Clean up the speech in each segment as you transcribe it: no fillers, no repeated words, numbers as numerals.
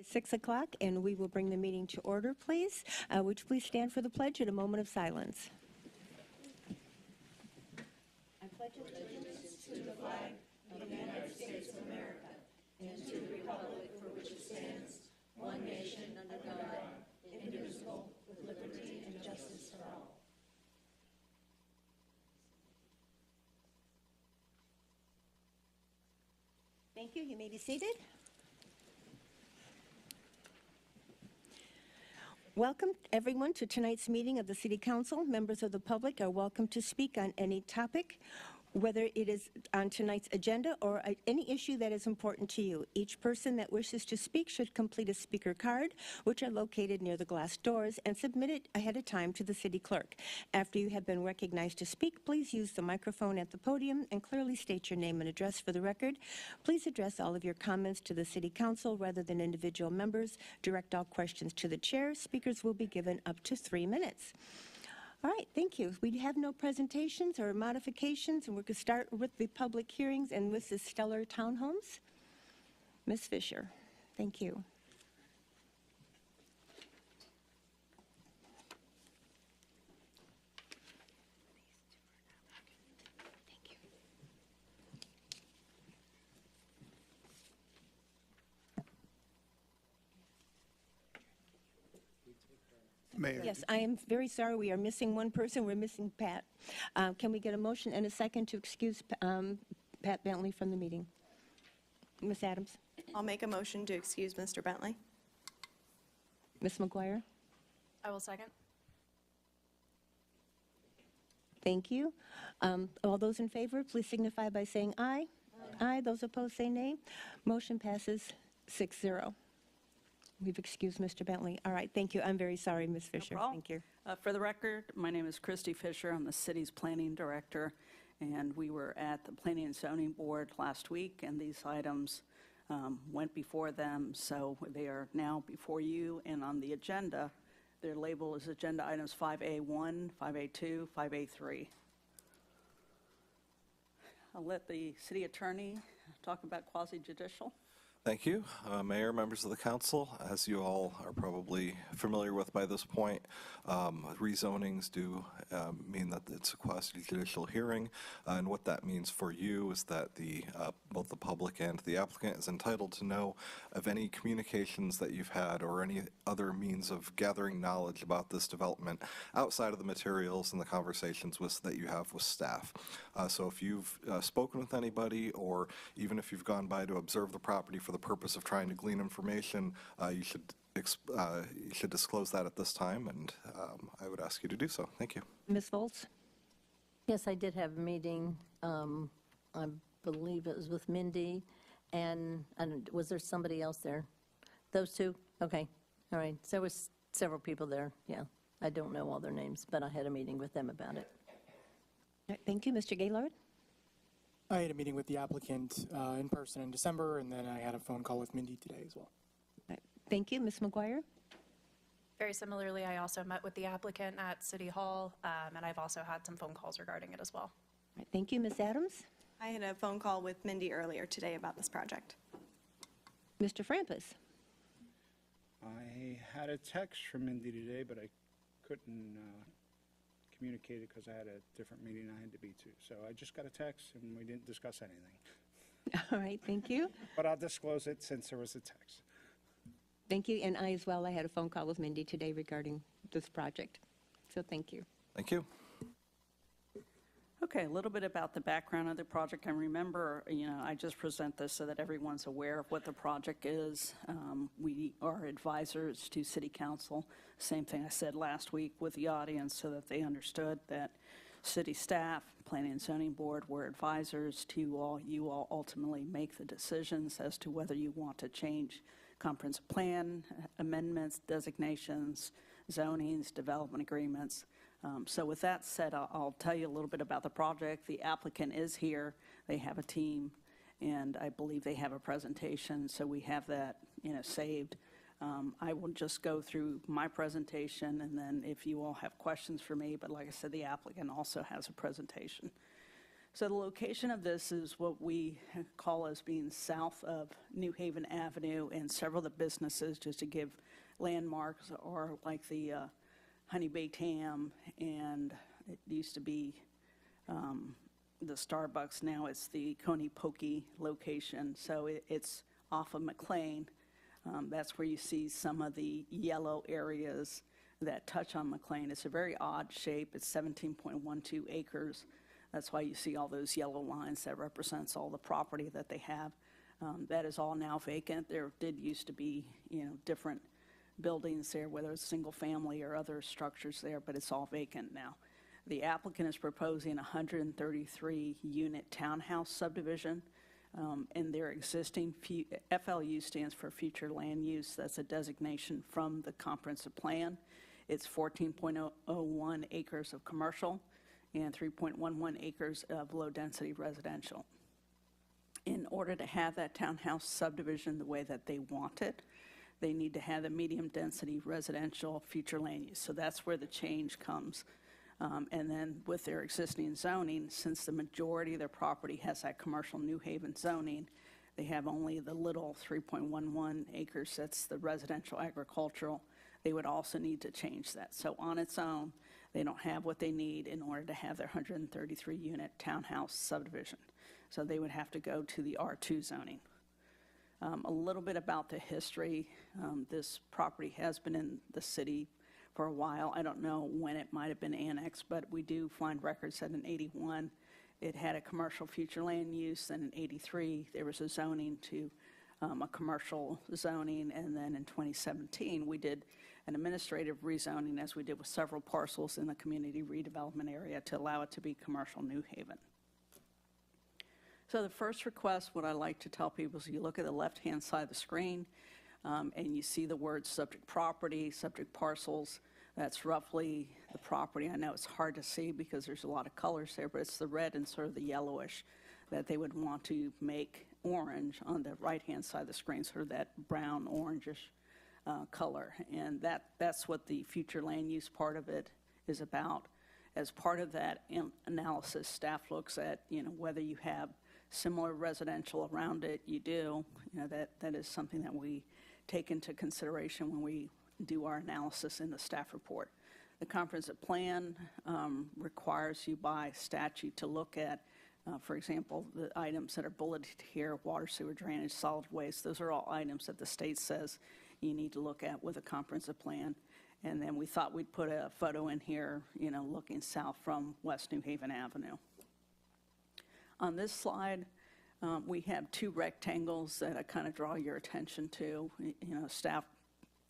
6 o'clock, and we will bring the meeting to order, please. Would you please stand for the pledge at a moment of silence? I pledge allegiance to the flag of the United States of America and to the republic for which it stands, one nation under God, indivisible, with liberty and justice for all. Thank you. You may be seated. Welcome, everyone, to tonight's meeting of the City Council. Members of the public are welcome to speak on any topic, whether it is on tonight's agenda or any issue that is important to you. Each person that wishes to speak should complete a speaker card, which are located near the glass doors, and submit it ahead of time to the city clerk. After you have been recognized to speak, please use the microphone at the podium and clearly state your name and address for the record. Please address all of your comments to the City Council rather than individual members. Direct all questions to the chair. Speakers will be given up to 3 minutes. All right, thank you. We have no presentations or modifications, and we're going to start with the public hearings and with the Stellar Townhomes. Ms. Fisher, thank you. Mayor. Yes, I am very sorry. We are missing one person. We're missing Pat. Can we get a motion and a second to excuse Pat Bentley from the meeting? Ms. Adams? I'll make a motion to excuse Mr. Bentley. Ms. McGuire? I will second. Thank you. All those in favor, please signify by saying aye. Aye. Those opposed, say nay. Motion passes 6-0. We've excused Mr. Bentley. All right, thank you. I'm very sorry, Ms. Fisher. No Thank you. For the record, my name is Christy Fisher. I'm the city's planning director, and we were at the Planning and Zoning Board last week, and these items went before them, so they are now before you. And on the agenda, their label is Agenda Items 5A1, 5A2, 5A3. I'll let the city attorney talk about quasi-judicial. Thank you, Mayor, members of the council. As you all are probably familiar with by this point, rezonings do mean that it's a quasi-judicial hearing, and what that means for you is that both the public and the applicant is entitled to know of any communications that you've had or any other means of gathering knowledge about this development outside of the materials and the conversations that you have with staff. So if you've spoken with anybody, or even if you've gone by to observe the property for the purpose of trying to glean information, you should disclose that at this time, and I would ask you to do so. Thank you. Ms. Volz? Yes, I did have a meeting. I believe it was with Mindy, and was there somebody else there? Those two? Okay. All right. So there was several people there. Yeah. I don't know all their names, but I had a meeting with them about it. All right, thank you. Mr. Gaylord? I had a meeting with the applicant in person in December, and then I had a phone call with Mindy today as well. All right, thank you. Ms. McGuire? Very similarly, I also met with the applicant at City Hall, and I've also had some phone calls regarding it as well. All right, thank you. Ms. Adams? I had a phone call with Mindy earlier today about this project. Mr. Frampus? I had a text from Mindy today, but I couldn't communicate it because I had a different meeting I had to be to. So I just got a text, and we didn't discuss anything. All right, thank you. But I'll disclose it since there was a text. Thank you, and I as well. I had a phone call with Mindy today regarding this project. So thank you. Thank you. Okay, a little bit about the background of the project. And remember, I just present this so that everyone's aware of what the project is. We are advisors to City Council. Same thing I said last week with the audience, so that they understood that city staff, Planning and Zoning Board, were advisors to all. You all ultimately make the decisions as to whether you want to change comprehensive plan, amendments, designations, zonings, development agreements. So with that said, I'll tell you a little bit about the project. The applicant is here. They have a team, and I believe they have a presentation, so we have that saved. I will just go through my presentation, and then if you all have questions for me, but like I said, the applicant also has a presentation. So the location of this is what we call as being south of New Haven Avenue, and several of the businesses, just to give landmarks, are like the Honey Baked Ham, and it used to be the Starbucks. Now it's the Coney Pokey location. So it's off of McLean. That's where you see some of the yellow areas that touch on McLean. It's a very odd shape. It's 17.12 acres. That's why you see all those yellow lines that represents all the property that they have. That is all now vacant. There did used to be, different buildings there, whether it's single family or other structures there, but it's all vacant now. The applicant is proposing a 133-unit townhouse subdivision, and their existing FLU stands for Future Land Use. That's a designation from the comprehensive plan. It's 14.01 acres of commercial and 3.11 acres of low-density residential. In order to have that townhouse subdivision the way that they want it, they need to have the medium-density residential future land use. So that's where the change comes. And then with their existing zoning, since the majority of their property has that commercial New Haven zoning, they have only the little 3.11 acres, that's the residential agricultural. They would also need to change that. So on its own, they don't have what they need in order to have their 133-unit townhouse subdivision. So they would have to go to the R2 zoning. A little bit about the history. This property has been in the city for a while. I don't know when it might have been annexed, but we do find records that in '81 it had a commercial future land use, and in '83 there was a zoning to a commercial zoning, and then in 2017 we did an administrative rezoning, as we did with several parcels in the community redevelopment area, to allow it to be commercial New Haven. So the first request, what I like to tell people is you look at the left-hand side of the screen, and you see the words subject property, subject parcels. That's roughly the property. I know it's hard to see because there's a lot of colors there, but it's the red and sort of the yellowish that they would want to make orange on the right-hand side of the screen, sort of that brown orangish color. And that's what the future land use part of it is about. As part of that analysis, staff looks at, whether you have similar residential around it. You do. That is something that we take into consideration when we do our analysis in the staff report. The comprehensive plan requires you by statute to look at, for example, the items that are bulleted here: water, sewer, drainage, solid waste. Those are all items that the state says you need to look at with a comprehensive plan. And then we thought we'd put a photo in here, looking south from West New Haven Avenue. On this slide, we have two rectangles that I kind of draw your attention to. Staff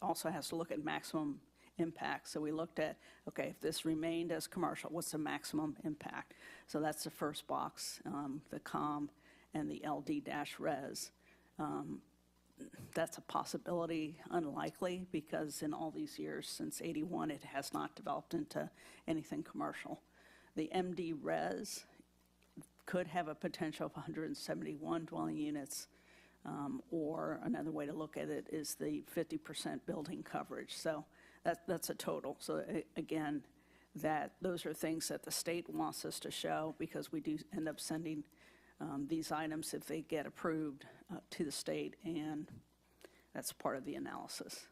also has to look at maximum impact. So we looked at, okay, if this remained as commercial, what's the maximum impact? So that's the first box, the COM and the LD-res. That's a possibility, unlikely, because in all these years since '81, it has not developed into anything commercial. The MD-res could have a potential of 171 dwelling units, or another way to look at it is the 50% building coverage. So that's a total. So again, those are things that the state wants us to show, because we do end up sending these items, if they get approved, to the state, and that's part of the analysis.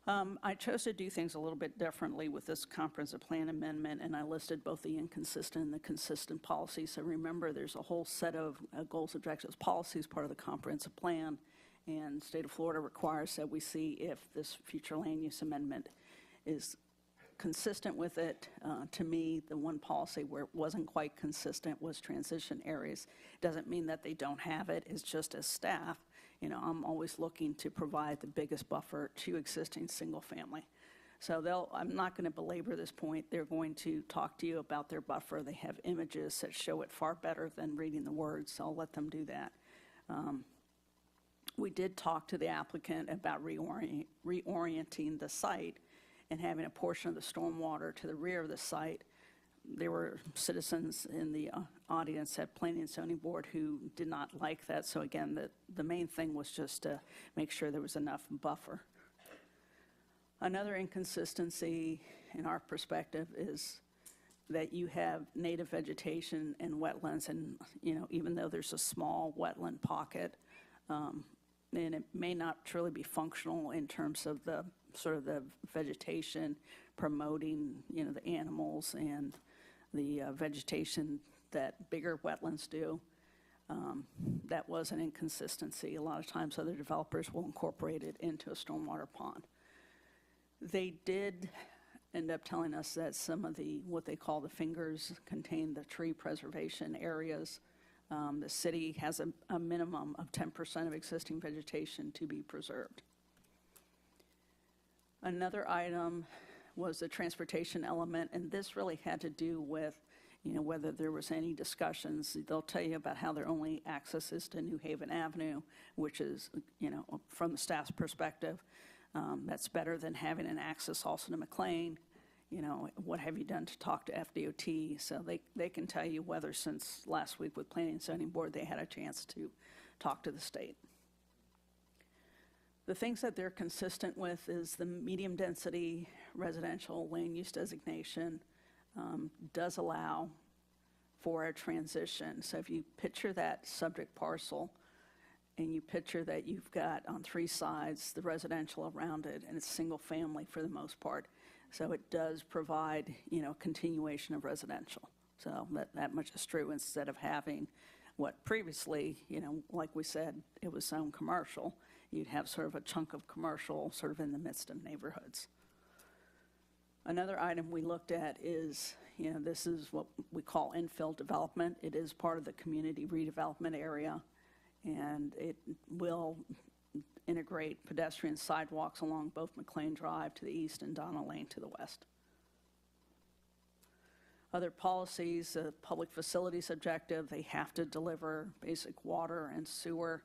I chose to do things a little bit differently with this comprehensive plan amendment, and I listed both the inconsistent and the consistent policies. So remember, there's a whole set of goals, objectives, policies part of the comprehensive plan, and the state of Florida requires that we see if this future land use amendment is consistent with it. To me, the one policy where it wasn't quite consistent was transition areas. Doesn't mean that they don't have it. It's just as staff, I'm always looking to provide the biggest buffer to existing single family. So I'm not going to belabor this point. They're going to talk to you about their buffer. They have images that show it far better than reading the words, so I'll let them do that. We did talk to the applicant about reorienting the site and having a portion of the stormwater to the rear of the site. There were citizens in the audience at Planning and Zoning Board who did not like that. So again, the main thing was just to make sure there was enough buffer. Another inconsistency in our perspective is that you have native vegetation and wetlands, and, even though there's a small wetland pocket, and it may not truly be functional in terms of the sort of the vegetation promoting, the animals and the vegetation that bigger wetlands do. That was an inconsistency. A lot of times other developers will incorporate it into a stormwater pond. They did end up telling us that some of the, what they call the fingers, contain the tree preservation areas. The city has a minimum of 10% of existing vegetation to be preserved. Another item was the transportation element, and this really had to do with, whether there was any discussions. They'll tell you about how their only access is to New Haven Avenue, which is, from the staff's perspective, that's better than having an access also to McLean. What have you done to talk to FDOT? So they can tell you whether since last week with Planning and Zoning Board, they had a chance to talk to the state. The things that they're consistent with is the medium density residential land use designation does allow for a transition. So if you picture that subject parcel and you picture that you've got on three sides the residential around it, and it's single family for the most part. So it does provide, continuation of residential. So that much is true, instead of having what previously, like we said, it was zoned commercial. You'd have sort of a chunk of commercial sort of in the midst of neighborhoods. Another item we looked at is, this is what we call infill development. It is part of the community redevelopment area, and it will integrate pedestrian sidewalks along both McLean Drive to the east and Donna Lane to the west. Other policies, public facilities objective, they have to deliver basic water and sewer.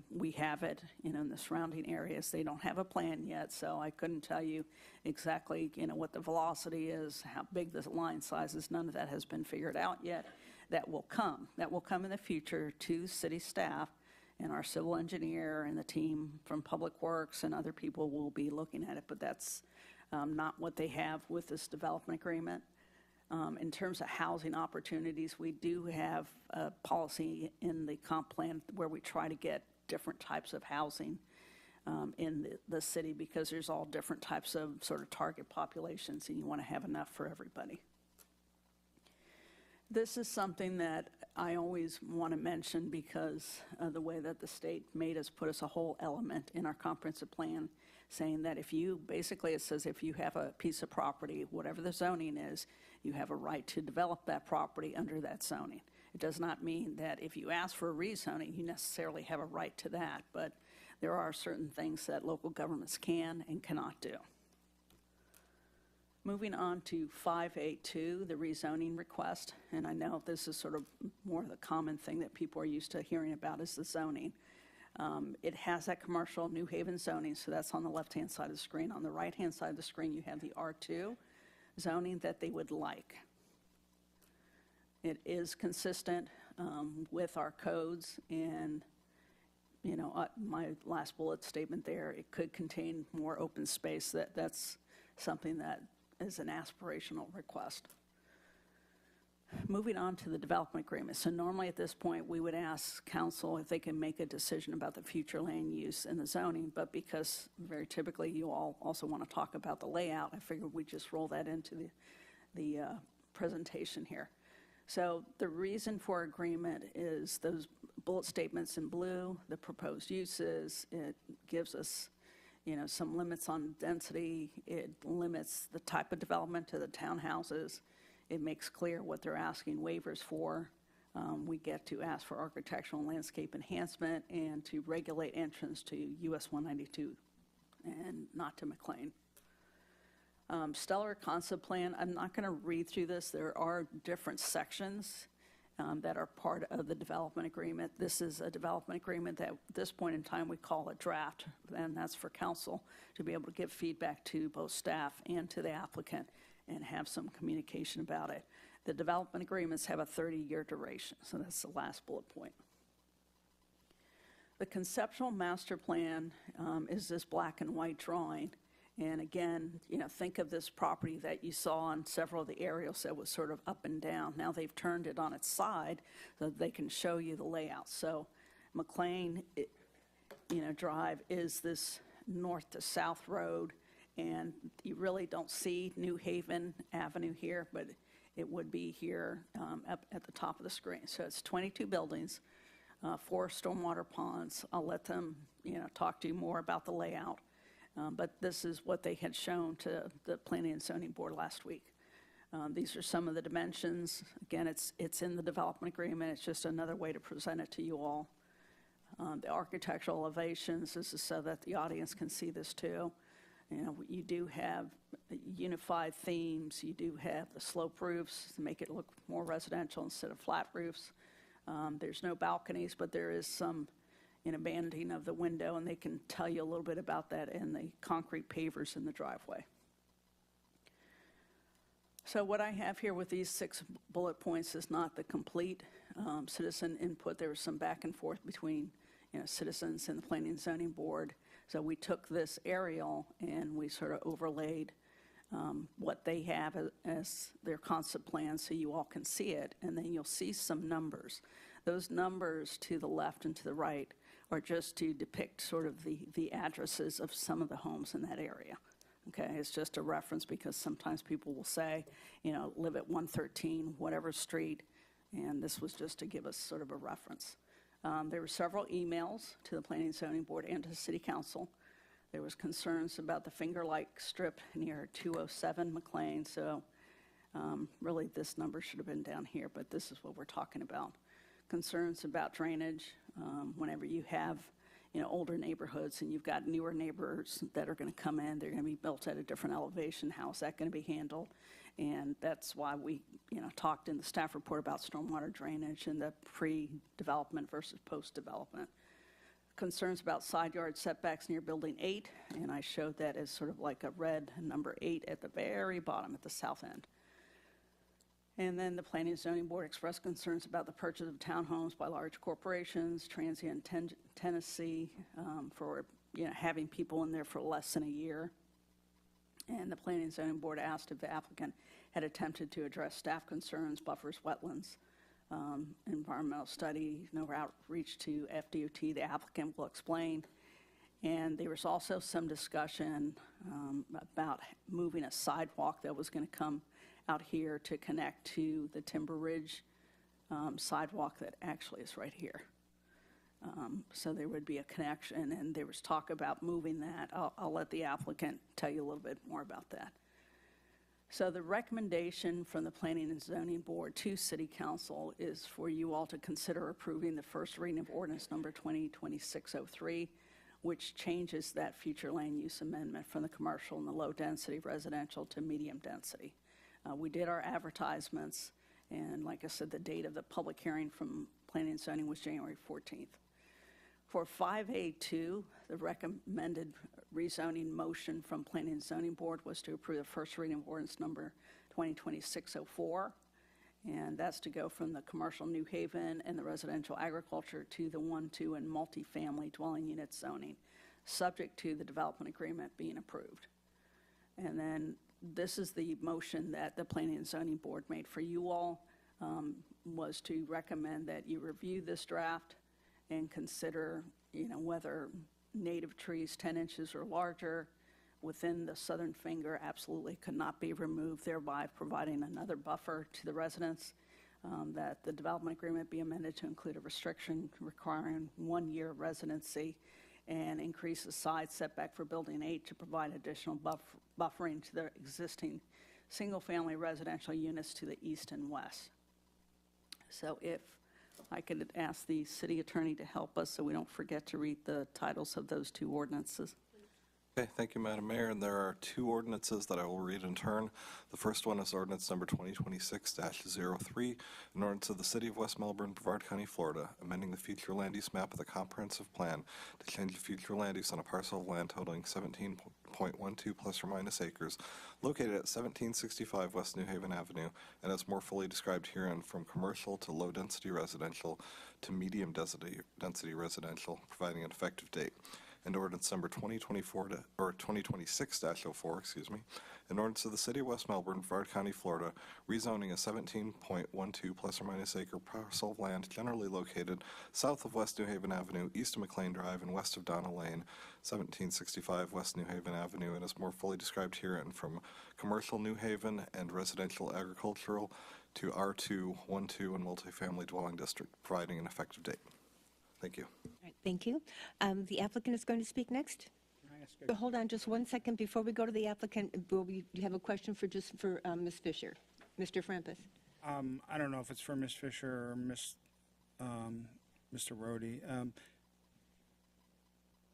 We have it, in the surrounding areas. They don't have a plan yet, so I couldn't tell you exactly, what the velocity is, how big the line size is. None of that has been figured out yet. That will come. That will come in the future to city staff, and our civil engineer and the team from Public Works and other people will be looking at it, but that's not what they have with this development agreement. In terms of housing opportunities, we do have a policy in the comp plan where we try to get different types of housing in the city, because there's all different types of sort of target populations, and you want to have enough for everybody. This is something that I always want to mention because of the way that the state made us put us a whole element in our comprehensive plan, saying that if you, basically it says if you have a piece of property, whatever the zoning is, you have a right to develop that property under that zoning. It does not mean that if you ask for a rezoning, you necessarily have a right to that, but there are certain things that local governments can and cannot do. Moving on to 582, the rezoning request, and I know this is sort of more the common thing that people are used to hearing about is the zoning. It has that commercial New Haven zoning, so that's on the left-hand side of the screen. On the right-hand side of the screen, you have the R2 zoning that they would like. It is consistent with our codes, and my last bullet statement there, it could contain more open space. That's something that is an aspirational request. Moving on to the development agreement. So normally at this point, we would ask council if they can make a decision about the future land use and the zoning, but because very typically you all also want to talk about the layout, I figured we'd just roll that into the presentation here. So the reason for agreement is those bullet statements in blue, the proposed uses. It gives us some limits on density. It limits the type of development to the townhouses. It makes clear what they're asking waivers for. We get to ask for architectural and landscape enhancement and to regulate entrance to US 192 and not to McLean. Stellar concept plan, I'm not going to read through this. There are different sections that are part of the development agreement. This is a development agreement that at this point in time we call a draft, and that's for council to be able to give feedback to both staff and to the applicant and have some communication about it. The development agreements have a 30-year duration, so that's the last bullet point. The conceptual master plan is this black and white drawing, And again, think of this property that you saw on several of the aerials that was sort of up and down. Now they've turned it on its side so that they can show you the layout. So McLean, Drive is this north to south road, and you really don't see New Haven Avenue here, but it would be here up at the top of the screen. So it's 22 buildings, 4 stormwater ponds. I'll let them, talk to you more about the layout. But this is what they had shown to the Planning and Zoning Board last week. These are some of the dimensions. Again, it's in the development agreement. It's just another way to present it to you all. The architectural elevations, this is so that the audience can see this too. You do have unified themes. You do have the slope roofs to make it look more residential instead of flat roofs. There's no balconies, but there is some banding of the window, and they can tell you a little bit about that in the concrete pavers in the driveway. So what I have here with these 6 bullet points is not the complete citizen input. There was some back and forth between citizens and the Planning and Zoning Board. So we took this aerial and we sort of overlaid what they have as their concept plan so you all can see it, and then you'll see some numbers. Those numbers to the left and to the right are just to depict sort of the addresses of some of the homes in that area. Okay, it's just a reference because sometimes people will say, live at 113, whatever street, and this was just to give us sort of a reference. There were several emails to the Planning and Zoning Board and to the City Council. There was concerns about the finger-like strip near 207 McLean, so really this number should have been down here, but this is what we're talking about. Concerns about drainage. Whenever you have older neighborhoods and you've got newer neighbors that are going to come in, they're going to be built at a different elevation. How is that going to be handled? And that's why we talked in the staff report about stormwater drainage and the pre-development versus post-development. Concerns about side yard setbacks near building 8, and I showed that as sort of like a red number 8 at the very bottom at the south end. And then the Planning and Zoning Board expressed concerns about the purchase of townhomes by large corporations, transient tenancy, for having people in there for less than a year. And the Planning and Zoning Board asked if the applicant had attempted to address staff concerns, buffers, wetlands, environmental study, no outreach to FDOT. The applicant will explain. And there was also some discussion about moving a sidewalk that was going to come out here to connect to the Timber Ridge sidewalk that actually is right here. So there would be a connection, and there was talk about moving that. I'll let the applicant tell you a little bit more about that. So the recommendation from the Planning and Zoning Board to City Council is for you all to consider approving the first reading of ordinance number 2026-03, which changes that future land use amendment from the commercial and the low-density residential to medium-density. We did our advertisements, and like I said, the date of the public hearing from Planning and Zoning was January 14th. For 5A2, the recommended rezoning motion from Planning and Zoning Board was to approve the first reading of ordinance number 2026-04, and that's to go from the commercial New Haven and the residential agriculture to the 1, 2, and multifamily dwelling unit zoning, subject to the development agreement being approved. And then this is the motion that the Planning and Zoning Board made for you all, was to recommend that you review this draft and consider, whether native trees 10 inches or larger within the southern finger absolutely could not be removed, thereby providing another buffer to the residents, that the development agreement be amended to include a restriction requiring 1-year residency and increase the side setback for building 8 to provide additional buffering to the existing single-family residential units to the east and west. So if I could ask the city attorney to help us so we don't forget to read the titles of those 2 ordinances. Okay, thank you, Madam Mayor. And there are 2 ordinances that I will read in turn. The first one is ordinance number 2026-03, an ordinance of the City of West Melbourne, Brevard County, Florida, amending the future land use map of the comprehensive plan to change the future land use on a parcel of land totaling 17.12 plus or minus acres, located at 1765 West New Haven Avenue, and as more fully described herein, from commercial to low-density residential to medium-density residential, providing an effective date. and ordinance number 2026-04, excuse me, an ordinance of the City of West Melbourne, Brevard County, Florida, rezoning a 17.12 plus or minus acre parcel of land generally located south of West New Haven Avenue, east of McLean Drive, and west of Donna Lane, 1765 West New Haven Avenue, and is more fully described herein, from commercial New Haven and residential agricultural to R2, 1-2, and multifamily dwelling district, providing an effective date. Thank you. All right, thank you. The applicant is going to speak next. Can I ask So hold on just one second before we go to the applicant. Will we have a question for Ms. Fisher? Mr. Frampus? I don't know if it's for Ms. Fisher or Mr. Rhodey.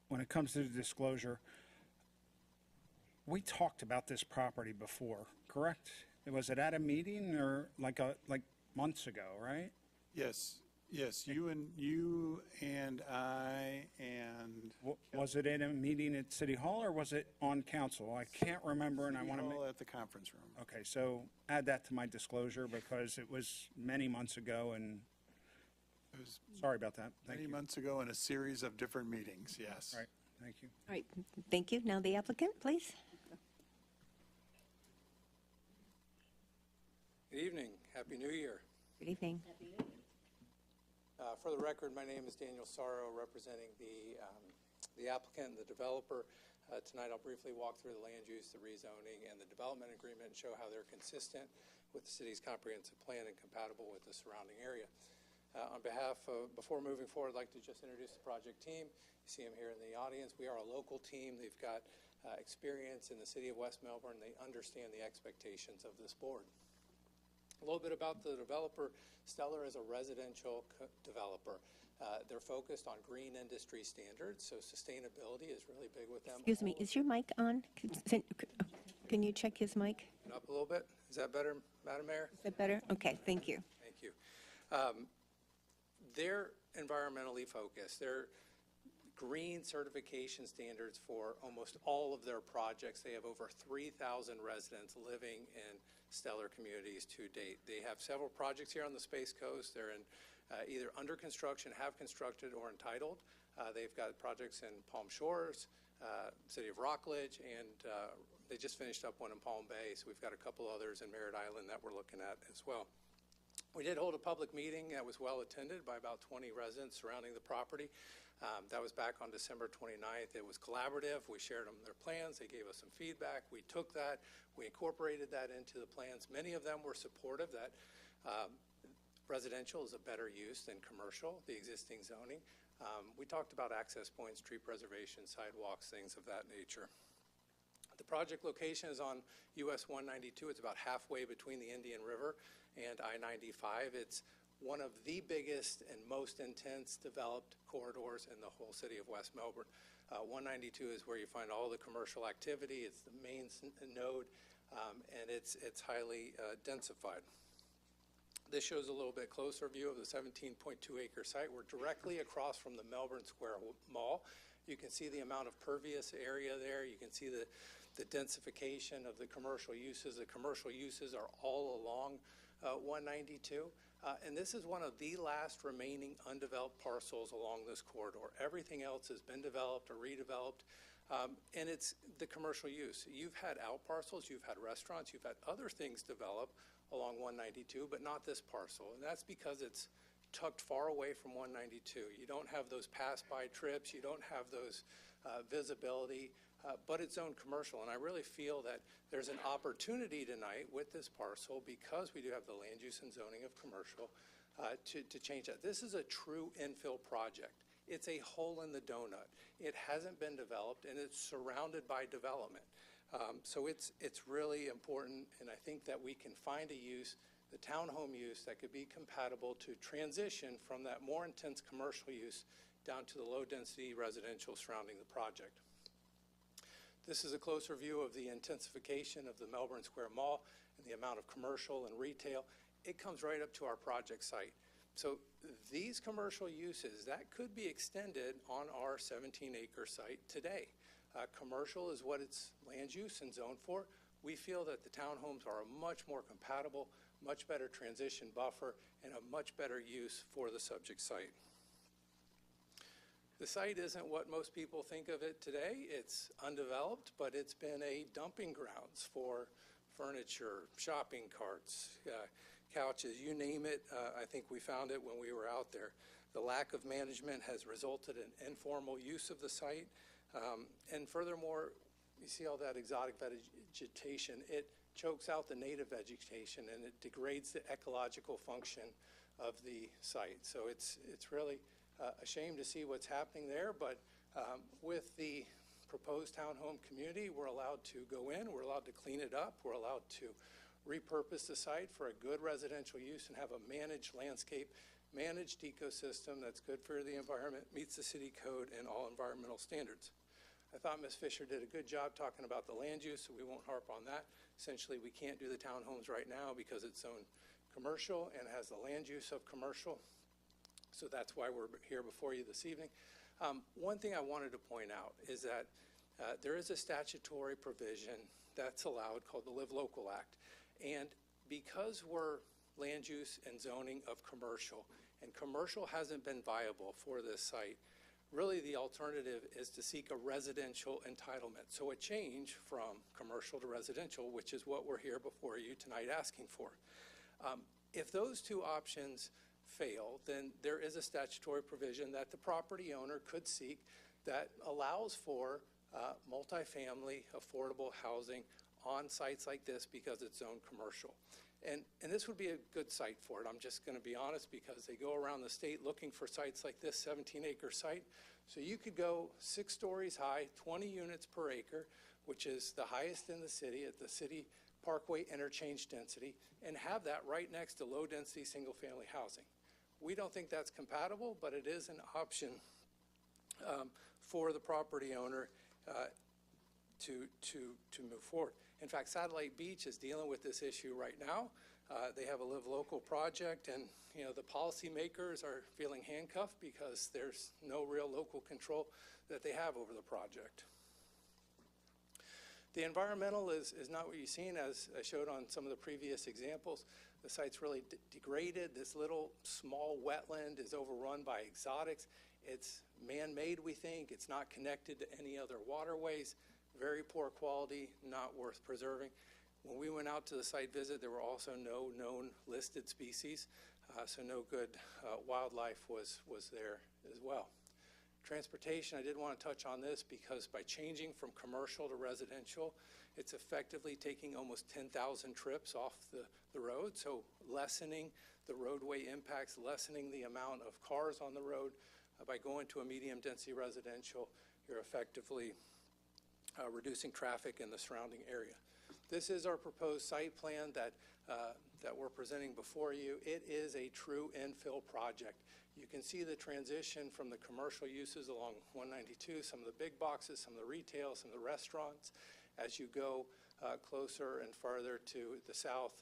When it comes to the disclosure, we talked about this property before, correct? Was it at a meeting or like months ago, right? Yes, you and I and Was it in a meeting at City Hall or was it on council? I can't remember and I want to make. all at the conference room. Okay, so add that to my disclosure because it was many months ago and It was sorry about that. Thank many you. months ago in a series of different meetings, yes. All right, thank you. All right, thank you. Now the applicant, please. Good evening. Happy New Year. Good evening. For the record, my name is Daniel Sorrow, representing the applicant and the developer. Tonight, I'll briefly walk through the land use, the rezoning, and the development agreement and show how they're consistent with the city's comprehensive plan and compatible with the surrounding area. On behalf of, before moving forward, I'd like to just introduce the project team. You see them here in the audience. We are a local team. They've got experience in the city of West Melbourne. They understand the expectations of this board. A little bit about the developer. Stellar is a residential developer. They're focused on green industry standards, so sustainability is really big with them. Excuse me, is your mic on? Can you check his mic? Up a little bit. Is that better, Madam Mayor? Is that better? Okay, thank you. Thank you. They're environmentally focused. They're green certification standards for almost all of their projects. They have over 3,000 residents living in Stellar communities to date. They have several projects here on the Space Coast. They're in either under construction, have constructed, or entitled. They've got projects in Palm Shores, City of Rockledge, and they just finished up one in Palm Bay, so we've got a couple others in Merritt Island that we're looking at as well. We did hold a public meeting that was well attended by about 20 residents surrounding the property. That was back on December 29th. It was collaborative. We shared them their plans. They gave us some feedback. We took that. We incorporated that into the plans. Many of them were supportive that residential is a better use than commercial, the existing zoning. We talked about access points, tree preservation, sidewalks, things of that nature. The project location is on US 192. It's about halfway between the Indian River and I-95. It's one of the biggest and most intense developed corridors in the whole city of West Melbourne. 192 is where you find all the commercial activity. It's the main node, and it's highly densified. This shows a little bit closer view of the 17.2 acre site. We're directly across from the Melbourne Square Mall. You can see the amount of pervious area there. You can see the densification of the commercial uses. The commercial uses are all along 192. And this is one of the last remaining undeveloped parcels along this corridor. Everything else has been developed or redeveloped, and it's the commercial use. You've had out parcels, you've had restaurants, you've had other things develop along 192, but not this parcel. And that's because it's tucked far away from 192. You don't have those pass-by trips, you don't have those visibility, but it's zoned commercial. And I really feel that there's an opportunity tonight with this parcel, because we do have the land use and zoning of commercial, to change that. This is a true infill project. It's a hole in the donut. It hasn't been developed, and it's surrounded by development. So it's really important, and I think that we can find a use, the townhome use, that could be compatible to transition from that more intense commercial use down to the low-density residential surrounding the project. This is a closer view of the intensification of the Melbourne Square Mall and the amount of commercial and retail. It comes right up to our project site. So these commercial uses, that could be extended on our 17-acre site today. Commercial is what it's land use and zoned for. We feel that the townhomes are a much more compatible, much better transition buffer, and a much better use for the subject site. The site isn't what most people think of it today. It's undeveloped, but it's been a dumping grounds for furniture, shopping carts, couches, you name it. I think we found it when we were out there. The lack of management has resulted in informal use of the site. And furthermore, you see all that exotic vegetation. It chokes out the native vegetation and it degrades the ecological function of the site. So it's really a shame to see what's happening there, but with the proposed townhome community, we're allowed to go in, we're allowed to clean it up, we're allowed to repurpose the site for a good residential use and have a managed landscape, managed ecosystem that's good for the environment, meets the city code and all environmental standards. I thought Ms. Fisher did a good job talking about the land use, so we won't harp on that. Essentially, we can't do the townhomes right now because it's zoned commercial and has the land use of commercial. So that's why we're here before you this evening. One thing I wanted to point out is that there is a statutory provision that's allowed called the Live Local Act. And because we're land use and zoning of commercial, and commercial hasn't been viable for this site, really the alternative is to seek a residential entitlement. So a change from commercial to residential, which is what we're here before you tonight asking for. If those two options fail, then there is a statutory provision that the property owner could seek that allows for multifamily affordable housing on sites like this because it's zoned commercial. And this would be a good site for it. I'm just going to be honest because they go around the state looking for sites like this 17-acre site. So you could go 6 stories high, 20 units per acre, which is the highest in the city at the city Parkway interchange density, and have that right next to low-density single-family housing. We don't think that's compatible, but it is an option for the property owner to move forward. In fact, Satellite Beach is dealing with this issue right now. They have a Live Local project, and the policymakers are feeling handcuffed because there's no real local control that they have over the project. The environmental is not what you've seen, as I showed on some of the previous examples. The site's really degraded. This little small wetland is overrun by exotics. It's man-made, we think. It's not connected to any other waterways. Very poor quality, not worth preserving. When we went out to the site visit, there were also no known listed species, so no good wildlife was there as well. Transportation, I did want to touch on this because by changing from commercial to residential, it's effectively taking almost 10,000 trips off the road, so lessening the roadway impacts, lessening the amount of cars on the road. By going to a medium-density residential, you're effectively reducing traffic in the surrounding area. This is our proposed site plan that we're presenting before you. It is a true infill project. You can see the transition from the commercial uses along 192, some of the big boxes, some of the retail, some of the restaurants, as you go closer and farther to the south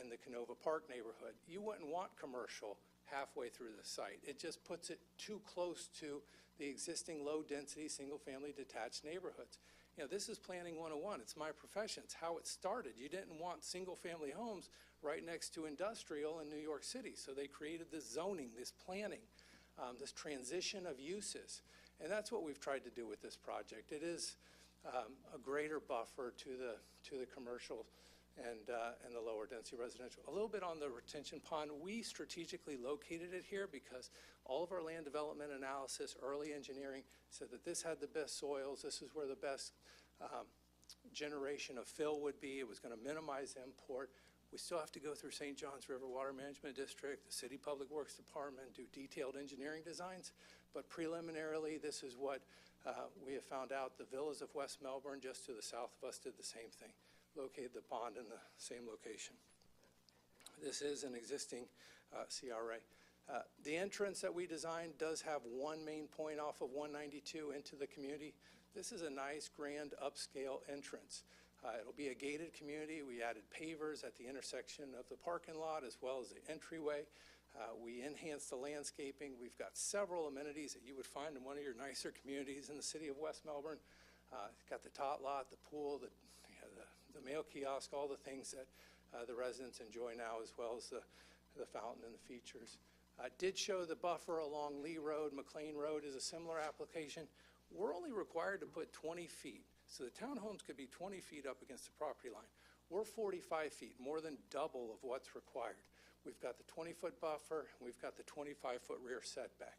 in the Canova Park neighborhood. You wouldn't want commercial halfway through the site. It just puts it too close to the existing low-density, single-family detached neighborhoods. This is planning 101. It's my profession. It's how it started. You didn't want single-family homes right next to industrial in New York City. So they created this zoning, this planning, this transition of uses. And that's what we've tried to do with this project. It is a greater buffer to the commercial and the lower density residential. A little bit on the retention pond. We strategically located it here because all of our land development analysis, early engineering, said that this had the best soils. This is where the best generation of fill would be. It was going to minimize import. We still have to go through St. Johns River Water Management District, the City Public Works Department, do detailed engineering designs. But preliminarily, this is what we have found out. The villas of West Melbourne, just to the south of us, did the same thing. Located the pond in the same location. This is an existing CRA. The entrance that we designed does have one main point off of 192 into the community. This is a nice, grand, upscale entrance. It'll be a gated community. We added pavers at the intersection of the parking lot as well as the entryway. We enhanced the landscaping. We've got several amenities that you would find in one of your nicer communities in the city of West Melbourne. Got the tot lot, the pool, the mail kiosk, all the things that the residents enjoy now, as well as the fountain and the features. Did show the buffer along Lee Road, McLean Road is a similar application. We're only required to put 20 feet. So the townhomes could be 20 feet up against the property line. We're 45 feet, more than double of what's required. We've got the 20-foot buffer, we've got the 25-foot rear setback.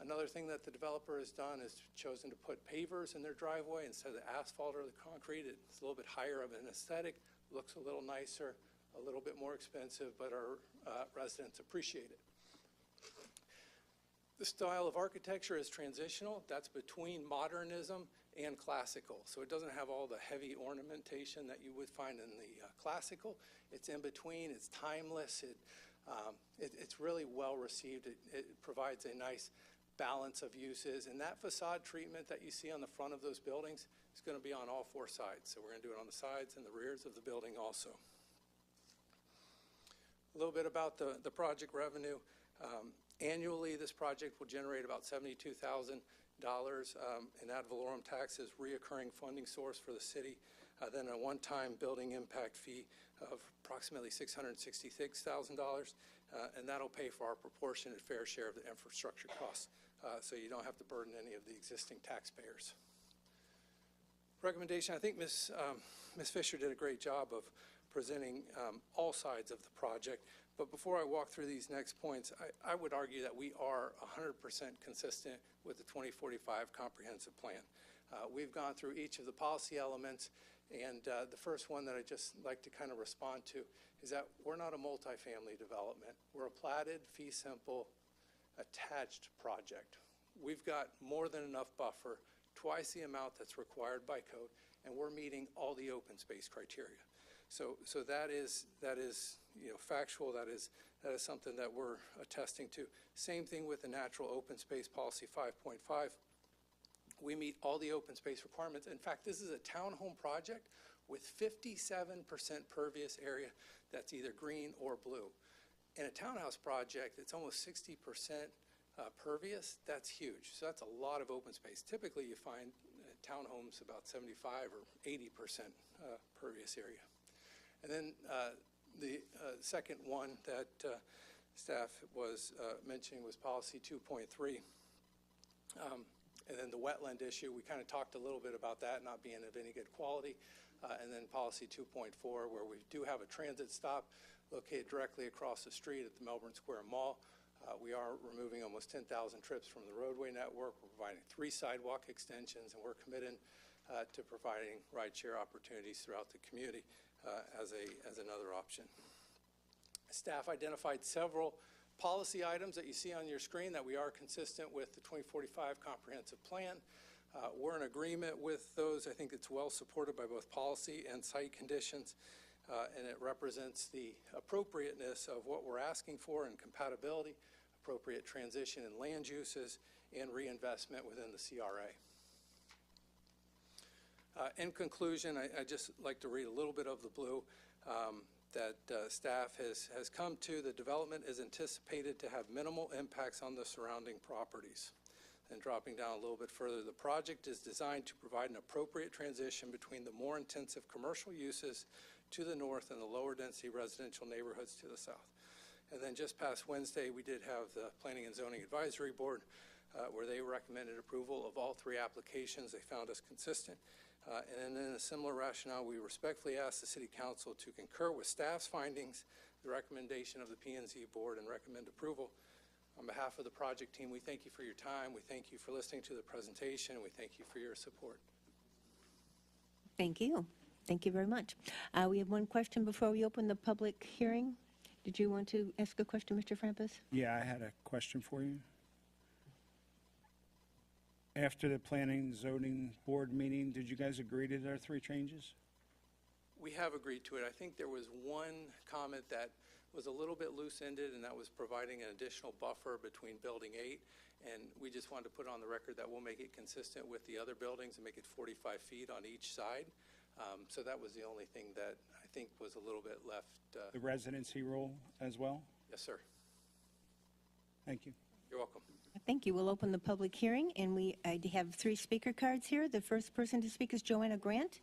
Another thing that the developer has done is chosen to put pavers in their driveway instead of the asphalt or the concrete. It's a little bit higher of an aesthetic, looks a little nicer, a little bit more expensive, but our residents appreciate it. The style of architecture is transitional. That's between modernism and classical. So it doesn't have all the heavy ornamentation that you would find in the classical. It's in between. It's timeless. It's really well received. It provides a nice balance of uses. And that facade treatment that you see on the front of those buildings is going to be on all four sides. So we're going to do it on the sides and the rears of the building also. A little bit about the project revenue. Annually, this project will generate about $72,000 in ad valorem taxes, reoccurring funding source for the city, then a one-time building impact fee of approximately $666,000, and that'll pay for our proportionate fair share of the infrastructure costs, so you don't have to burden any of the existing taxpayers. Recommendation, I think Ms. Fisher did a great job of presenting all sides of the project. But before I walk through these next points, I would argue that we are 100% consistent with the 2045 comprehensive plan. We've gone through each of the policy elements, and the first one that I just like to kind of respond to is that we're not a multifamily development. We're a platted, fee simple, attached project. We've got more than enough buffer, twice the amount that's required by code, and we're meeting all the open space criteria. So that is factual. That is something that we're attesting to. Same thing with the natural open space policy 5.5. We meet all the open space requirements. In fact, this is a townhome project with 57% pervious area that's either green or blue. In a townhouse project, it's almost 60% pervious. That's huge. So that's a lot of open space. Typically, you find townhomes about 75 or 80% pervious area. And then the second one that staff was mentioning was policy 2.3. And then the wetland issue, we kind of talked a little bit about that not being of any good quality. And then policy 2.4, where we do have a transit stop located directly across the street at the Melbourne Square Mall. We are removing almost 10,000 trips from the roadway network. We're providing 3 sidewalk extensions, and we're committed to providing rideshare opportunities throughout the community as another option. Staff identified several policy items that you see on your screen that we are consistent with the 2045 comprehensive plan. We're in agreement with those. I think it's well supported by both policy and site conditions, and it represents the appropriateness of what we're asking for and compatibility, appropriate transition in land uses, and reinvestment within the CRA. In conclusion, I just like to read a little bit of the blue that staff has come to. The development is anticipated to have minimal impacts on the surrounding properties. And dropping down a little bit further, the project is designed to provide an appropriate transition between the more intensive commercial uses to the north and the lower density residential neighborhoods to the south. And then just past Wednesday, we did have the Planning and Zoning Advisory Board where they recommended approval of all 3 applications. They found us consistent. And in a similar rationale, we respectfully ask the City Council to concur with staff's findings, the recommendation of the P&Z Board, and recommend approval. On behalf of the project team, we thank you for your time. We thank you for listening to the presentation. And we thank you for your support. Thank you. Thank you very much. We have one question before we open the public hearing. Did you want to ask a question, Mr. Frampus? Yeah, I had a question for you. After the Planning Zoning Board meeting, did you guys agree to their 3 changes? We have agreed to it. I think there was one comment that was a little bit loose-ended, and that was providing an additional buffer between Building 8. And we just wanted to put on the record that we'll make it consistent with the other buildings and make it 45 feet on each side. So that was the only thing that I think was a little bit left. The residency rule as well? Yes, sir. Thank you. You're welcome. Thank you. We'll open the public hearing, and I have 3 speaker cards here. The first person to speak is Joanna Grant.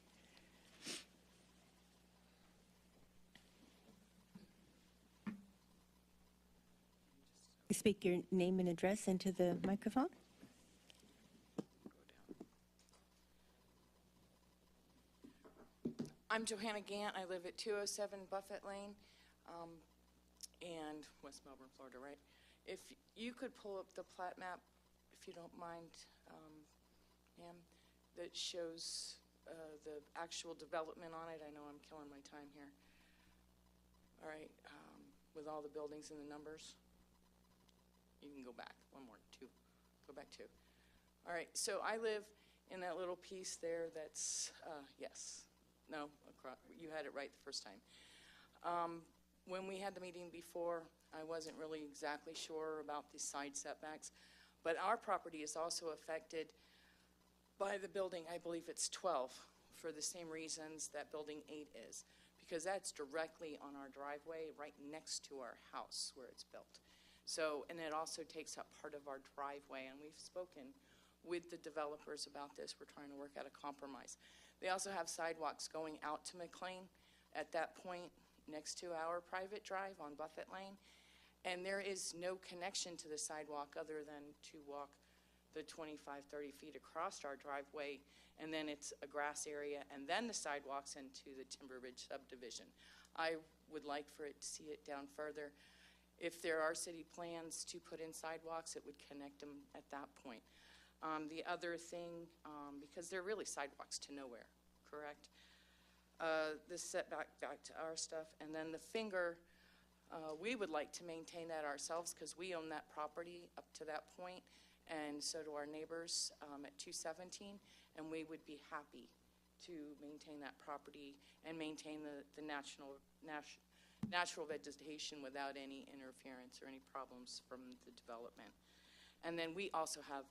speak your name and address into the microphone. I'm Johanna Gant. I live at 207 Buffett Lane, and West Melbourne, Florida, right? If you could pull up the plat map, if you don't mind, ma'am, that shows the actual development on it. I know I'm killing my time here. All right, with all the buildings and the numbers. You can go back one more, two. Go back two. All right, so I live in that little piece there that's, yes. No, you had it right the first time. When we had the meeting before, I wasn't really exactly sure about the side setbacks, but our property is also affected by the building, I believe it's 12, for the same reasons that building 8 is, because that's directly on our driveway right next to our house where it's built. So, and it also takes up part of our driveway, and we've spoken with the developers about this. We're trying to work out a compromise. They also have sidewalks going out to McLean at that point next to our private drive on Buffett Lane. And there is no connection to the sidewalk other than to walk the 25, 30 feet across our driveway, and then it's a grass area, and then the sidewalks into the Timber Ridge subdivision. I would like for it to see it down further. If there are city plans to put in sidewalks, it would connect them at that point. The other thing, because they're really sidewalks to nowhere, correct? The setback back to our stuff, and then the finger, we would like to maintain that ourselves because we own that property up to that point, and so do our neighbors at 217, and we would be happy to maintain that property and maintain the natural vegetation without any interference or any problems from the development. And then we also have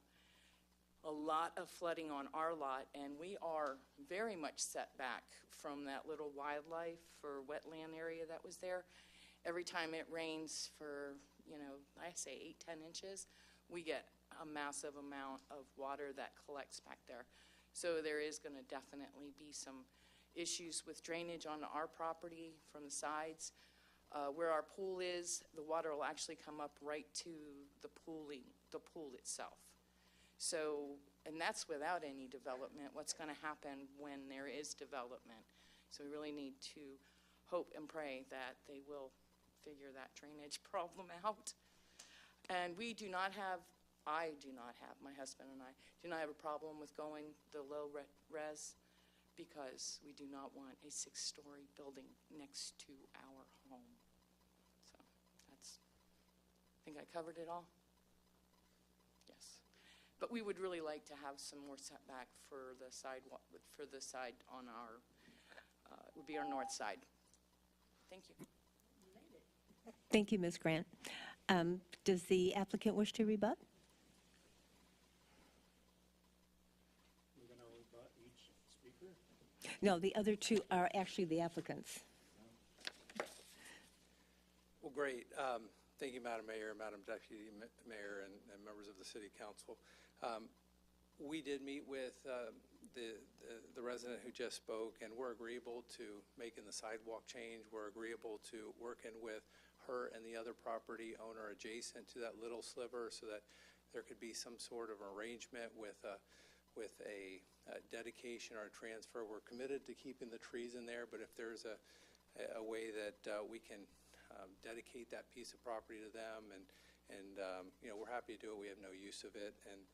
a lot of flooding on our lot, and we are very much set back from that little wildlife or wetland area that was there. Every time it rains for, I say 8, 10 inches, we get a massive amount of water that collects back there. So there is going to definitely be some issues with drainage on our property from the sides. Where our pool is, the water will actually come up right to the pool itself. So, and that's without any development. What's going to happen when there is development? So we really need to hope and pray that they will figure that drainage problem out. And we do not have, my husband and I, do not have a problem with going the low res because we do not want a 6-story building next to our home. So that's, I think I covered it all. Yes. But we would really like to have some more setback for the sidewalk, for the side on our, would be our north side. Thank you. Thank you, Ms. Grant. Does the applicant wish to rebut? We're going to rebut each speaker? No, the other two are actually the applicants. Well, great. Thank you, Madam Mayor, Madam Deputy Mayor, and members of the City Council. We did meet with the resident who just spoke, and we're agreeable to making the sidewalk change. We're agreeable to working with her and the other property owner adjacent to that little sliver so that there could be some sort of arrangement with a dedication or a transfer. We're committed to keeping the trees in there, but if there's a way that we can dedicate that piece of property to them, and we're happy to do it. We have no use of it. And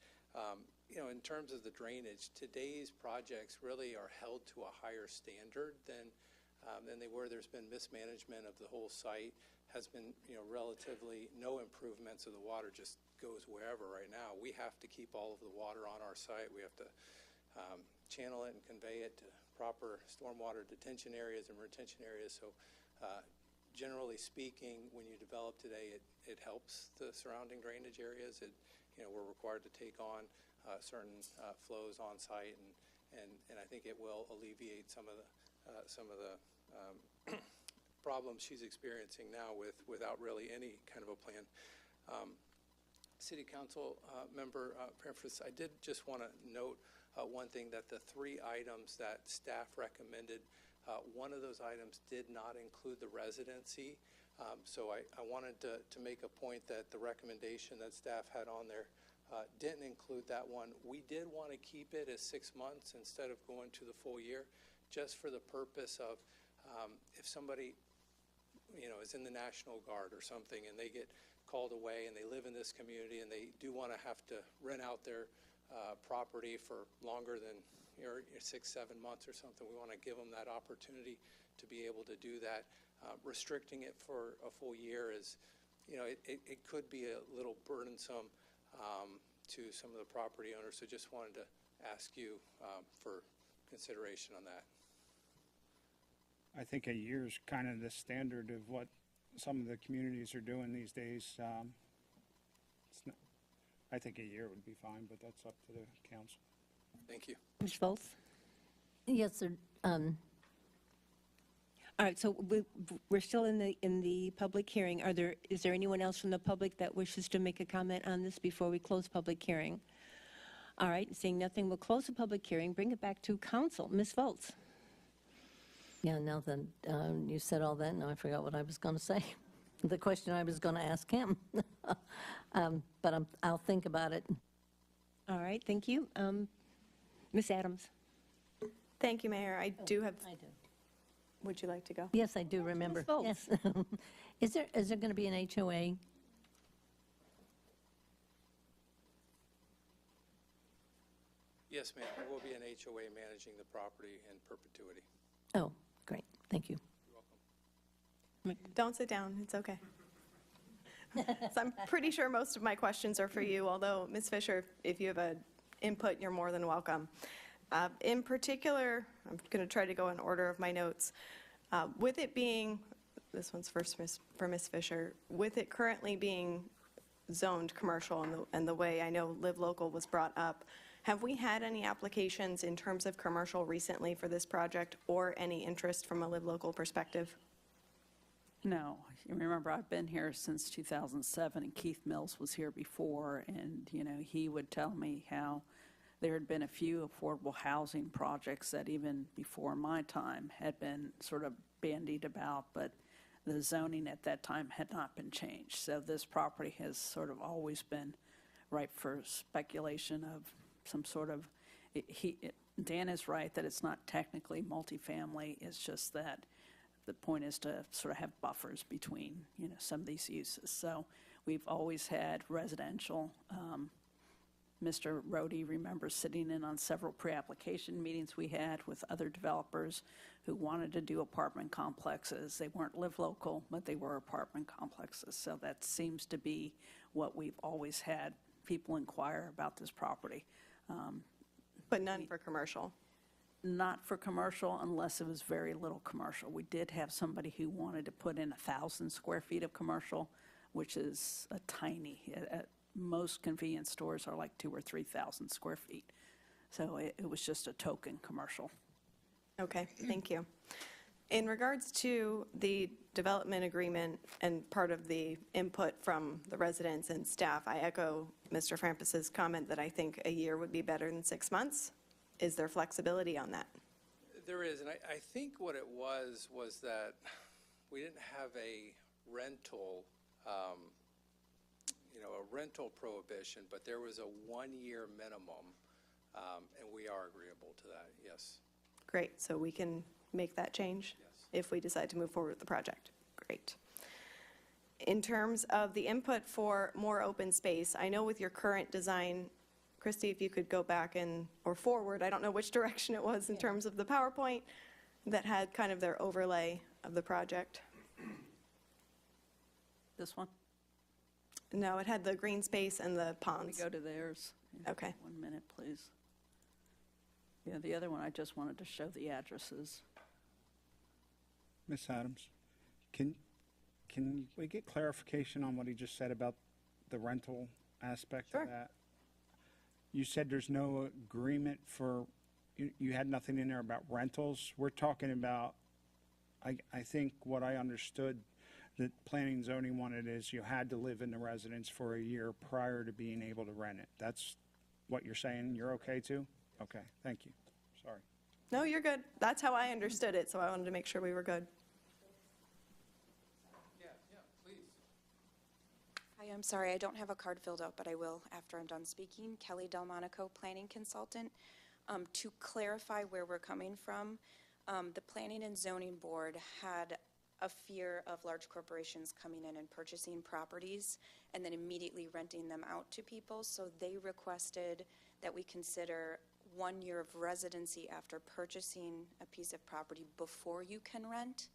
in terms of the drainage, today's projects really are held to a higher standard than they were. There's been mismanagement of the whole site. Has been relatively no improvements, so the water just goes wherever right now. We have to keep all of the water on our site. We have to channel it and convey it to proper stormwater detention areas and retention areas. So generally speaking, when you develop today, it helps the surrounding drainage areas. We're required to take on certain flows on site, and I think it will alleviate some of the problems she's experiencing now without really any kind of a plan. City Council member Preface, I did just want to note one thing, that the 3 items that staff recommended, one of those items did not include the residency. So I wanted to make a point that the recommendation that staff had on there didn't include that one. We did want to keep it as 6 months instead of going to the full year, just for the purpose of if somebody, is in the National Guard or something and they get called away and they live in this community and they do want to have to rent out their property for longer than 6, 7 months or something, we want to give them that opportunity to be able to do that. Restricting it for a full year is, it could be a little burdensome to some of the property owners. So just wanted to ask you for consideration on that. I think a year is kind of the standard of what some of the communities are doing these days. I think a year would be fine, but that's up to the council. Thank you. Ms. Volz? Yes, sir. All right, so we're still in the public hearing. Is there anyone else from the public that wishes to make a comment on this before we close public hearing? All right, seeing nothing, we'll close the public hearing, bring it back to council. Ms. Volz? Yeah, now that you said all that, now I forgot what I was going to say. The question I was going to ask him. But I'll think about it. All right, thank you. Ms. Adams? Thank you, Mayor. I do have, I do. would you like to go? Yes, I do remember. Volz. Yes. Is there going to be an HOA? Yes, ma'am. There will be an HOA managing the property in perpetuity. Oh, great. Thank you. Don't sit down, it's okay. So I'm pretty sure most of my questions are for you, although, Ms. Fisher, if you have an input, you're more than welcome. In particular, I'm going to try to go in order of my notes. With it being, this one's first for Ms. Fisher, with it currently being zoned commercial and the way I know Live Local was brought up, have we had any applications in terms of commercial recently for this project or any interest from a Live Local perspective? No, you remember I've been here since 2007, and Keith Mills was here before, and, he would tell me how there had been a few affordable housing projects that even before my time had been sort of bandied about, but the zoning at that time had not been changed. So this property has sort of always been ripe for speculation of some sort of, Dan is right that it's not technically multifamily, it's just that the point is to sort of have buffers between, some of these uses. So we've always had residential. Mr. Rohde remembers sitting in on several pre-application meetings we had with other developers who wanted to do apartment complexes. They weren't Live Local, but they were apartment complexes. So that seems to be what we've always had people inquire about this property. But none for commercial? Not for commercial unless it was very little commercial. We did have somebody who wanted to put in 1,000 square feet of commercial, which is a tiny, most convenience stores are like 2,000 or 3,000 square feet. So it was just a token commercial. Okay, thank you. In regards to the development agreement and part of the input from the residents and staff, I echo Mr. Frampus's comment that I think a year would be better than 6 months. Is there flexibility on that? There is, and I think what it was that we didn't have a rental, a rental prohibition, but there was a 1-year minimum, and we are agreeable to that, yes. Great, so we can make that change? Yes. If we decide to move forward with the project. Great. In terms of the input for more open space, I know with your current design, Christy, if you could go back or forward, I don't know which direction it was in terms of the PowerPoint that had kind of their overlay of the project. This one? No, it had the green space and the Let me ponds. go to theirs. Okay. 1 minute, please. Yeah, the other one, I just wanted to show the addresses. Ms. Adams, can we get clarification on what he just said about the rental aspect Sure. of that? You said there's no agreement for, you had nothing in there about rentals. We're talking about, I think what I understood that planning and zoning wanted is you had to live in the residence for a year prior to being able to rent it. That's what you're saying? You're okay too? Okay, thank you. Sorry. No, you're good. That's how I understood it, so I wanted to make sure we were good. Yeah, Hi, I'm sorry, I don't have a card filled out, but I will after I'm done speaking. Kelly Delmonico, Planning Consultant. To clarify where we're coming from, the Planning and Zoning Board had a fear of large corporations coming in and purchasing properties and then immediately renting them out to people. So they requested that we consider 1 year of residency after purchasing a piece of property before you can rent.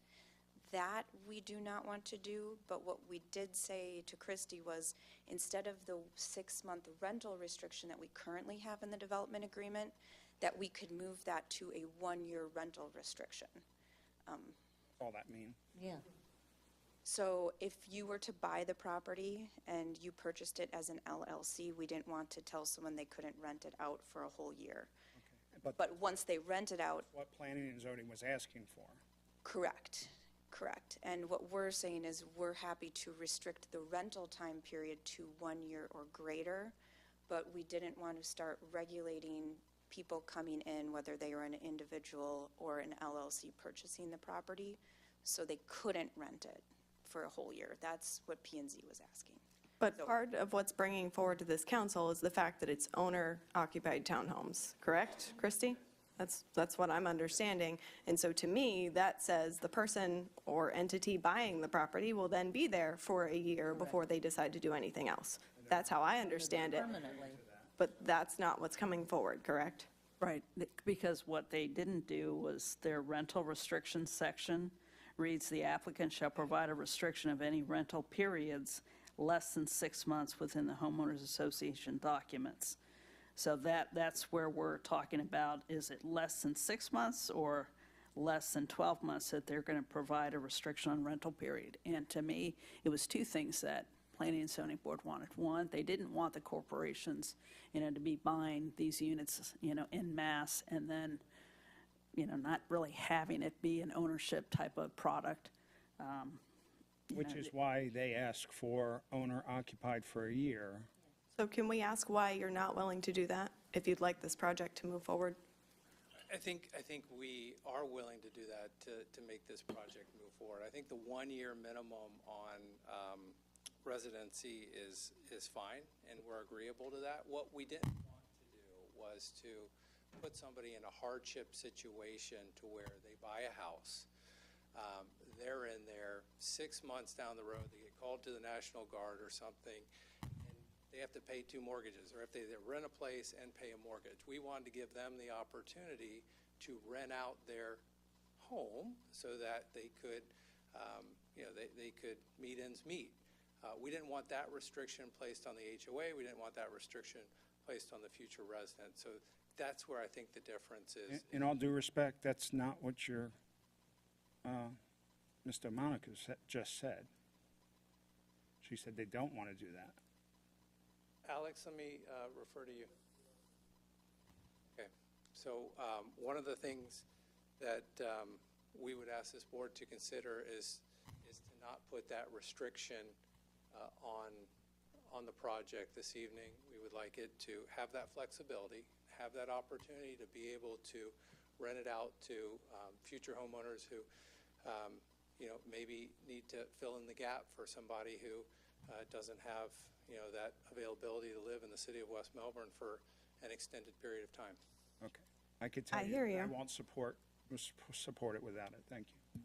That we do not want to do, but what we did say to Christie was, instead of the 6-month rental restriction that we currently have in the development agreement, that we could move that to a 1-year rental restriction. All that mean? Yeah. So if you were to buy the property and you purchased it as an LLC, we didn't want to tell someone they couldn't rent it out for a whole year. Okay. But once they rent it out, What planning and zoning was asking for. correct. And what we're saying is we're happy to restrict the rental time period to 1 year or greater, but we didn't want to start regulating people coming in, whether they were an individual or an LLC purchasing the property, so they couldn't rent it for a whole year. That's what P&Z was asking. But part of what's bringing forward to this council is the fact that it's owner-occupied townhomes, correct, Christie? That's what I'm understanding. And so to me, that says the person or entity buying the property will then be there for a year before they decide to do anything else. That's how I understand it. Permanently. But that's not what's coming forward, correct? Right, because what they didn't do was their rental restrictions section reads, "The applicant shall provide a restriction of any rental periods less than 6 months within the homeowners association documents." So that's where we're talking about, is it less than 6 months or less than 12 months that they're going to provide a restriction on rental period? And to me, it was two things that Planning and Zoning Board wanted. One, they didn't want the corporations, to be buying these units, en masse, and then, not really having it be an ownership type of product. Which is why they ask for owner occupied for a year. So can we ask why you're not willing to do that, if you'd like this project to move forward? I think we are willing to do that to make this project move forward. I think the 1-year minimum on residency is fine, and we're agreeable to that. What we didn't want to do was to put somebody in a hardship situation to where they buy a house. They're in there 6 months down the road, they get called to the National Guard or something, and they have to pay 2 mortgages, or if they rent a place and pay a mortgage. We wanted to give them the opportunity to rent out their home so that they could, they could meet ends meet. We didn't want that restriction placed on the HOA. We didn't want that restriction placed on the future resident. So that's where I think the difference is. In all due respect, that's not what your, Mr. Monica just said. She said they don't want to do that. Alex, let me refer to you. Okay. So one of the things that we would ask this board to consider is to not put that restriction on the project this evening. We would like it to have that flexibility, have that opportunity to be able to rent it out to future homeowners who, maybe need to fill in the gap for somebody who doesn't have, that availability to live in the city of West Melbourne for an extended period of time. Okay. I could tell I you, hear you. I won't support it without it. Thank you.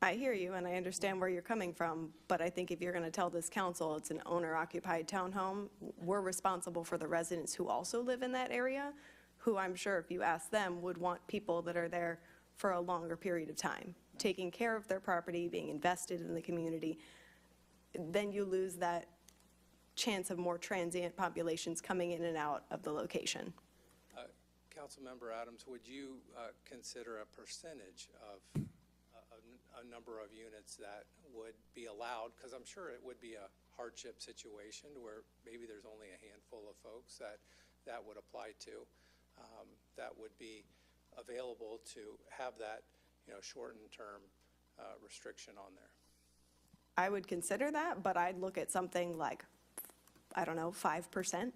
I hear you, and I understand where you're coming from, but I think if you're going to tell this council it's an owner-occupied townhome, we're responsible for the residents who also live in that area, who I'm sure if you ask them would want people that are there for a longer period of time, taking care of their property, being invested in the community. Then you lose that chance of more transient populations coming in and out of the location. Councilmember Adams, would you consider a percentage of a number of units that would be allowed? Because I'm sure it would be a hardship situation where maybe there's only a handful of folks that would apply to, that would be available to have that, shortened term restriction on there. I would consider that, but I'd look at something like, 5%,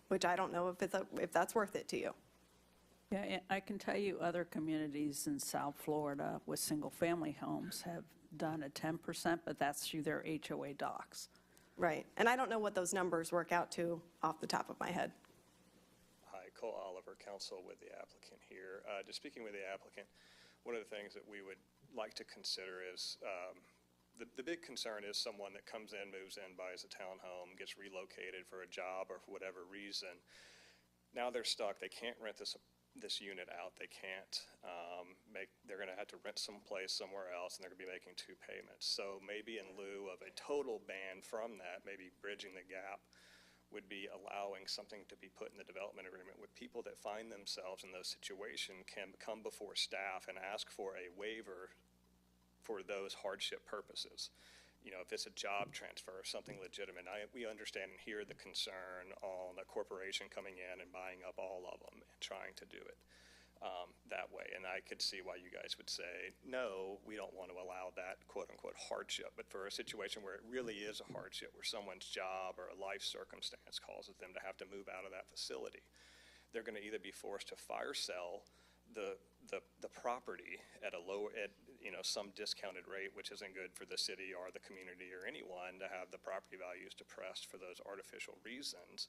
which I don't know if that's worth it to you. Yeah, I can tell you other communities in South Florida with single-family homes have done at 10%, but that's through their HOA docs. Right. And I don't know what those numbers work out to off the top of my head. Hi, Cole Oliver, counsel with the applicant here. Just speaking with the applicant, one of the things that we would like to consider is the big concern is someone that comes in, moves in, buys a townhome, gets relocated for a job or for whatever reason. Now they're stuck. They can't rent this unit out. They can't they're going to have to rent someplace somewhere else, and they're going to be making 2 payments. So maybe in lieu of a total ban from that, maybe bridging the gap would be allowing something to be put in the development agreement with people that find themselves in those situations can come before staff and ask for a waiver for those hardship purposes. You know, if it's a job transfer or something legitimate, we understand and hear the concern on a corporation coming in and buying up all of them and trying to do it that way. And I could see why you guys would say, no, we don't want to allow that quote-unquote hardship. But for a situation where it really is a hardship, where someone's job or a life circumstance causes them to have to move out of that facility, they're going to either be forced to fire sell the property at some discounted rate, which isn't good for the city or the community or anyone to have the property values depressed for those artificial reasons,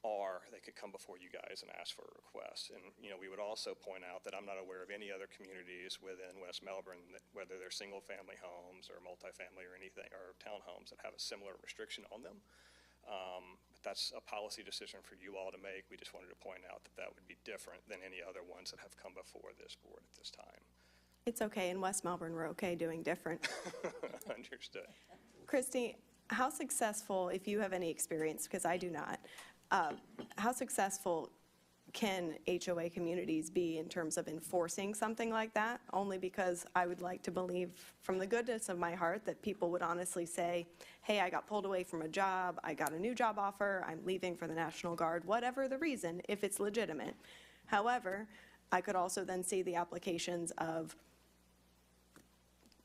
or they could come before you guys and ask for a request. And, we would also point out that I'm not aware of any other communities within West Melbourne, whether they're single-family homes or multifamily or anything, or townhomes that have a similar restriction on them. But that's a policy decision for you all to make. We just wanted to point out that that would be different than any other ones that have come before this board at this time. It's okay. In West Melbourne, we're okay doing different. Understood. Christy, how successful, if you have any experience, because I do not, how successful can HOA communities be in terms of enforcing something like that? Only because I would like to believe from the goodness of my heart that people would honestly say, hey, I got pulled away from a job, I got a new job offer, I'm leaving for the National Guard, whatever the reason, if it's legitimate. However, I could also then see the applications of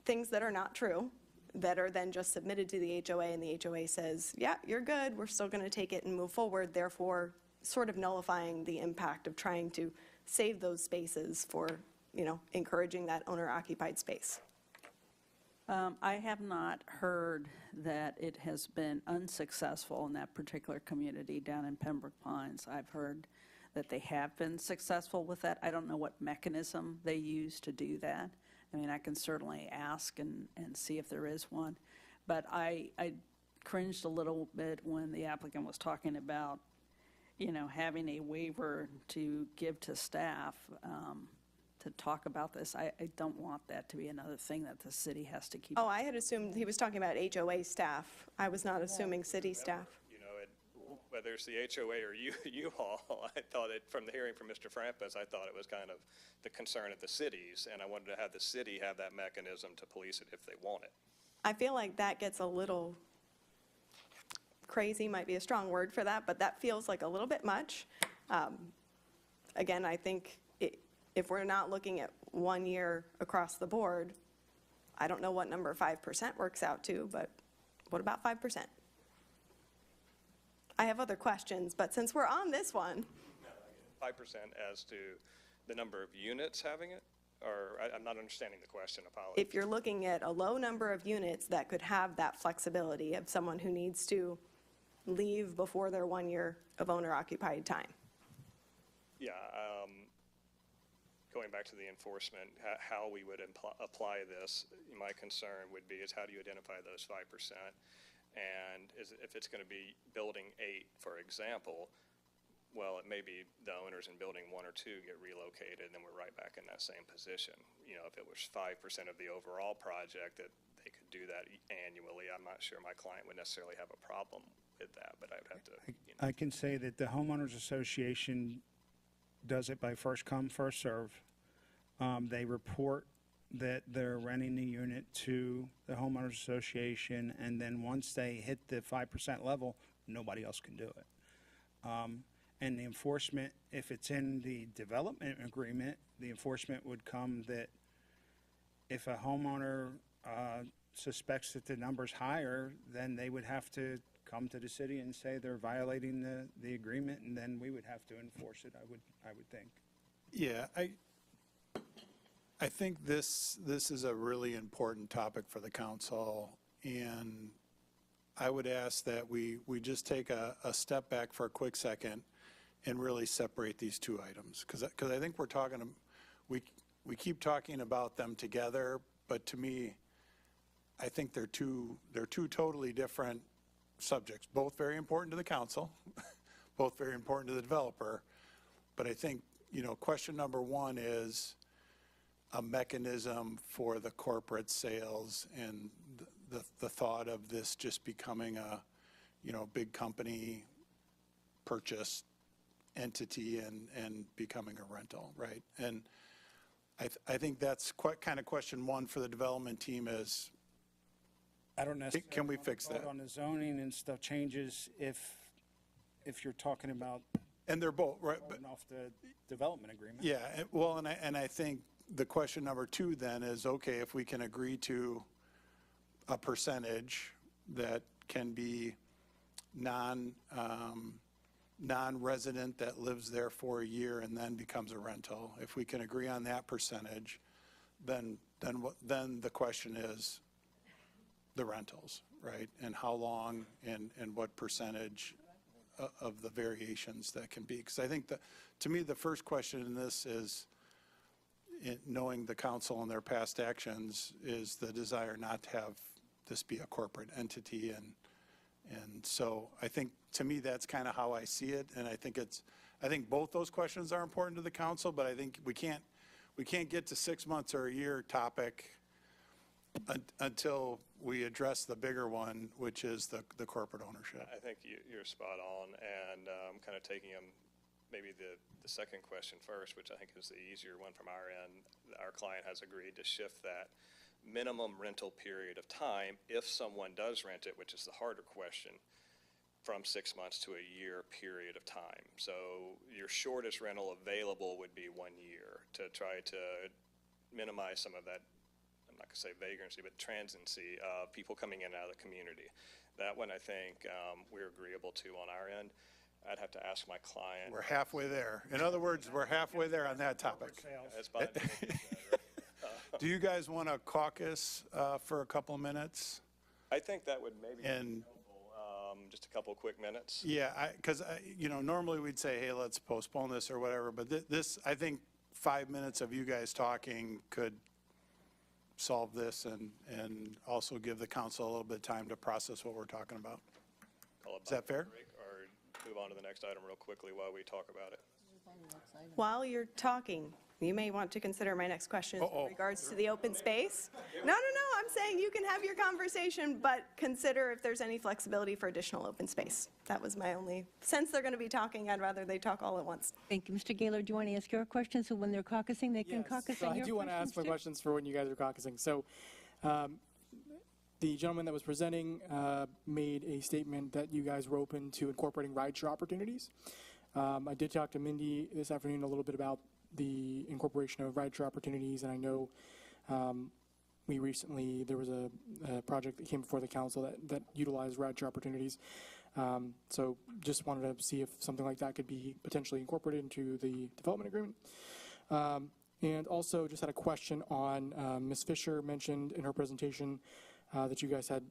things that are not true, that are then just submitted to the HOA, and the HOA says, yeah, you're good, we're still going to take it and move forward, therefore sort of nullifying the impact of trying to save those spaces for, encouraging that owner-occupied space. I have not heard that it has been unsuccessful in that particular community down in Pembroke Pines. I've heard that they have been successful with that. I don't know what mechanism they use to do that. I mean, I can certainly ask and see if there is one. But I cringed a little bit when the applicant was talking about, having a waiver to give to staff to talk about this. I don't want that to be another thing that the city has to keep. Oh, I had assumed he was talking about HOA staff. I was not assuming city staff. Whether it's the HOA or you all, I thought it, from the hearing from Mr. Frampus, I thought it was kind of the concern of the cities, and I wanted to have the city have that mechanism to police it if they want it. I feel like that gets a little crazy, might be a strong word for that, but that feels like a little bit much. Again, I think if we're not looking at 1 year across the board, I don't know what number 5% works out to, but what about 5%? I have other questions, but since we're on this one. 5% as to the number of units having it? Or I'm not understanding the question, apologies. If you're looking at a low number of units that could have that flexibility of someone who needs to leave before their 1 year of owner-occupied time. Yeah, going back to the enforcement, how we would apply this, my concern would be is how do you identify those 5%? And if it's going to be building 8, for example, well, it may be the owners in building 1 or 2 get relocated, and then we're right back in that same position. If it was 5% of the overall project, that they could do that annually, I'm not sure my client would necessarily have a problem with that, but I would have to. I can say that the homeowners association does it by first come, first serve. They report that they're renting the unit to the homeowners association, and then once they hit the 5% level, nobody else can do it. And the enforcement, if it's in the development agreement, the enforcement would come that if a homeowner suspects that the number's higher, then they would have to come to the city and say they're violating the agreement, and then we would have to enforce it, I would think. Yeah, I think this is a really important topic for the council, and I would ask that we just take a step back for a quick second and really separate these two items. Because I think we keep talking about them together, but to me, I think they're two totally different subjects, both very important to the council, both very important to the developer. But I think, question number one is a mechanism for the corporate sales and the thought of this just becoming a, big company purchase entity and becoming a rental, right? And I think that's kind of question one for the development team is, I don't necessarily. Can we want to fix vote that? on the zoning and stuff changes if you're talking about and they're both, right? But voting off the development agreement. yeah, well, and I think the question number two then is, okay, if we can agree to a percentage that can be non-resident that lives there for a year and then becomes a rental, if we can agree on that percentage, then the question is the rentals, right? And how long and what percentage of the variations that can be. Because I think that, to me, the first question in this is, knowing the council and their past actions, is the desire not to have this be a corporate entity. And so I think, to me, that's kind of how I see it. And I think both those questions are important to the council, but I think we can't get to 6 months or a year topic until we address the bigger one, which is the corporate ownership. I think you're spot on, and kind of taking them, maybe the second question first, which I think is the easier one from our end. Our client has agreed to shift that minimum rental period of time if someone does rent it, which is the harder question, from 6 months to a year period of time. So your shortest rental available would be 1 year to try to minimize some of that, I'm not going to say vagrancy, but transiency of people coming in and out of the community. That one, I think, we're agreeable to on our end. I'd have to ask my client. We're halfway there. In other words, we're halfway there on that topic. That's fine. Do you guys want to caucus for a couple of minutes? I think that would maybe be And helpful, just a couple of quick minutes. yeah, because normally we'd say, hey, let's postpone this or whatever, but this, I think 5 minutes of you guys talking could solve this and also give the council a little bit of time to process what we're talking about. Is that fair? Break or move on to the next item real quickly while we talk about it. While you're talking, you may want to consider my next question Uh-oh. in regards to the open space. No, I'm saying you can have your conversation, but consider if there's any flexibility for additional open space. That was my only, since they're going to be talking, I'd rather they talk all at once. Thank you. Mr. Gaylor, do you want to ask your question so when they're caucusing, they can caucus so on I your do want to ask my too? questions for when you guys are caucusing. So the gentleman that was presenting made a statement that you guys were open to incorporating rideshare opportunities. I did talk to Mindy this afternoon a little bit about the incorporation of rideshare opportunities, and I know there was a project that came before the council that utilized rideshare opportunities. So just wanted to see if something like that could be potentially incorporated into the development agreement. And also just had a question on Ms. Fisher mentioned in her presentation that you guys had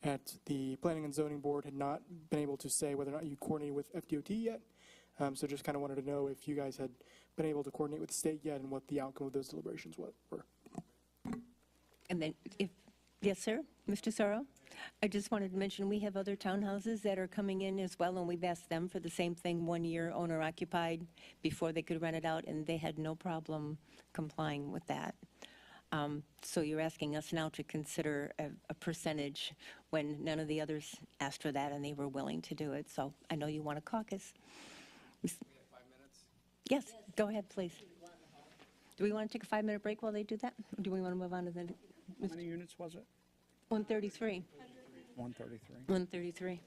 at the Planning and Zoning Board had not been able to say whether or not you coordinated with FDOT yet. So just kind of wanted to know if you guys had been able to coordinate with the state yet and what the outcome of those deliberations were. And then, yes, sir, Mr. Sorrow? I just wanted to mention, we have other townhouses that are coming in as well, and we've asked them for the same thing, 1 year owner occupied before they could rent it out, and they had no problem complying with that. So you're asking us now to consider a percentage when none of the others asked for that and they were willing to do it. So I know you want to caucus. We have 5 minutes? Yes, go ahead, please. Do we want to take a 5-minute break while they do that? Or do we want to move on to the How many units was it? 133? 133. 133.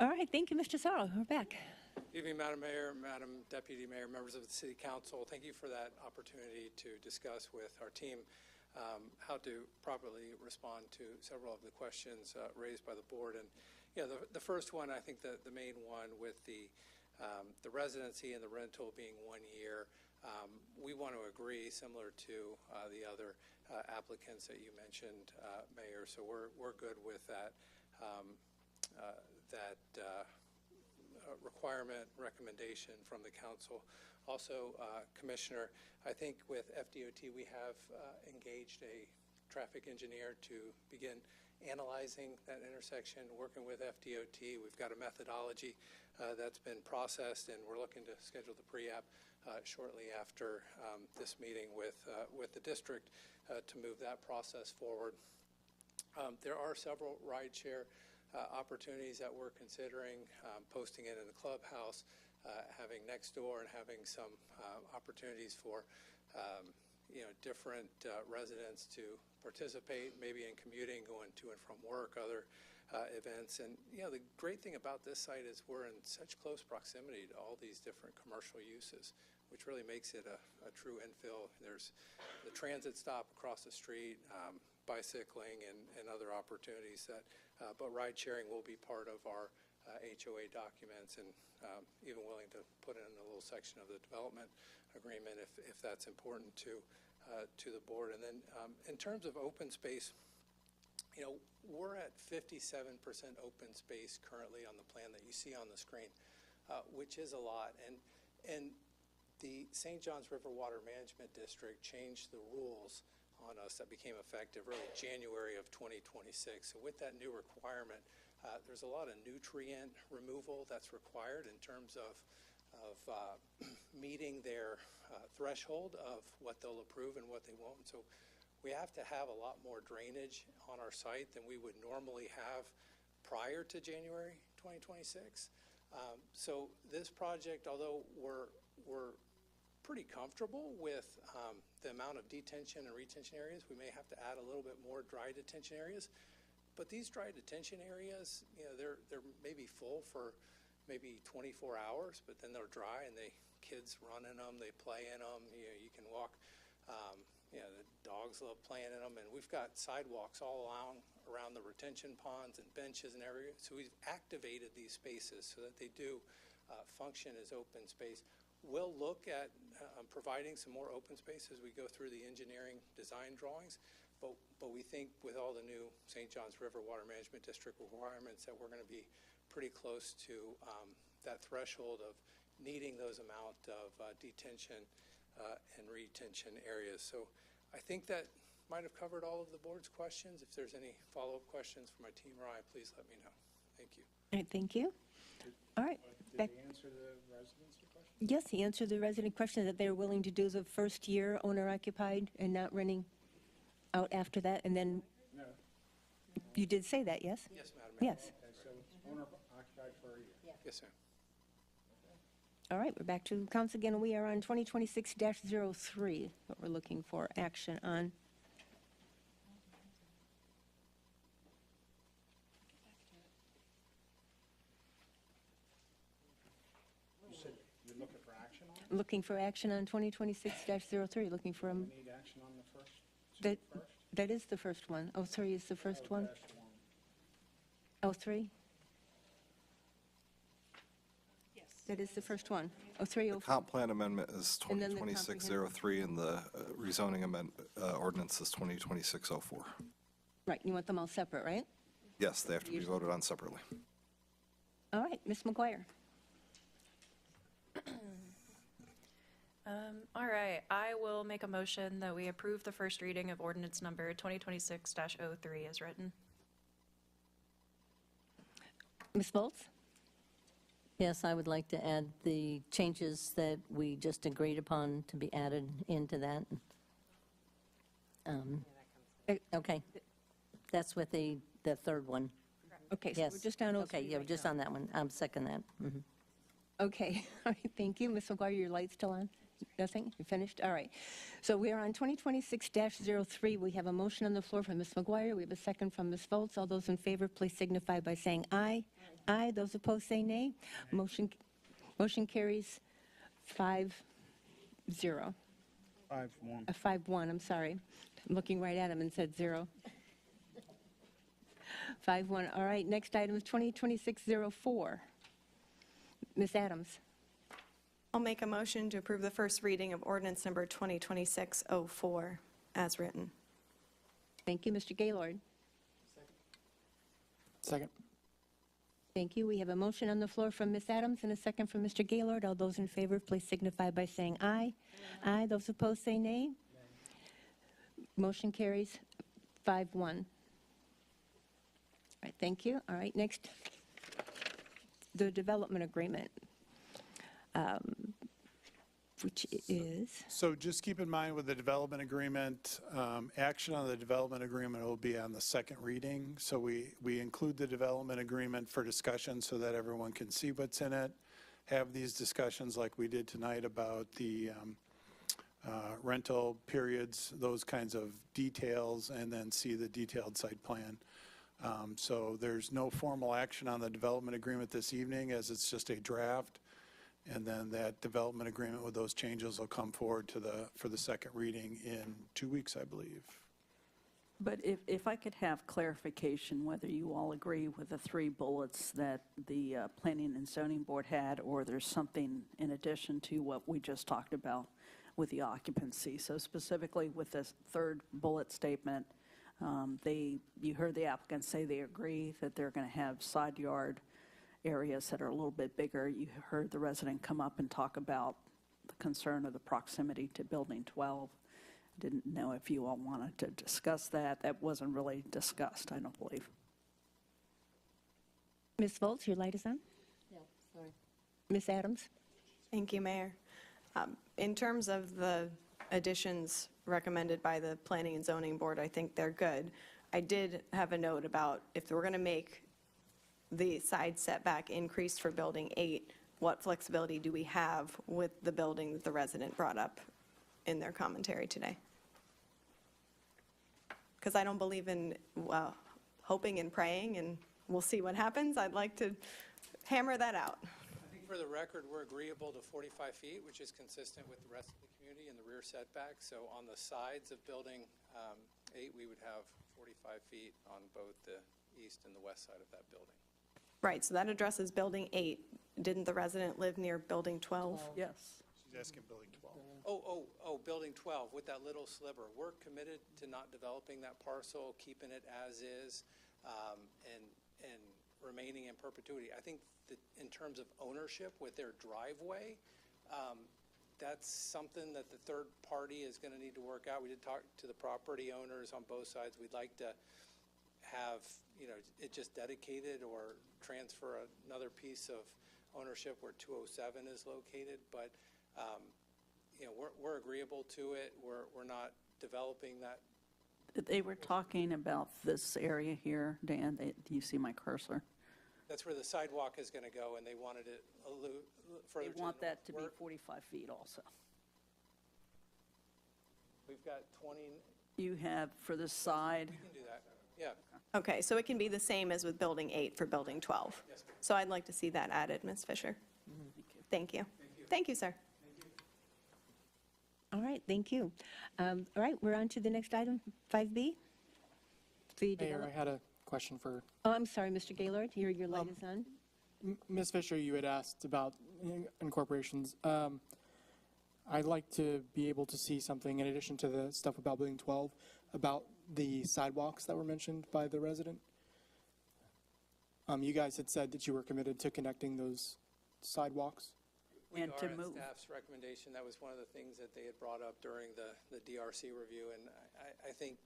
All right, thank you, Mr. Sorrow. We're back. Evening, Madam Mayor, Madam Deputy Mayor, members of the City Council. Thank you for that opportunity to discuss with our team how to properly respond to several of the questions raised by the board. And the first one, I think the main one with the residency and the rental being 1 year, we want to agree, similar to the other applicants that you mentioned, Mayor. So we're good with that. Requirement recommendation from the council. Also, Commissioner, I think with FDOT we have engaged a traffic engineer to begin analyzing that intersection, working with FDOT. We've got a methodology that's been processed, and we're looking to schedule the pre-app shortly after this meeting with the district to move that process forward. There are several rideshare opportunities that we're considering, posting it in the clubhouse, having next door, and having some opportunities for different residents to participate, maybe in commuting, going to and from work, other events. And the great thing about this site is we're in such close proximity to all these different commercial uses, which really makes it a true infill. There's the transit stop across the street, bicycling, and other opportunities that, but ride sharing will be part of our HOA documents, and even willing to put in a little section of the development agreement if that's important to the board. And then in terms of open space, we're at 57% open space currently on the plan that you see on the screen, which is a lot. And the St. Johns River Water Management District changed the rules on us that became effective early January of 2026. So with that new requirement, there's a lot of nutrient removal that's required in terms of meeting their threshold of what they'll approve and what they won't. So we have to have a lot more drainage on our site than we would normally have prior to January 2026. So this project, although we're pretty comfortable with the amount of detention and retention areas, we may have to add a little bit more dry detention areas. But these dry detention areas, they're maybe full for maybe 24 hours, but then they're dry, and kids run in them, they play in them. You can walk. The dogs love playing in them, and we've got sidewalks all around the retention ponds and benches and everything. So we've activated these spaces so that they do function as open space. We'll look at providing some more open space as we go through the engineering design drawings, but we think with all the new St. Johns River Water Management District requirements that we're going to be pretty close to that threshold of needing those amount of detention and retention areas. So I think that might have covered all of the board's questions. If there's any follow-up questions for my team, Ryan, please let me know. Thank you. All right, thank you. All right. Did they answer the residency question? Yes, he answered the resident question that they're willing to do the first year owner-occupied and not renting out after that, and then No. you did say that, yes? Yes, Madam Mayor. Yes. Okay, so it's owner occupied for a year. Yes, ma'am. All right, we're back to council again. We are on 2026-03, what we're looking for action on. You said you're looking for action on it? Looking for action on 2026-03, looking for, We need action on the first? that, First? that is the first one. 03 is the first one. Dash 03? Yes. That is the first one. 03, The 04. comp plan amendment is And then the 2026-03, and the rezoning ordinance is 2026-04. Right, you want them all separate, right? Yes, they have to be voted on separately. All right, Ms. McGuire. All right, I will make a motion that we approve the first reading of ordinance number 2026-03 as written. Ms. Bolts? Yes, I would like to add the changes that we just agreed upon to be added into that. Okay, that's with the third one. Okay, so Yes. we're just on 03 Okay, yeah, right just now. on that one. I'm second that. Mhm. Okay, all right, thank you. Ms. McGuire, your light's still on? Nothing? You finished? All right. So we are on 2026-03. We have a motion on the floor from Ms. McGuire. We have a second from Ms. Foltz. All those in favor, please signify by saying aye. Aye. Those opposed, say nay. Motion carries 5-0. 5-1. 5-1, I'm sorry. I'm looking right at him and said 0. 5-1. All right, next item is 2026-04. Ms. Adams. I'll make a motion to approve the first reading of ordinance number 2026-04 as written. Thank you, Mr. Gaylord. Second. Thank you. We have a motion on the floor from Ms. Adams and a second from Mr. Gaylord. All those in favor, please signify by saying aye. Aye. Those opposed, say nay. Motion carries 5-1. All right, thank you. All right, next, the development agreement, which is, So just keep in mind with the development agreement, action on the development agreement will be on the second reading. So we include the development agreement for discussion so that everyone can see what's in it, have these discussions like we did tonight about the rental periods, those kinds of details, and then see the detailed site plan. So there's no formal action on the development agreement this evening, as it's just a draft. And then that development agreement with those changes will come forward for the second reading in 2 weeks, I believe. But if I could have clarification whether you all agree with the 3 bullets that the Planning and Zoning Board had, or there's something in addition to what we just talked about with the occupancy. So specifically with this 3rd bullet statement, you heard the applicant say they agree that they're going to have side yard areas that are a little bit bigger. You heard the resident come up and talk about the concern of the proximity to Building 12. Didn't know if you all wanted to discuss that. That wasn't really discussed, I don't believe. Ms. Foltz, your light is on. Yeah, sorry. Ms. Adams. Thank you, Mayor. In terms of the additions recommended by the Planning and Zoning Board, I think they're good. I did have a note about if we're going to make the side setback increase for Building 8, what flexibility do we have with the building that the resident brought up in their commentary today? Because I don't believe in hoping and praying, and we'll see what happens. I'd like to hammer that out. I think for the record, we're agreeable to 45 feet, which is consistent with the rest of the community and the rear setback. So on the sides of Building 8, we would have 45 feet on both the east and the west side of that building. Right, so that addresses Building 8. Didn't the resident live near Building 12? Yes. She's asking Building 12. Building 12 with that little sliver. We're committed to not developing that parcel, keeping it as is, and remaining in perpetuity. I think that in terms of ownership with their driveway, that's something that the third party is going to need to work out. We did talk to the property owners on both sides. We'd like to have, it just dedicated or transfer another piece of ownership where 207 is located, but we're agreeable to it. We're not developing that. They were talking about this area here, Dan. Do you see my cursor? That's where the sidewalk is going to go, and they wanted it a little further. They want that to be 45 feet also. We've got 20. You have for the side. We can do that. Yeah. Okay, so it can be the same as with Building 8 for Building 12. Yes, ma'am. So I'd like to see that added, Ms. Fisher. Thank you. Thank you, sir. All right, thank you. All right, we're on to the next item, 5B. Mayor, I had a question for Oh, I'm sorry, Mr. Gaylord, your light is on. Ms. Fisher. You had asked about incorporations. I'd like to be able to see something in addition to the stuff about Building 12, about the sidewalks that were mentioned by the resident. You guys had said that you were committed to connecting those sidewalks. We And are to at move. staff's recommendation. That was one of the things that they had brought up during the DRC review. And I think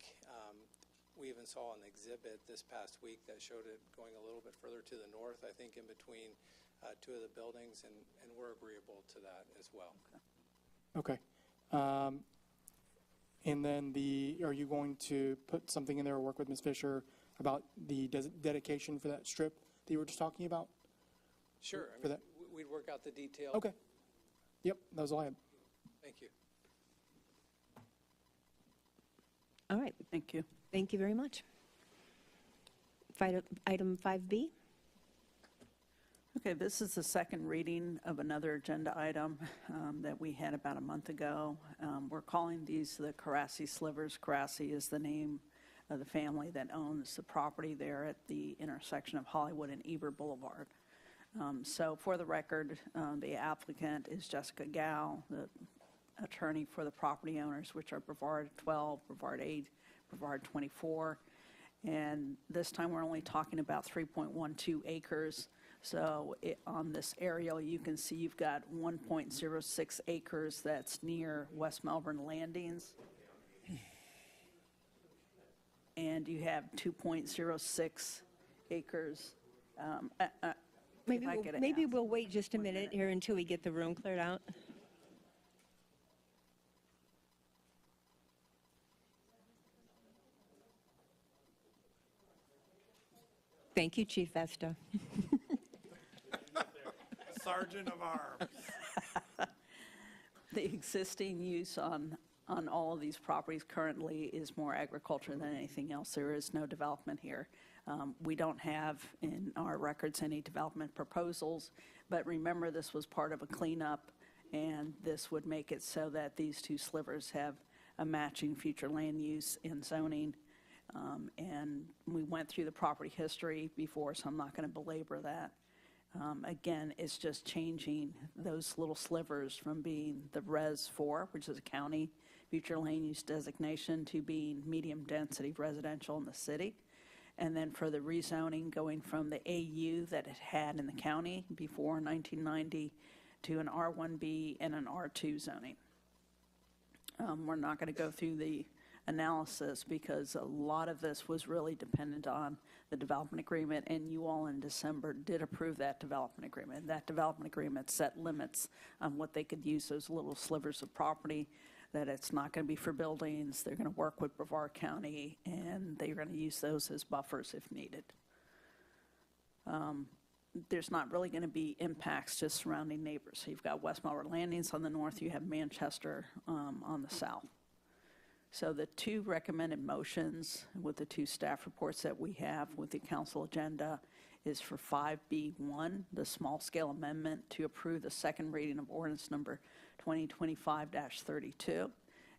we even saw an exhibit this past week that showed it going a little bit further to the north, I think in between 2 of the buildings, and we're agreeable to that as well. Okay. And then are you going to put something in there or work with Ms. Fisher about the dedication for that strip that you were just talking about? Sure. For that? We'd work out the detail. Okay. Yep, that was all I had. Thank you. All right, Thank you. thank you very much. Item 5B. Okay, this is the second reading of another agenda item that we had about a month ago. We're calling these the Carassi Slivers. Carassi is the name of the family that owns the property there at the intersection of Hollywood and Eber Boulevard. So for the record, the applicant is Jessica Gow, the attorney for the property owners, which are Brevard 12, Brevard 8, Brevard 24. And this time, we're only talking about 3.12 acres. So on this aerial, you can see you've got 1.06 acres that's near West Melbourne Landings. And you have 2.06 acres. Maybe we'll wait just a minute here until we get the room cleared out. Thank you, Chief Vesta. Sergeant of Arms. The existing use on all of these properties currently is more agriculture than anything else. There is no development here. We don't have in our records any development proposals, but remember this was part of a cleanup, and this would make it so that these two slivers have a matching future land use and zoning. And we went through the property history before, so I'm not going to belabor that. Again, it's just changing those little slivers from being the Res 4, which is a county future land use designation, to being medium-density residential in the city. And then for the rezoning, going from the AU that it had in the county before 1990 to an R1B and an R2 zoning. We're not going to go through the analysis because a lot of this was really dependent on the development agreement, and you all in December did approve that development agreement. That development agreement set limits on what they could use those little slivers of property, that it's not going to be for buildings. They're going to work with Brevard County, and they're going to use those as buffers if needed. There's not really going to be impacts to surrounding neighbors. So you've got West Melbourne Landings on the north, you have Manchester on the south. So the two recommended motions with the two staff reports that we have with the council agenda is for 5B1, the small-scale amendment to approve the second reading of ordinance number 2025-32,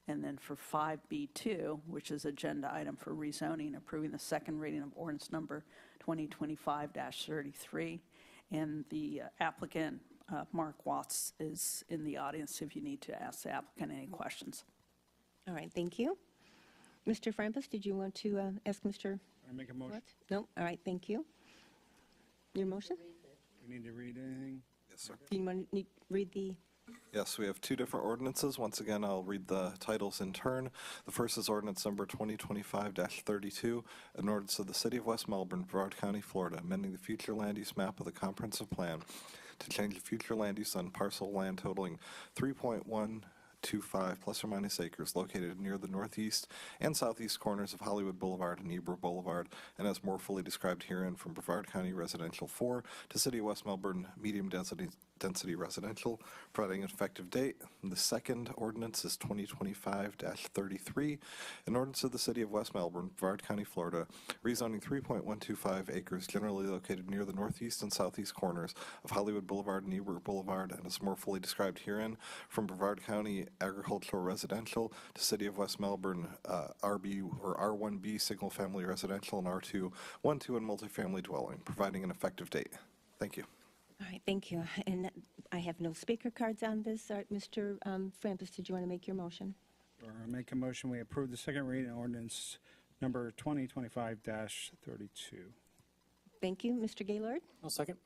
and then for 5B2, which is agenda item for rezoning, approving the second reading of ordinance number 2025-33. And the applicant, Mark Watts, is in the audience if you need to ask the applicant any questions. All right, thank you. Mr. Frampus, did you want to ask Mr. I make a motion. What? No? All right, thank you. Your motion? We need to read anything? Yes, sir. Do you want to read the? Yes, we have two different ordinances. Once again, I'll read the titles in turn. The first is ordinance number 2025-32, an ordinance of the City of West Melbourne, Brevard County, Florida, amending the future land use map of the comprehensive plan to change the future land use on parcel land totaling 3.125 plus or minus acres located near the northeast and southeast corners of Hollywood Boulevard and Eber Boulevard, and as more fully described herein, from Brevard County Residential 4 to City of West Melbourne Medium Density Residential, providing an effective date. And the second ordinance is 2025-33, an ordinance of the City of West Melbourne, Brevard County, Florida, rezoning 3.125 acres generally located near the northeast and southeast corners of Hollywood Boulevard and Eber Boulevard, and as more fully described herein, from Brevard County Agricultural Residential to City of West Melbourne RB or R1B Single Family Residential and R2 1-2 and multifamily dwelling, providing an effective date. Thank you. All right, thank you. And I have no speaker cards on this. All right, Mr. Frampus, did you want to make your motion? Or I make a motion, we approve the second reading ordinance number 2025-32. Thank you. Mr. Gaylord? I'll second.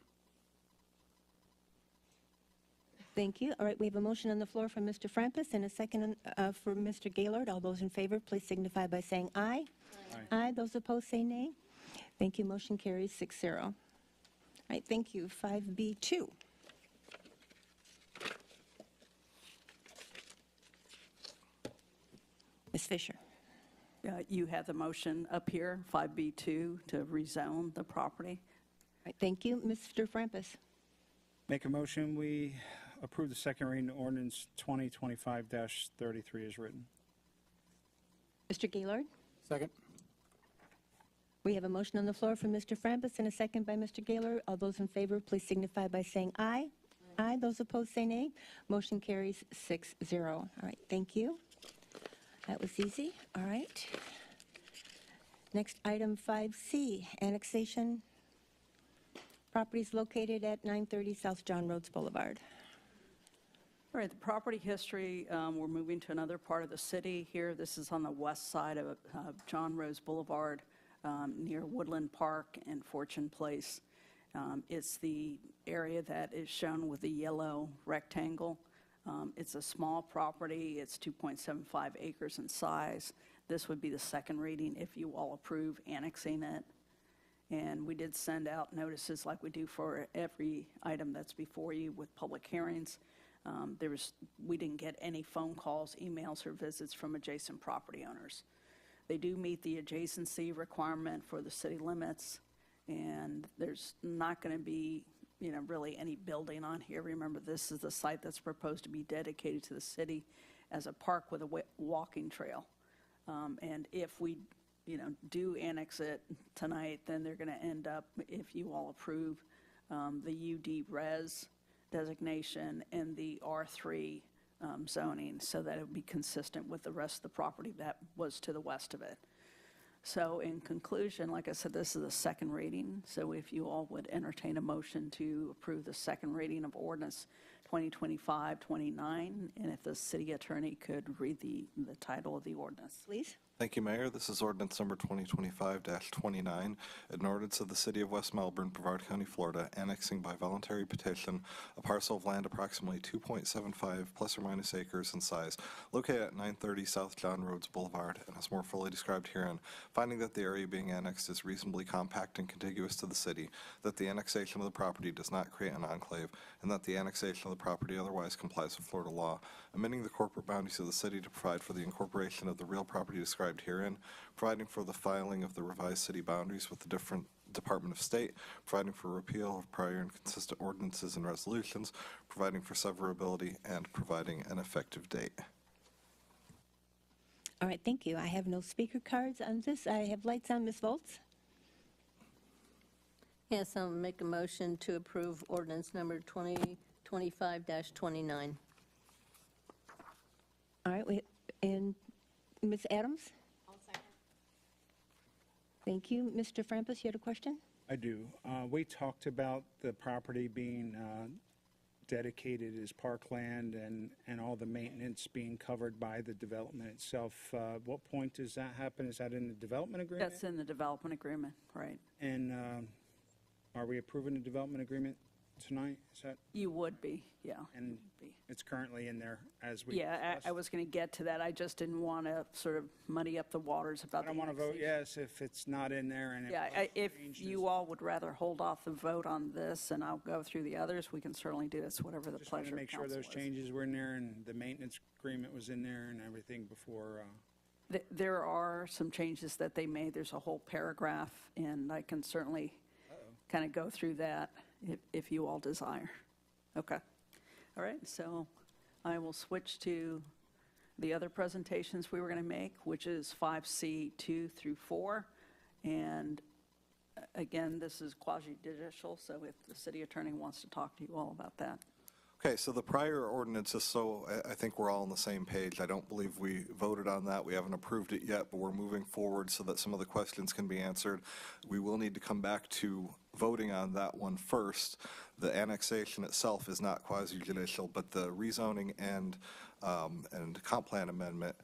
Thank you. All right, we have a motion on the floor from Mr. Frampus and a second for Mr. Gaylord. All those in favor, please signify by saying aye. Aye. Aye. Those opposed, say nay. Thank you. Motion carries 6-0. All right, thank you. 5B2. Ms. Fisher. You have the motion up here, 5B2, to rezone the property. All right, thank you. Mr. Frampus. Make a motion, we approve the second reading of ordinance 2025-33 as written. Mr. Gaylord? Second. We have a motion on the floor from Mr. Frambus and a second by Mr. Gaylor. All those in favor, please signify by saying aye. Aye. Those opposed, say nay. Motion carries 6-0. All right, thank you. That was easy. All right. Next, item 5C, annexation. Properties located at 930 South John Rhodes Boulevard. All right, the property history, we're moving to another part of the city here. This is on the west side of John Rhodes Boulevard, near Woodland Park and Fortune Place. It's the area that is shown with the yellow rectangle. It's a small property. It's 2.75 acres in size. This would be the second reading if you all approve annexing it. And we did send out notices like we do for every item that's before you with public hearings. We didn't get any phone calls, emails, or visits from adjacent property owners. They do meet the adjacency requirement for the city limits, and there's not going to be, really any building on here. Remember, this is the site that's proposed to be dedicated to the city as a park with a walking trail. And if we, do annex it tonight, then they're going to end up, if you all approve, the UD res designation and the R3 zoning, so that it would be consistent with the rest of the property that was to the west of it. So in conclusion, like I said, this is the second reading. So if you all would entertain a motion to approve the second reading of ordinance 2025-29, and if the city attorney could read the title of the ordinance. Please. Thank you, Mayor. This is ordinance number 2025-29, an ordinance of the City of West Melbourne, Brevard County, Florida, annexing by voluntary petition a parcel of land approximately 2.75 plus or minus acres in size, located at 930 South John Rhodes Boulevard, and as more fully described herein, finding that the area being annexed is reasonably compact and contiguous to the city, that the annexation of the property does not create an enclave, and that the annexation of the property otherwise complies with Florida law, amending the corporate boundaries of the city to provide for the incorporation of the real property described herein, providing for the filing of the revised city boundaries with the different Department of State, providing for repeal of prior inconsistent ordinances and resolutions, providing for severability, and providing an effective date. All right, thank you. I have no speaker cards on this. I have lights on. Ms. Volz? Yes, I'll make a motion to approve ordinance number 2025-29. All right, and Ms. Adams? I'll second. Thank you. Mr. Frampus, you had a question? I do. We talked about the property being dedicated as parkland and all the maintenance being covered by the development itself. What point does that happen? Is that in the development agreement? That's in the development agreement, right? And are we approving the development agreement tonight? Is that, You would be, yeah. and Be. it's currently in there as we Yeah, discussed? I was going to get to that. I just didn't want to sort of muddy up the waters about I the don't want to vote annexation. yes if it's not in there and Yeah, if you all would rather hold off the vote on this, and I'll go through the others, we can certainly do this, whatever the just want pleasure to of make sure council those is. changes were in there and the maintenance agreement was in there and everything before. There are some changes that they made. There's a whole paragraph, and I can certainly kind of go through that if you all desire. Okay. All right, so I will switch to the other presentations we were going to make, which is 5C 2 through 4. And again, this is quasi-judicial, so if the city attorney wants to talk to you all about that. Okay, so the prior ordinances, so I think we're all on the same page. I don't believe we voted on that. We haven't approved it yet, but we're moving forward so that some of the questions can be answered. We will need to come back to voting on that one first. The annexation itself is not quasi-judicial, but the rezoning and comp plan amendment,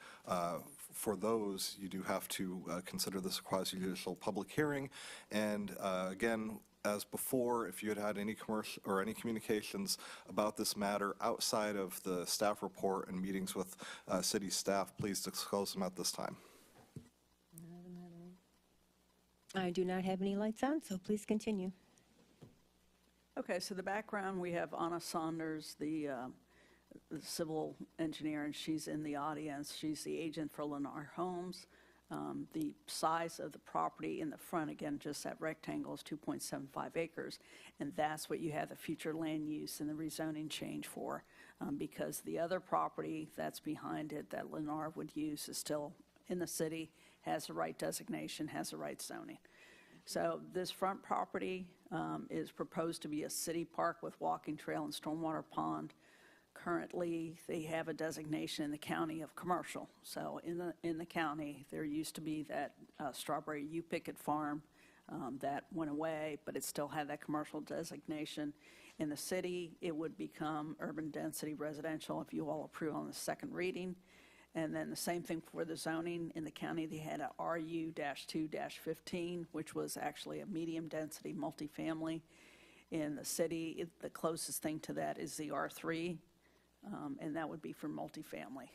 for those, you do have to consider this a quasi-judicial public hearing. And again, as before, if you had any commercial or any communications about this matter outside of the staff report and meetings with city staff, please disclose them at this time. I do not have any lights on, so please continue. Okay, so the background, we have Anna Saunders, the civil engineer, and she's in the audience. She's the agent for Lennar Homes. The size of the property in the front, again, just that rectangle, is 2.75 acres, and that's what you have the future land use and the rezoning change for, because the other property that's behind it that Lennar would use is still in the city, has the right designation, has the right zoning. So this front property is proposed to be a city park with walking trail and stormwater pond. Currently, they have a designation in the county of commercial. So in the county, there used to be that strawberry U-Picket farm that went away, but it still had that commercial designation. In the city, it would become urban density residential if you all approve on the second reading. And then the same thing for the zoning. In the county, they had a RU-2-15, which was actually a medium-density multifamily. In the city, the closest thing to that is the R3, and that would be for multifamily.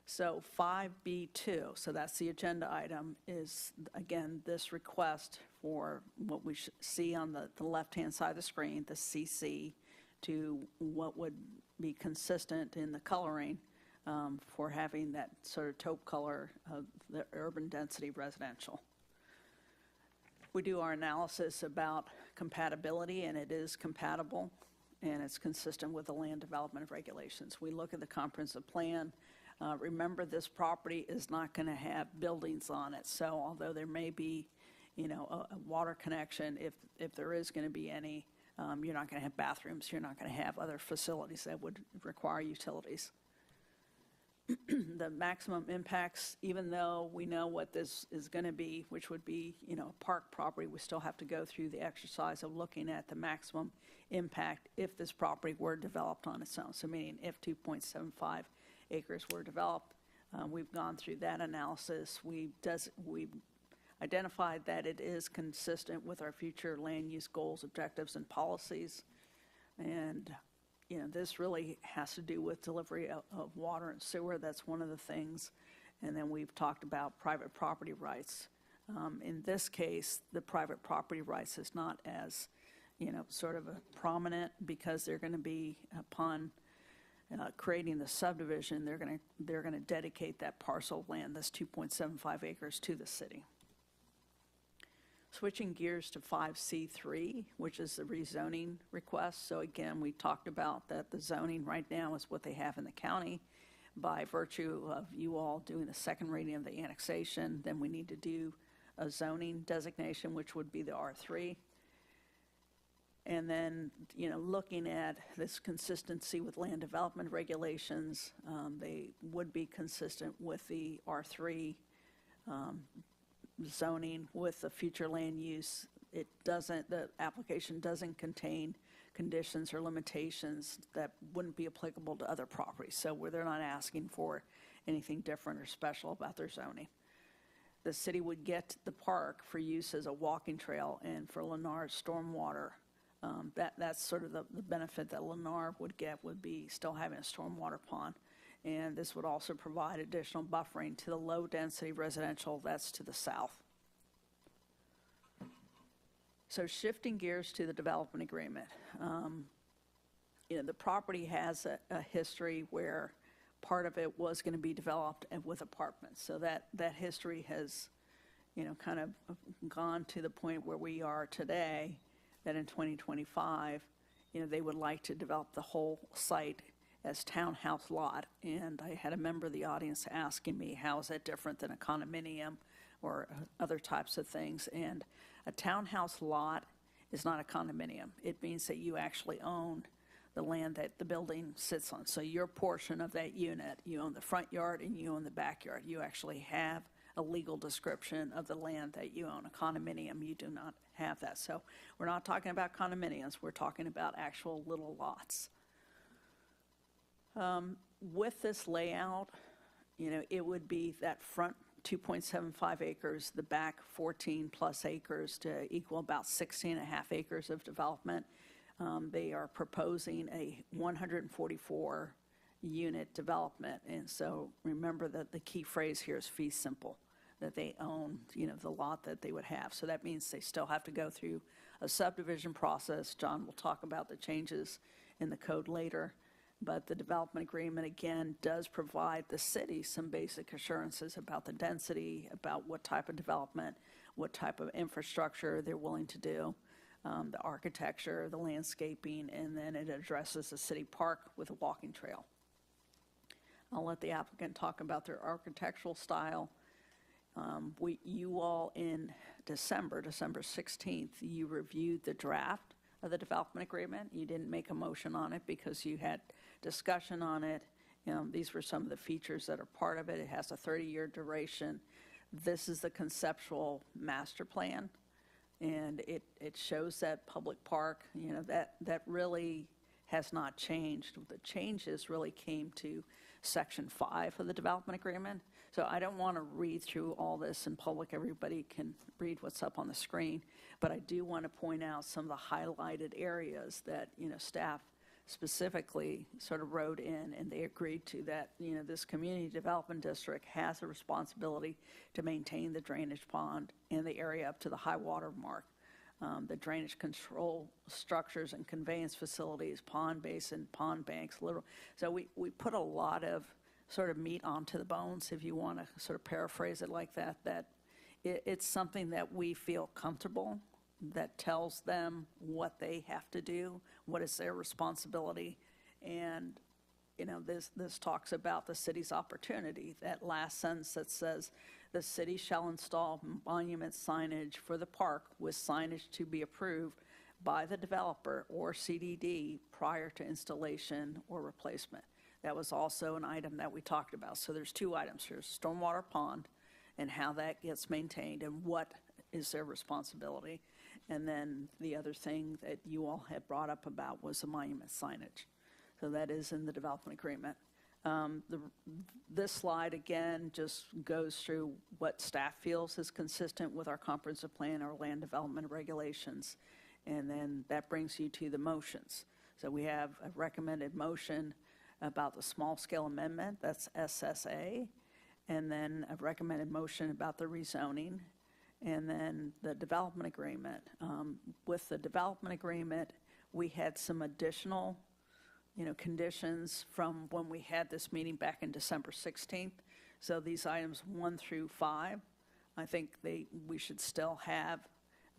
So 5B2, so that's the agenda item, is, again, this request for what we see on the left-hand side of the screen, the CC, to what would be consistent in the coloring for having that sort of taupe color of the urban density residential. We do our analysis about compatibility, and it is compatible, and it's consistent with the land development regulations. We look at the comprehensive plan. Remember, this property is not going to have buildings on it, so although there may be, a water connection, if there is going to be any, you're not going to have bathrooms, you're not going to have other facilities that would require utilities. The maximum impacts, even though we know what this is going to be, which would be, park property, we still have to go through the exercise of looking at the maximum impact if this property were developed on its own. So meaning if 2.75 acres were developed, we've gone through that analysis. We've identified that it is consistent with our future land use goals, objectives, and policies. And this really has to do with delivery of water and sewer. That's one of the things. And then we've talked about private property rights. In this case, the private property rights is not as, sort of a prominent, because they're going to be upon creating the subdivision, they're going to dedicate that parcel of land, that's 2.75 acres, to the city. Switching gears to 5C3, which is the rezoning request. So again, we talked about that the zoning right now is what they have in the county. By virtue of you all doing the second reading of the annexation, then we need to do a zoning designation, which would be the R3. And then, looking at this consistency with land development regulations, they would be consistent with the R3 zoning with the future land use. The application doesn't contain conditions or limitations that wouldn't be applicable to other properties. So where they're not asking for anything different or special about their zoning. The city would get the park for use as a walking trail, and for Lennar's stormwater, that's sort of the benefit that Lennar would get, would be still having a stormwater pond. And this would also provide additional buffering to the low-density residential that's to the south. So shifting gears to the development agreement. The property has a history where part of it was going to be developed with apartments. So that history has, kind of gone to the point where we are today, that in 2025, they would like to develop the whole site as townhouse lot. And I had a member of the audience asking me, how is that different than a condominium or other types of things? And a townhouse lot is not a condominium. It means that you actually own the land that the building sits on. So your portion of that unit, you own the front yard and you own the backyard. You actually have a legal description of the land that you own. A condominium, you do not have that. So we're not talking about condominiums. We're talking about actual little lots. With this layout, it would be that front 2.75 acres, the back 14 plus acres to equal about 16 and a half acres of development. They are proposing a 144 unit development. And so remember that the key phrase here is fee simple, that they own, the lot that they would have. So that means they still have to go through a subdivision process. John will talk about the changes in the code later. But the development agreement, again, does provide the city some basic assurances about the density, about what type of development, what type of infrastructure they're willing to do, the architecture, the landscaping, and then it addresses the city park with a walking trail. I'll let the applicant talk about their architectural style. You all in December 16th, you reviewed the draft of the development agreement. You didn't make a motion on it because you had discussion on it. These were some of the features that are part of it. It has a 30-year duration. This is the conceptual master plan, and it shows that public park, that really has not changed. The changes really came to Section 5 of the development agreement. So I don't want to read through all this in public. Everybody can read what's up on the screen. But I do want to point out some of the highlighted areas that, staff specifically sort of wrote in, and they agreed to that, this community development district has a responsibility to maintain the drainage pond and the area up to the high water mark. The drainage control structures and conveyance facilities, pond basin, pond banks, so we put a lot of sort of meat onto the bones, if you want to sort of paraphrase it like that, it's something that we feel comfortable, that tells them what they have to do, what is their responsibility, and this talks about the city's opportunity. That last sentence that says, the city shall install monument signage for the park with signage to be approved by the developer or CDD prior to installation or replacement. That was also an item that we talked about. So there's two items here, stormwater pond and how that gets maintained and what is their responsibility. And then the other thing that you all had brought up about was the monument signage. So that is in the development agreement. This slide, again, just goes through what staff feels is consistent with our comprehensive plan, our land development regulations, and then that brings you to the motions. So we have a recommended motion about the small-scale amendment, that's SSA, and then a recommended motion about the rezoning, and then the development agreement. With the development agreement, we had some additional conditions from when we had this meeting back in December 16th. So these items 1 through 5, I think we should still have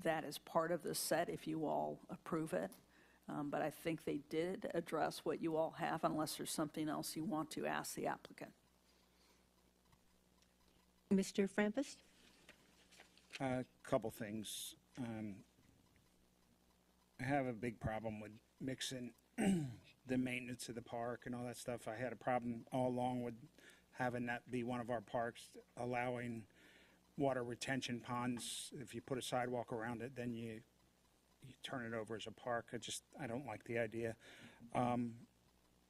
that as part of the set if you all approve it. But I think they did address what you all have, unless there's something else you want to ask the applicant. Mr. Frampus? A couple things. I have a big problem with mixing the maintenance of the park and all that stuff. I had a problem all along with having that be one of our parks, allowing water retention ponds. If you put a sidewalk around it, then you turn it over as a park. I don't like the idea.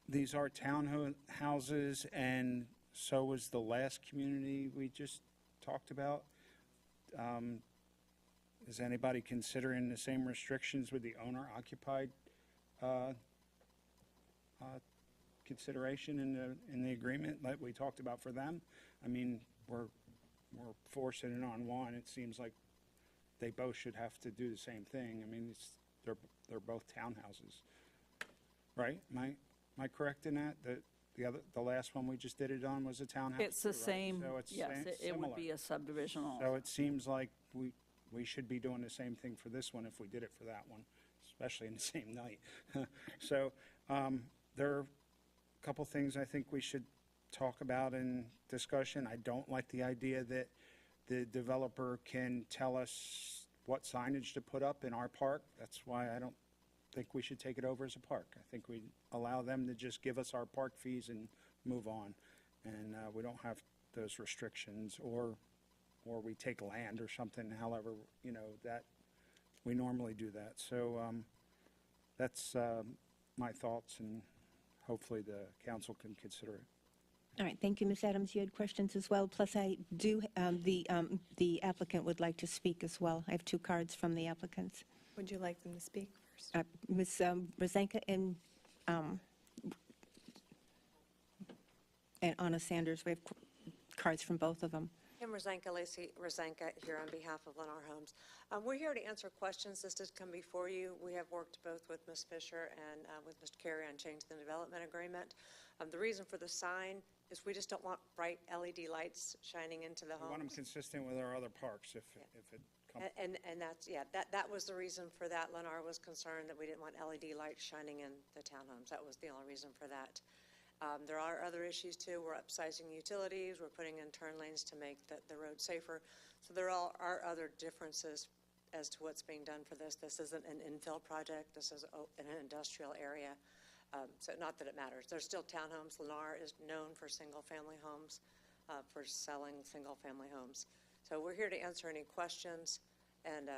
These are townhouses, and so was the last community we just talked about. Is anybody considering the same restrictions with the owner-occupied consideration in the agreement like we talked about for them? I mean, we're forcing it on one. It seems like they both should have to do the same thing. I mean, they're both townhouses, right? Am I correct in that? The last one we just did it on was a townhouse? It's the right? same, So it's yes, it would similar. be a subdivision also. So it seems like we should be doing the same thing for this one if we did it for that one, especially in the same night. So there are a couple things I think we should talk about in discussion. I don't like the idea that the developer can tell us what signage to put up in our park. That's why I don't think we should take it over as a park. I think we allow them to just give us our park fees and move on. And we don't have those restrictions, or we take land or something, however, that we normally do that. So that's my thoughts, and hopefully the council can consider it. All right, thank you, Ms. Adams. You had questions as well. Plus, I do, the applicant would like to speak as well. I have 2 cards from the applicants. Would you like them to speak first? Ms. Brzenka and Anna Sanders, we have cards from both of them. Kim Rosanka, Lacey Rosanka, here on behalf of Lennar Homes. We're here to answer questions. This did come before you. We have worked both with Ms. Fisher and with Mr. Carey on changing the development agreement. The reason for the sign is we just don't want bright LED lights shining into the We want them homes. consistent with our other parks if it comes. And that's, yeah, that was the reason for that. Lennar was concerned that we didn't want LED lights shining in the townhomes. That was the only reason for that. There are other issues too. We're upsizing utilities. We're putting in turn lanes to make the road safer. So there are other differences as to what's being done for this. This isn't an infill project. This is an industrial area. So not that it matters. There's still townhomes. Lennar is known for single-family homes, for selling single-family homes. So we're here to answer any questions. And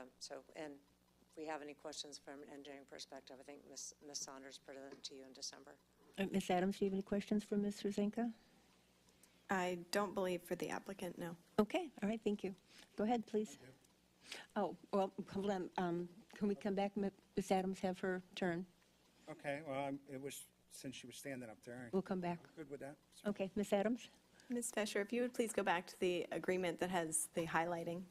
and if we have any questions from an engineering perspective, I think Ms. Saunders put them to you in December. Ms. Adams, do you have any questions for Ms. Rosanka? I don't believe for the applicant, no. Okay, all right, thank you. Go ahead, please. Oh, well, hold on. Can we come back? Ms. Adams have her turn. Okay, well, it was, since she was standing up there. We'll come back. I'm good with that. Okay, Ms. Adams? Ms. Fisher, if you would please go back to the agreement that has the highlighting.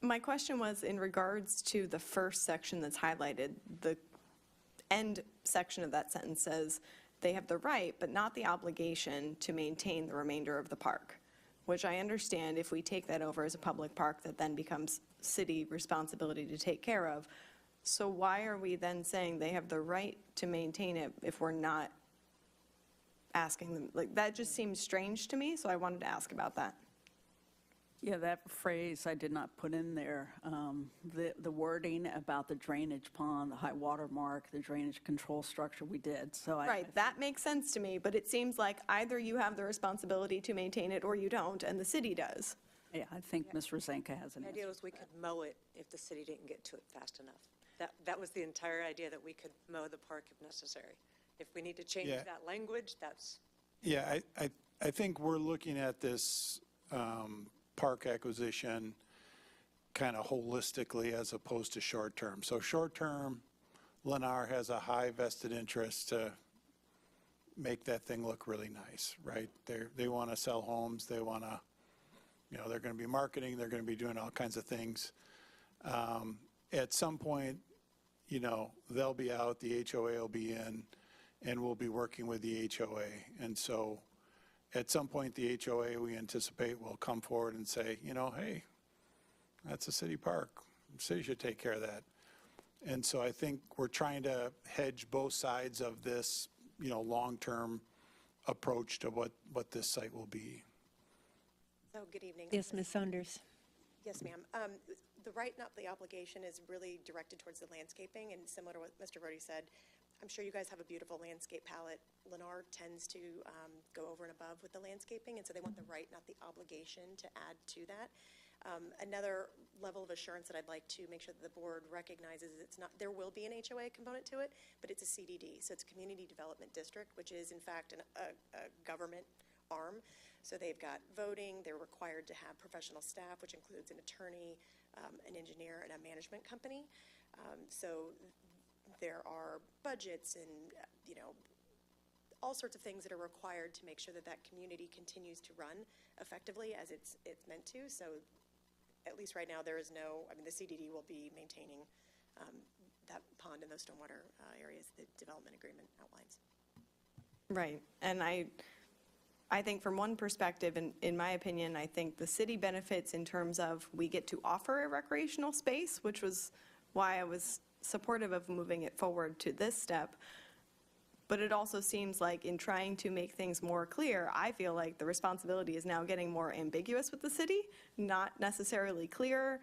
My question was in regards to the first section that's highlighted. The end section of that sentence says they have the right but not the obligation to maintain the remainder of the park, which I understand if we take that over as a public park that then becomes city responsibility to take care of. So why are we then saying they have the right to maintain it if we're not asking them? Like, that just seems strange to me, so I wanted to ask about that. Yeah, that phrase I did not put in there. The wording about the drainage pond, the high water mark, the drainage control structure, we did. So Right, that makes sense to me, but it seems like either you have the responsibility to maintain it or you don't, and the city does. Yeah, I think Ms. Rosanka has an The answer. idea was we could mow it if the city didn't get to it fast enough. That was the entire idea, that we could mow the park if necessary. If we need to change Yeah. that language, that's, Yeah, I think we're looking at this park acquisition kind of holistically as opposed to short-term. So short-term, Lennar has a high vested interest to make that thing look really nice, right? They want to sell homes. They want to, they're going to be marketing. They're going to be doing all kinds of things. At some point, they'll be out, the HOA will be in, and we'll be working with the HOA. And so at some point, the HOA, we anticipate, will come forward and say, hey, that's a city park. The city should take care of that. And so I think we're trying to hedge both sides of this, long-term approach to what this site will be. So, good evening. Yes, Ms. Saunders. Yes, ma'am. The right, not the obligation, is really directed towards the landscaping, and similar to what Mr. Brody said, I'm sure you guys have a beautiful landscape palette. Lennar tends to go over and above with the landscaping, and so they want the right, not the obligation, to add to that. Another level of assurance that I'd like to make sure that the board recognizes is there will be an HOA component to it, but it's a CDD, so it's a Community Development District, which is in fact a government arm. So they've got voting, they're required to have professional staff, which includes an attorney, an engineer, and a management company. So there are budgets and, all sorts of things that are required to make sure that that community continues to run effectively as it's meant to. So at least right now, there is the CDD will be maintaining that pond and those stormwater areas the development agreement outlines. Right, and I think from one perspective, in my opinion, I think the city benefits in terms of we get to offer a recreational space, which was why I was supportive of moving it forward to this step. But it also seems like in trying to make things more clear, I feel like the responsibility is now getting more ambiguous with the city, not necessarily clear.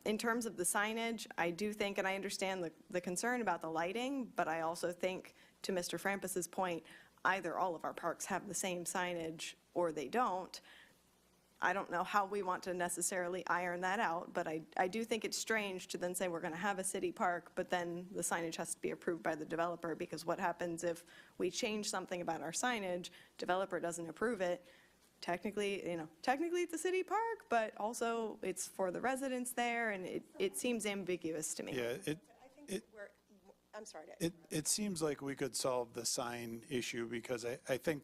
In terms of the signage, I do think, and I understand the concern about the lighting, but I also think, to Mr. Frampus's point, either all of our parks have the same signage or they don't. I don't know how we want to necessarily iron that out, but I do think it's strange to then say we're going to have a city park, but then the signage has to be approved by the developer, because what happens if we change something about our signage, developer doesn't approve it, technically it's a city park, but also it's for the residents there, and it seems ambiguous to me. Yeah, I'm sorry. It seems like we could solve the sign issue, because I think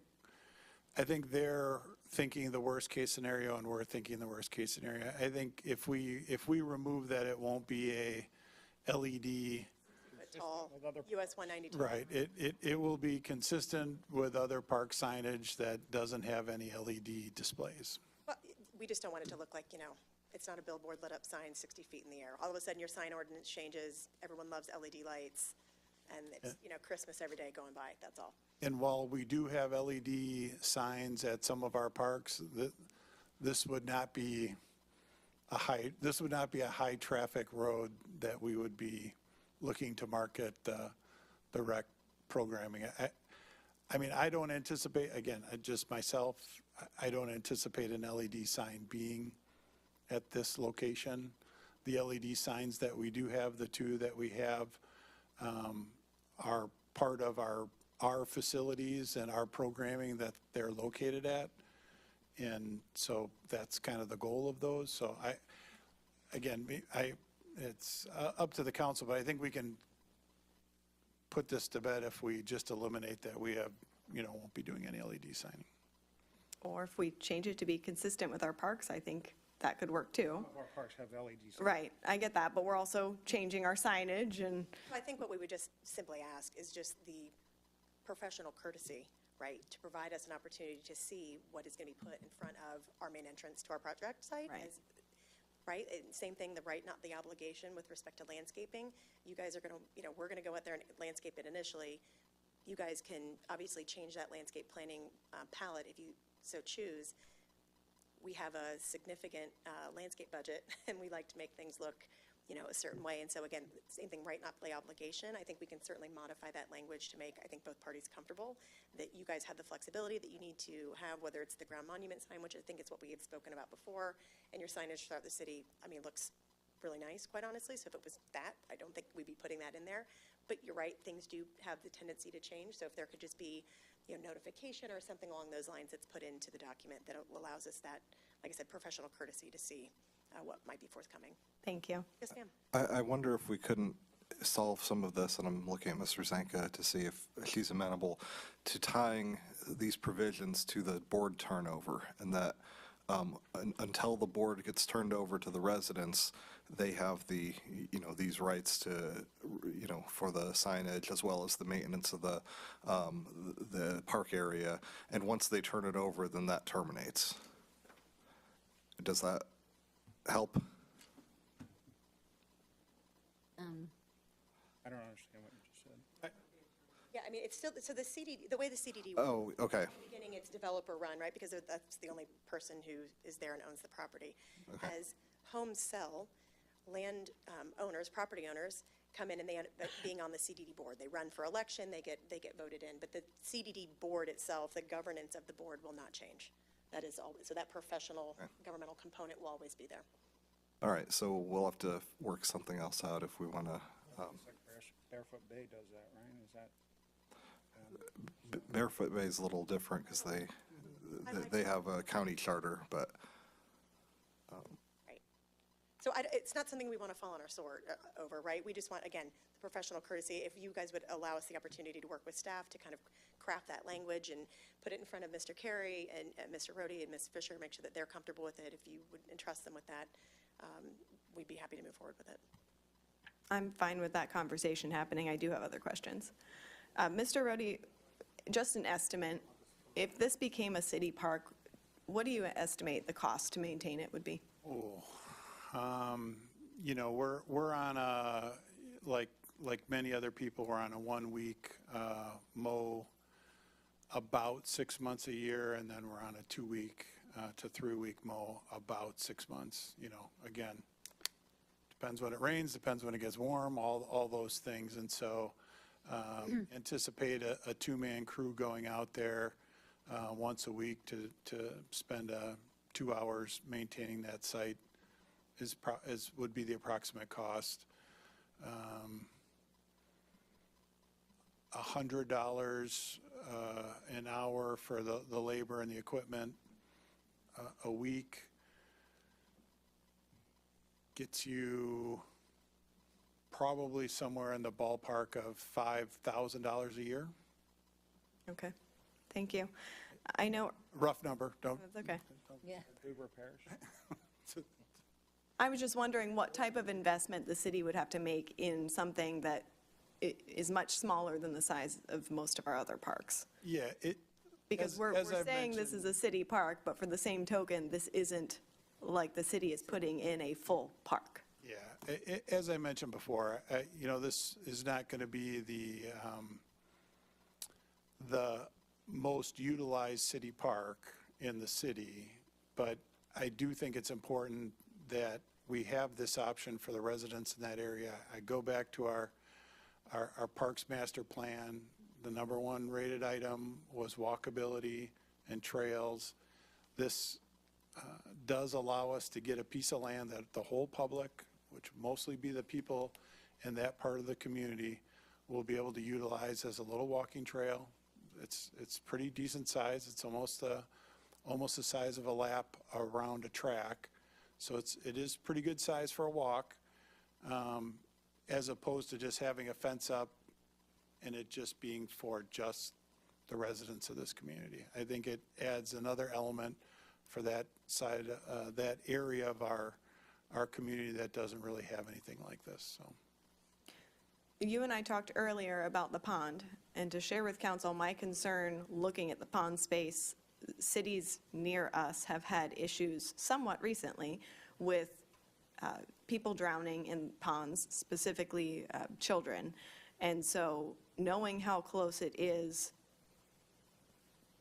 their thinking the worst-case scenario, and we're thinking the worst-case scenario. I think if we remove that, it won't be a LED. A tall US 192. Right. It will be consistent with other park signage that doesn't have any LED displays. Well, we just don't want it to look like, it's not a billboard lit up sign 60 feet in the air. All of a sudden, your sign ordinance changes, everyone loves LED lights, and it's, Christmas every day going by, that's all. And while we do have LED signs at some of our parks, this would not be a high traffic road that we would be looking to market the rec programming. I mean, I don't anticipate, again, just myself, I don't anticipate an LED sign being at this location. The LED signs that we do have, the two that we have, are part of our facilities and our programming that they're located at. And so that's kind of the goal of those. So it's up to the council, but I think we can put this to bed if we just eliminate that we have, won't be doing any LED signing. Or if we change it to be consistent with our parks, I think that could work too. Some of our parks have LEDs. Right, I get that, but we're also changing our signage and, I think what we would just simply ask is just the professional courtesy, right, to provide us an opportunity to see what is going to be put in front of our main entrance to our project site. Right. Right? And same thing, the right, not the obligation with respect to landscaping. You guys are going to, we're going to go out there and landscape it initially. You guys can obviously change that landscape planning palette if you so choose. We have a significant landscape budget, and we like to make things look, a certain way. And so again, same thing, right, not the obligation. I think we can certainly modify that language to make, I think, both parties comfortable that you guys have the flexibility that you need to have, whether it's the ground monument sign, which I think is what we had spoken about before, and your signage throughout the city, looks really nice, quite honestly. So if it was that, I don't think we'd be putting that in there. But you're right, things do have the tendency to change. So if there could just be, notification or something along those lines that's put into the document that allows us that, like I said, professional courtesy to see what might be forthcoming. thank you. Yes, ma'am. I wonder if we couldn't solve some of this, and I'm looking at Mr. Zanka to see if she's amenable to tying these provisions to the board turnover, and that until the board gets turned over to the residents, they have the, these rights to, for the signage as well as the maintenance of the park area. And once they turn it over, then that terminates. Does that help? I don't understand what you just said. Yeah, it's still, so the CDD, the way the CDD works. Oh, okay. In the beginning, it's developer run, right? Because that's the only person who is there and owns the property. Okay. As homes sell, land owners, property owners, come in and they end up being on the CDD board. They run for election, they get voted in. But the CDD board itself, the governance of the board will not change. That is always, so that professional governmental component will always be there. All right, so we'll have to work something else out if we want to. It's like Barefoot Bay does that, right? Is that? Barefoot Bay is a little different because they have a county charter, but. Right. So it's not something we want to fall on our sword over, right? We just want, again, the professional courtesy. If you guys would allow us the opportunity to work with staff to kind of craft that language and put it in front of Mr. Carey and Mr. Rohde and Ms. Fisher, make sure that they're comfortable with it. If you would entrust them with that, we'd be happy to move forward with it. I'm fine with that conversation happening. I do have other questions. Mr. Rohde, just an estimate, if this became a city park, what do you estimate the cost to maintain it would be? We're on a, like many other people, we're on a 1 week mow about 6 months a year, and then we're on a 2 week to 3 week mow about 6 months. Again, depends when it rains, depends when it gets warm, all those things. And so anticipate a two-man crew going out there once a week to spend 2 hours maintaining that site would be the approximate cost. $100 an hour for the labor and the equipment a week gets you probably somewhere in the ballpark of $5,000 a year. Okay, thank you. I know, Rough number, don't. that's okay. Yeah. Do repairs? I was just wondering what type of investment the city would have to make in something that is much smaller than the size of most of our other parks. Yeah, Because as we're I've saying this mentioned- is a city park, but for the same token, this isn't like the city is putting in a full park. Yeah, as I mentioned before, this is not going to be the most utilized city park in the city, but I do think it's important that we have this option for the residents in that area. I go back to our Parks Master Plan. The number one rated item was walkability and trails. This does allow us to get a piece of land that the whole public, which mostly be the people in that part of the community, will be able to utilize as a little walking trail. It's pretty decent size. It's almost the size of a lap around a track. So it is pretty good size for a walk, as opposed to just having a fence up and it just being for just the residents of this community. I think it adds another element for that side, that area of our community that doesn't really have anything like this, so. You and I talked earlier about the pond, and to share with council my concern looking at the pond space, cities near us have had issues somewhat recently with people drowning in ponds, specifically children. And so knowing how close it is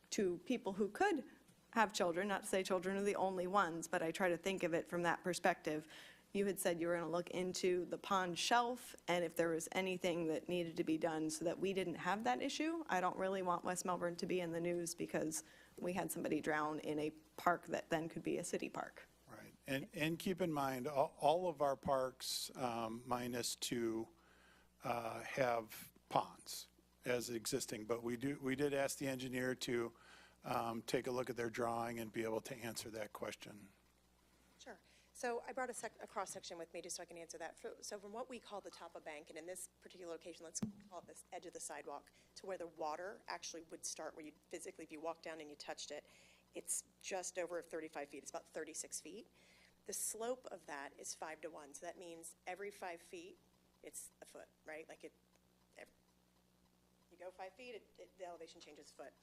to people who could have children, not to say children are the only ones, but I try to think of it from that perspective. You had said you were going to look into the pond shelf and if there was anything that needed to be done so that we didn't have that issue. I don't really want West Melbourne to be in the news because we had somebody drown in a park that then could be a city park. Right, and keep in mind, all of our parks, minus two, have ponds as existing, but we did ask the engineer to take a look at their drawing and be able to answer that question. Sure. So I brought a cross-section with me just so I can answer that. So from what we call the top of bank, and in this particular location, let's call it this edge of the sidewalk, to where the water actually would start, where you physically, if you walk down and you touched it, it's just over 35 feet. It's about 36 feet. The slope of that is 5 to 1. So that means every 5 feet, it's a foot, right? Like you go 5 feet, the elevation changes a foot.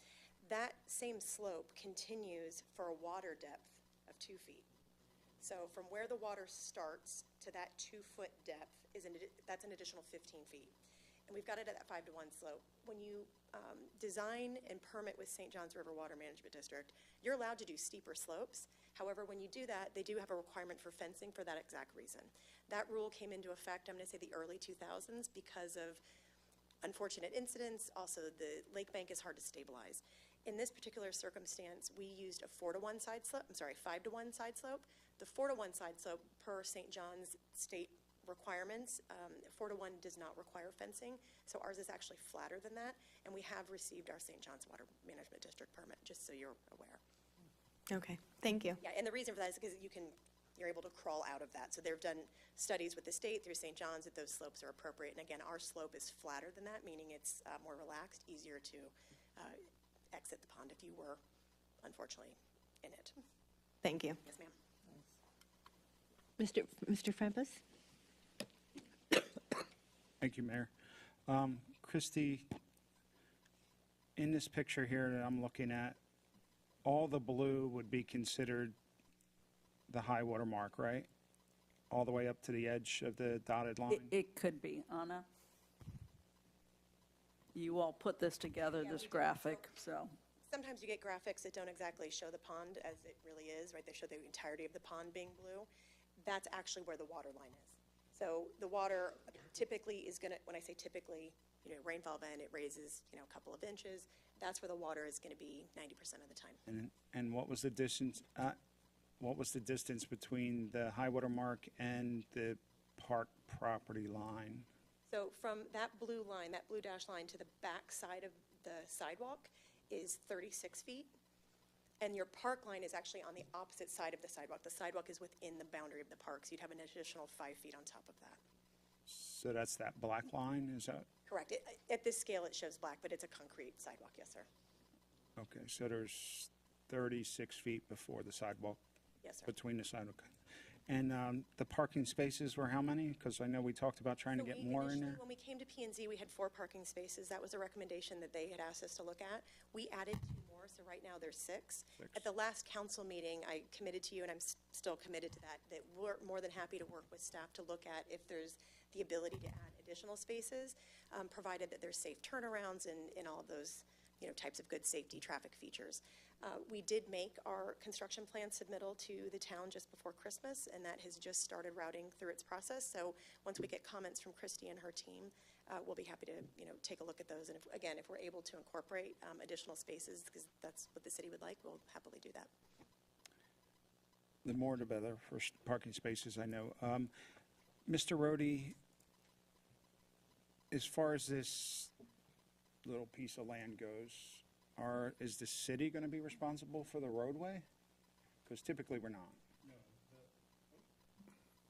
That same slope continues for a water depth of 2 feet. So from where the water starts to that 2-foot depth, that's an additional 15 feet. And we've got it at that 5 to 1 slope. When you design and permit with St. Johns River Water Management District, you're allowed to do steeper slopes. However, when you do that, they do have a requirement for fencing for that exact reason. That rule came into effect, I'm going to say the early 2000s, because of unfortunate incidents. Also, the lake bank is hard to stabilize. In this particular circumstance, we used a 5 to 1 side slope. The 4 to 1 side slope, per St. John's state requirements, 4 to 1 does not require fencing, so ours is actually flatter than that, and we have received our St. John's Water Management District permit, just so you're aware. Okay, thank you. Yeah, and the reason for that is because you're able to crawl out of that. So they've done studies with the state through St. John's that those slopes are appropriate, and again, our slope is flatter than that, meaning it's more relaxed, easier to exit the pond if you were, unfortunately, in it. Thank you. Yes, ma'am. Mr. Frampus? Thank you, Mayor. Christy, in this picture here that I'm looking at, all the blue would be considered the high water mark, right? All the way up to the edge of the dotted line? It could be, Anna. You all put this together, this graphic, so. Sometimes you get graphics that don't exactly show the pond as it really is, right? They show the entirety of the pond being blue. That's actually where the water line is. So the water typically is going to, when I say typically, rainfall event, it raises, a couple of inches. That's where the water is going to be 90% of the time. And what was the distance? What was the distance between the high water mark and the park property line? So from that blue line, that blue dash line, to the back side of the sidewalk is 36 feet. And your park line is actually on the opposite side of the sidewalk. The sidewalk is within the boundary of the park, so you'd have an additional 5 feet on top of that. So that's that black line, is that? Correct. At this scale, it shows black, but it's a concrete sidewalk, yes, sir. Okay, so there's 36 feet before the sidewalk, Yes, sir. between the sidewalk. And the parking spaces were how many? Because I know we talked about trying to So get we more in initially, there. when we came to P&Z, we had 4 parking spaces. That was a recommendation that they had asked us to look at. We added 2 more, so right now there's 6. At the last council meeting, I committed to you, and I'm still committed to that we're more than happy to work with staff to look at if there's the ability to add additional spaces, provided that there's safe turnarounds and all of those, types of good safety traffic features. We did make our construction plan submittal to the town just before Christmas, and that has just started routing through its process. So once we get comments from Christy and her team, we'll be happy to, take a look at those. And if we're able to incorporate additional spaces, because that's what the city would like, we'll happily do that. The more the better for parking spaces, I know. Mr. Rhodey, as far as this little piece of land goes, is the city going to be responsible for the roadway? Because typically we're not.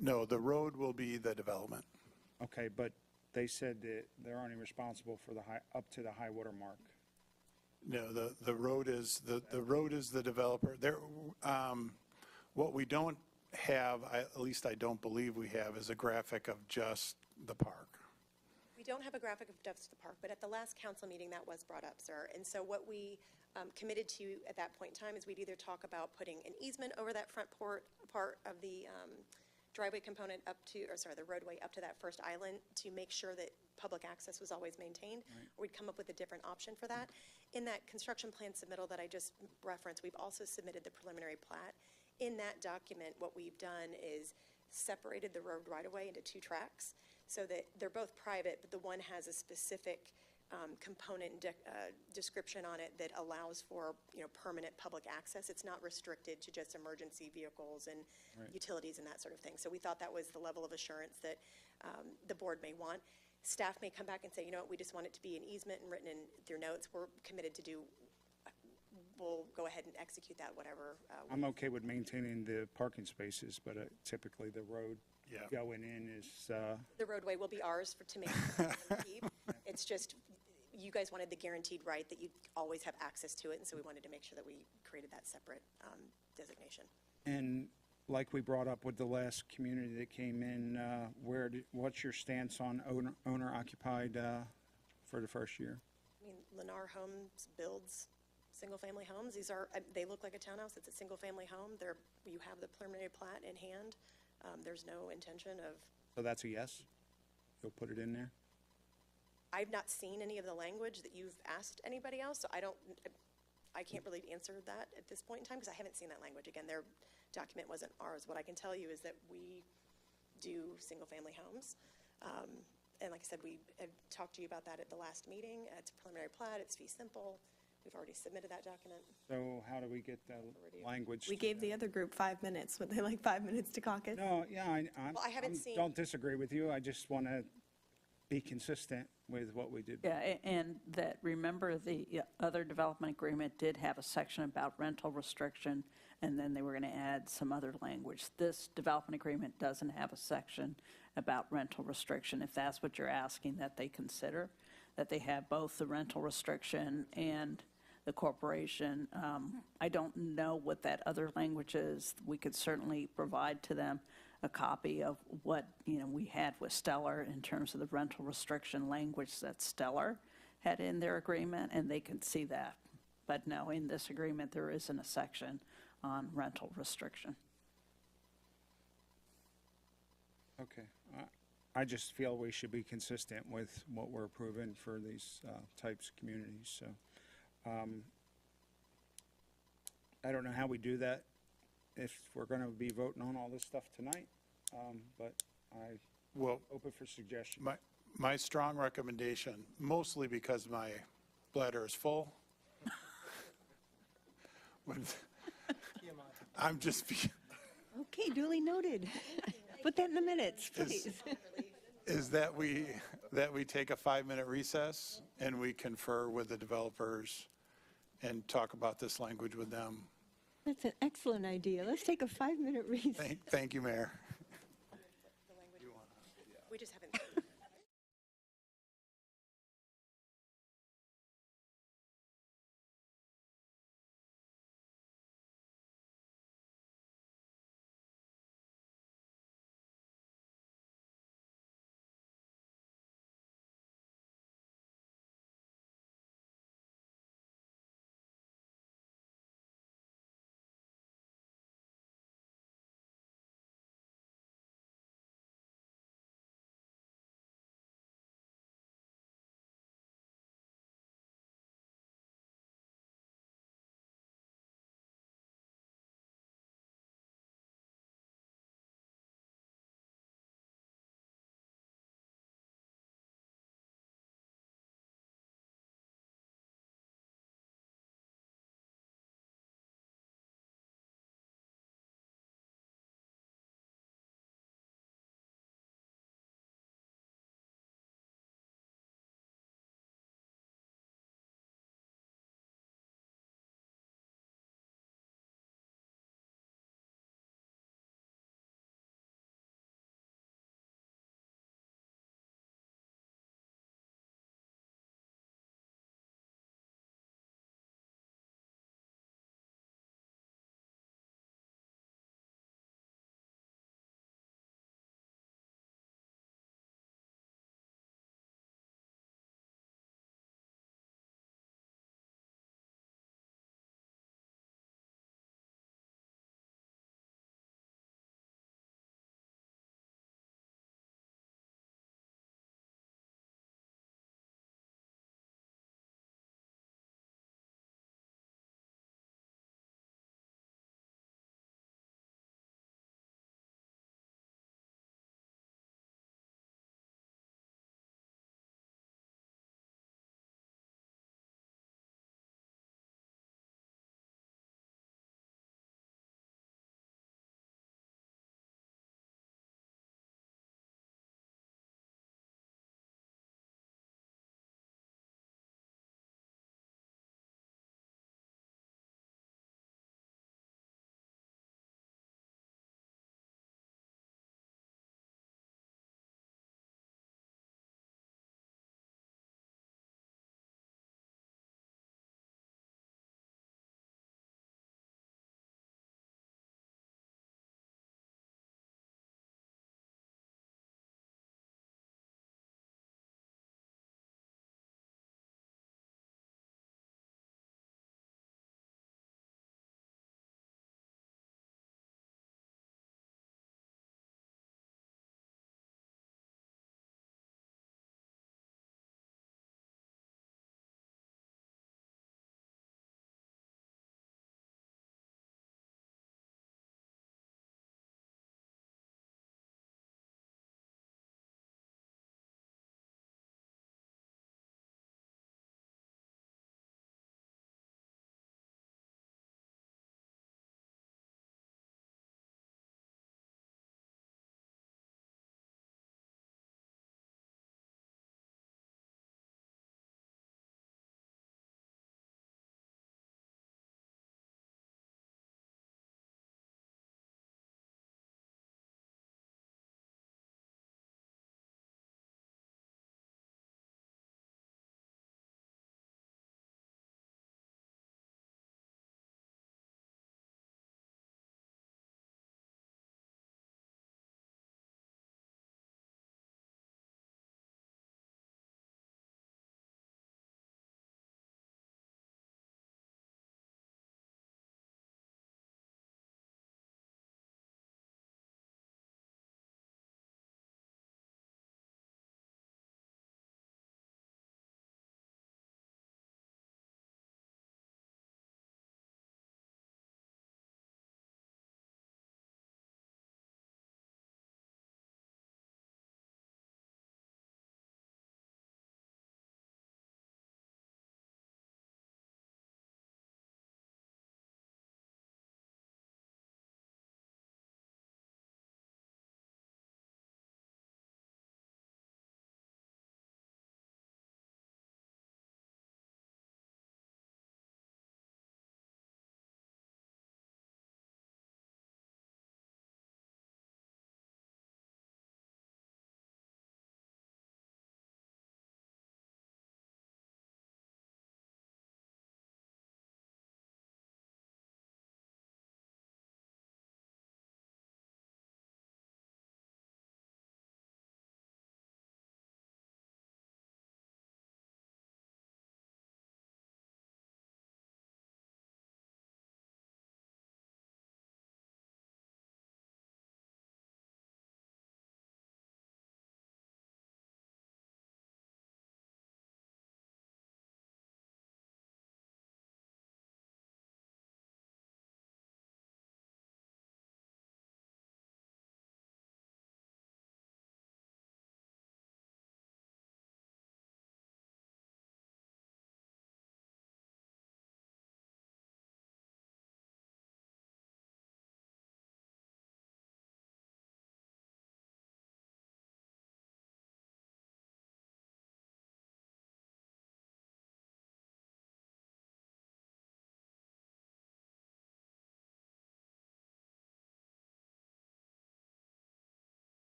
No, the road will be the development. Okay, but they said that they're only responsible for up to the high water mark. No, the road is, the road is the developer. What we don't have, at least I don't believe we have, is a graphic of just the park. We don't have a graphic of just the park, but at the last council meeting, that was brought up, sir. And so what we committed to at that point in time is we'd either talk about putting an easement over that front part of the driveway component the roadway up to that first island to make sure that public access was always maintained. Right. Or we'd come up with a different option for that. In that construction plan submittal that I just referenced, we've also submitted the preliminary plat. In that document, what we've done is separated the road right-of-way into 2 tracks, so that they're both private, but the one has a specific component description on it that allows for, permanent public access. It's not restricted to just emergency vehicles and utilities and that sort of thing. So we thought that was the level of assurance that the board may want. Staff may come back and say, we just want it to be an easement and written in their notes. We're committed to we'll go ahead and execute that, whatever. I'm okay with maintaining the parking spaces, but typically the road going in is... The roadway will be ours to make keep. It's just, you guys wanted the guaranteed right that you'd always have access to it, and so we wanted to make sure that we created that separate designation. And like we brought up with the last community that came in, what's your stance on owner-occupied for the first year? I mean, Lennar Homes builds single-family homes. They look like a townhouse. It's a single-family home. You have the preliminary plat in hand. There's no intention of... So that's a yes? You'll put it in there? I've not seen any of the language that you've asked anybody else, so I can't really answer that at this point in time because I haven't seen that language. Again, their document wasn't ours. What I can tell you is that we do single-family homes. And like I said, we had talked to you about that at the last meeting. It's a preliminary plat. It's fee simple. We've already submitted that document. So how do we get the language? We gave the other group 5 minutes. Would they like 5 minutes to caucus? No, yeah, I haven't seen... don't disagree with you. I just want to be consistent with what we did. Yeah, and that, remember, the other development agreement did have a section about rental restriction, and then they were going to add some other language. This development agreement doesn't have a section about rental restriction. If that's what you're asking, that they consider, that they have both the rental restriction and the corporation. I don't know what that other language is. We could certainly provide to them a copy of what, we had with Stellar in terms of the rental restriction language that Stellar had in their agreement, and they can see that. But no, in this agreement, there isn't a section on rental restriction. Okay. I just feel we should be consistent with what we're approving for these types of communities. So I don't know how we do that if we're going to be voting on all this stuff tonight, but open for suggestions. My strong recommendation, mostly because my bladder is full, I'm just... Okay, duly noted. Put that in the minutes, please. Is that we take a 5-minute recess and we confer with the developers and talk about this language with them. That's an excellent idea. Let's take a 5-minute recess. Thank you, Mayor. We just haven't...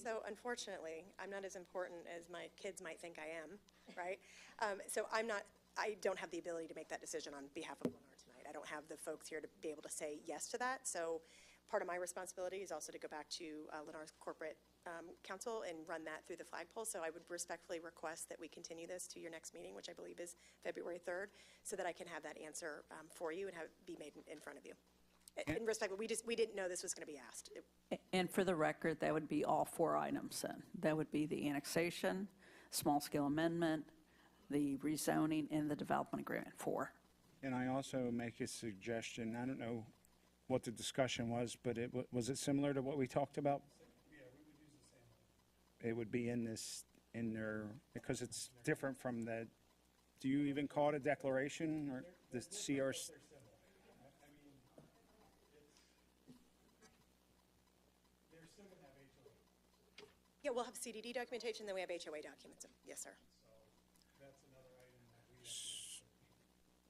So unfortunately, I'm not as important as my kids might think I am, right? So I don't have the ability to make that decision on behalf of Lennar tonight. I don't have the folks here to be able to say yes to that. So part of my responsibility is also to go back to Lennar's corporate council and run that through the flagpole. So I would respectfully request that we continue this to your next meeting, which I believe is February 3rd, so that I can have that answer for you and have it be made in front of you. In respect, we didn't know this was going to be asked. And for the record, that would be all 4 items then. That would be the annexation, small-scale amendment, the rezoning, and the development agreement, 4. And I also make a suggestion, I don't know what the discussion was, but was it similar to what we talked about? Yeah, we would use the same. It would be in there, because it's different from the, do you even call it a declaration, or the CRC? Yeah, we'll have CDD documentation, then we have HOA documents. Yes, sir.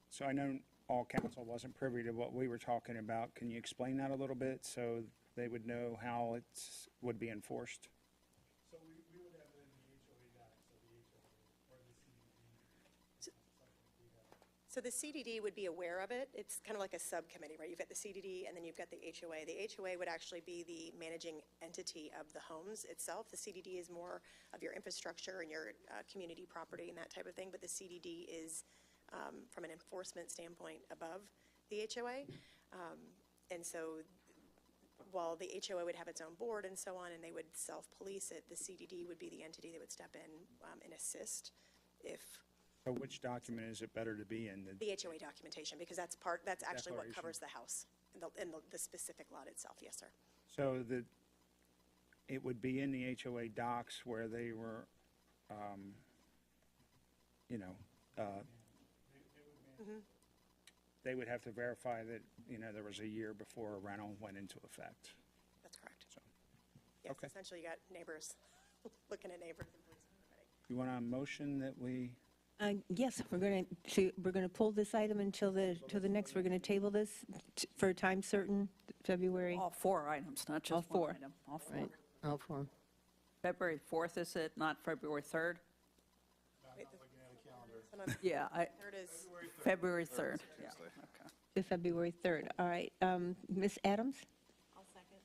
So I know all council wasn't privy to what we were talking about. Can you explain that a little bit so they would know how it would be enforced? So we would have it in the HOA docs, so the HOA or the CDD. So the CDD would be aware of it. It's kind of like a subcommittee, right? You've got the CDD and then you've got the HOA. The HOA would actually be the managing entity of the homes itself. The CDD is more of your infrastructure and your community property and that type of thing, but the CDD is from an enforcement standpoint above the HOA. And so while the HOA would have its own board and so on, and they would self-police it, the CDD would be the entity that would step in and assist if. So which document is it better to be in? The HOA documentation, because that's actually what Declaration. covers the house in the specific lot itself. Yes, sir. So it would be in the HOA docs where they were, they would have to verify that, there was a year before a rental went into effect. That's correct. So, Yes, okay. essentially you got neighbors looking at neighbors. You want a motion that we, Yes, we're going to pull this item until the next, we're going to table this for a time certain, February. All 4 items, not just All 4. one item. All 4. Right, all 4. February 4th, is it, not February 3rd? Yeah, Third is February 3rd. Yeah, okay. To February 3rd. All right. Ms. Adams? I'll second.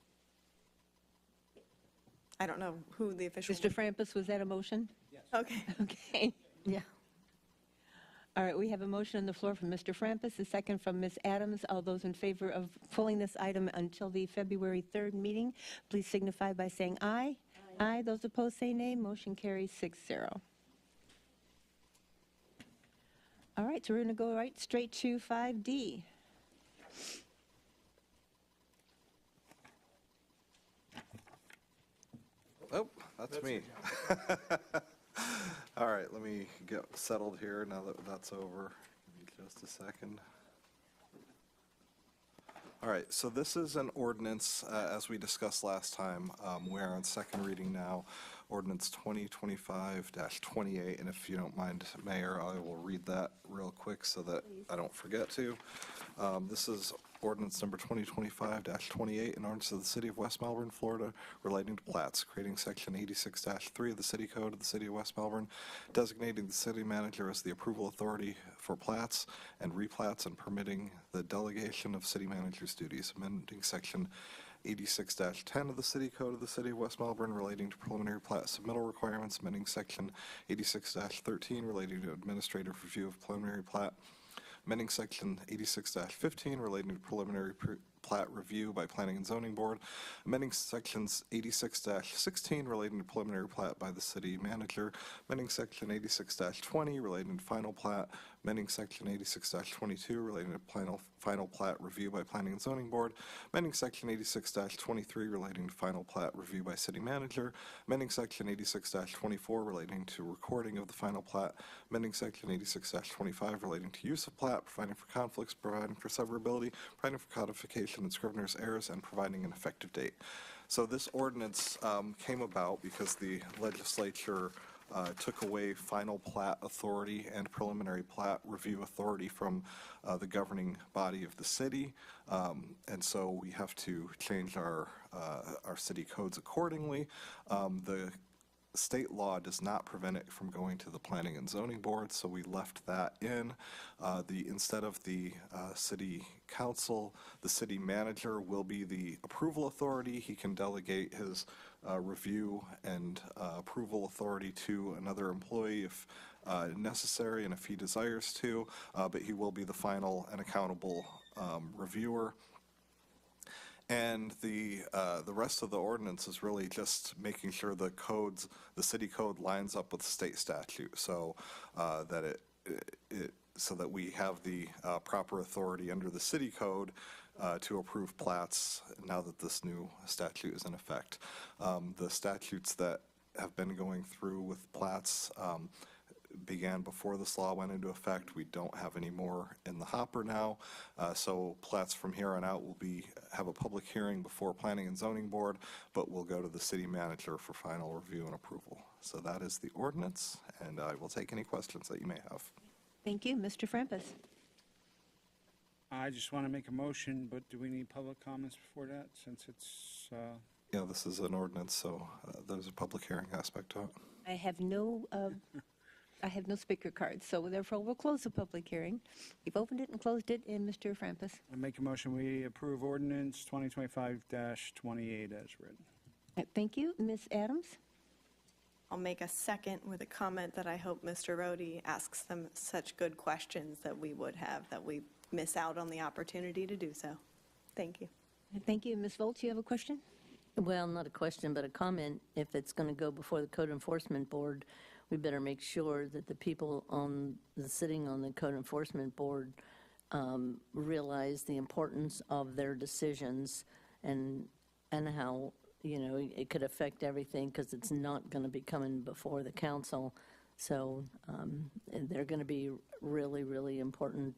I don't know who the official. Mr. Frampus, was that a motion? Yes. Okay. Okay. Yeah. All right, we have a motion on the floor from Mr. Frampus, a second from Ms. Adams. All those in favor of pulling this item until the February 3rd meeting, please signify by saying aye. Aye. Those opposed say nay. Motion carries 6-0. All right, so we're going to go right straight to 5D. Oh, that's me. All right, let me get settled here now that that's over. Give me just a second. All right, so this is an ordinance, as we discussed last time. We're on second reading now, ordinance 2025-28, and if you don't mind, Mayor, I will read that real quick so that I don't forget to. This is ordinance number 2025-28, an ordinance of the City of West Melbourne, Florida, relating to plats, creating section 86-3 of the City Code of the City of West Melbourne, designating the city manager as the approval authority for plats and replats, and permitting the delegation of city manager's duties, amending section 86-10 of the City Code of the City of West Melbourne relating to preliminary plat submittal requirements, amending section 86-13 relating to administrative review of preliminary plat, amending section 86-15 relating to preliminary plat review by Planning and Zoning Board, amending sections 86-16 relating to preliminary plat by the city manager, amending section 86-20 relating to final plat, amending section 86-22 relating to final plat review by Planning and Zoning Board, amending section 86-23 relating to final plat review by city manager, amending section 86-24 relating to recording of the final plat, amending section 86-25 relating to use of plat, providing for conflicts, providing for severability, providing for codification and scrivener's errors, and providing an effective date. So this ordinance came about because the legislature took away final plat authority and preliminary plat review authority from the governing body of the city. And so we have to change our city codes accordingly. The state law does not prevent it from going to the Planning and Zoning Board, so we left that in. Instead of the city council, the city manager will be the approval authority. He can delegate his review and approval authority to another employee if necessary and if he desires to, but he will be the final and accountable reviewer. And the rest of the ordinance is really just making sure the city code lines up with state statute, so that we have the proper authority under the city code to approve plats now that this new statute is in effect. The statutes that have been going through with plats began before this law went into effect. We don't have any more in the hopper now. So plats from here on out will have a public hearing before Planning and Zoning Board, but will go to the city manager for final review and approval. So that is the ordinance, and I will take any questions that you may have. Thank you. Mr. Frampus. I just want to make a motion, but do we need public comments before that, since it's, Yeah, this is an ordinance, so there's a public hearing aspect to it. I have no speaker cards, so therefore we'll close the public hearing. You've opened it and closed it, and Mr. Frampus. I make a motion, we approve ordinance 2025-28 as written. Thank you. Ms. Adams? I'll make a second with a comment that I hope Mr. Rhodey asks them such good questions that we would have, that we miss out on the opportunity to do so. Thank you. Thank you. Ms. Volz, you have a question? Well, not a question, but a comment. If it's going to go before the Code Enforcement Board, we better make sure that the people sitting on the Code Enforcement Board realize the importance of their decisions and how, it could affect everything, because it's not going to be coming before the council. So they're going to be really, really important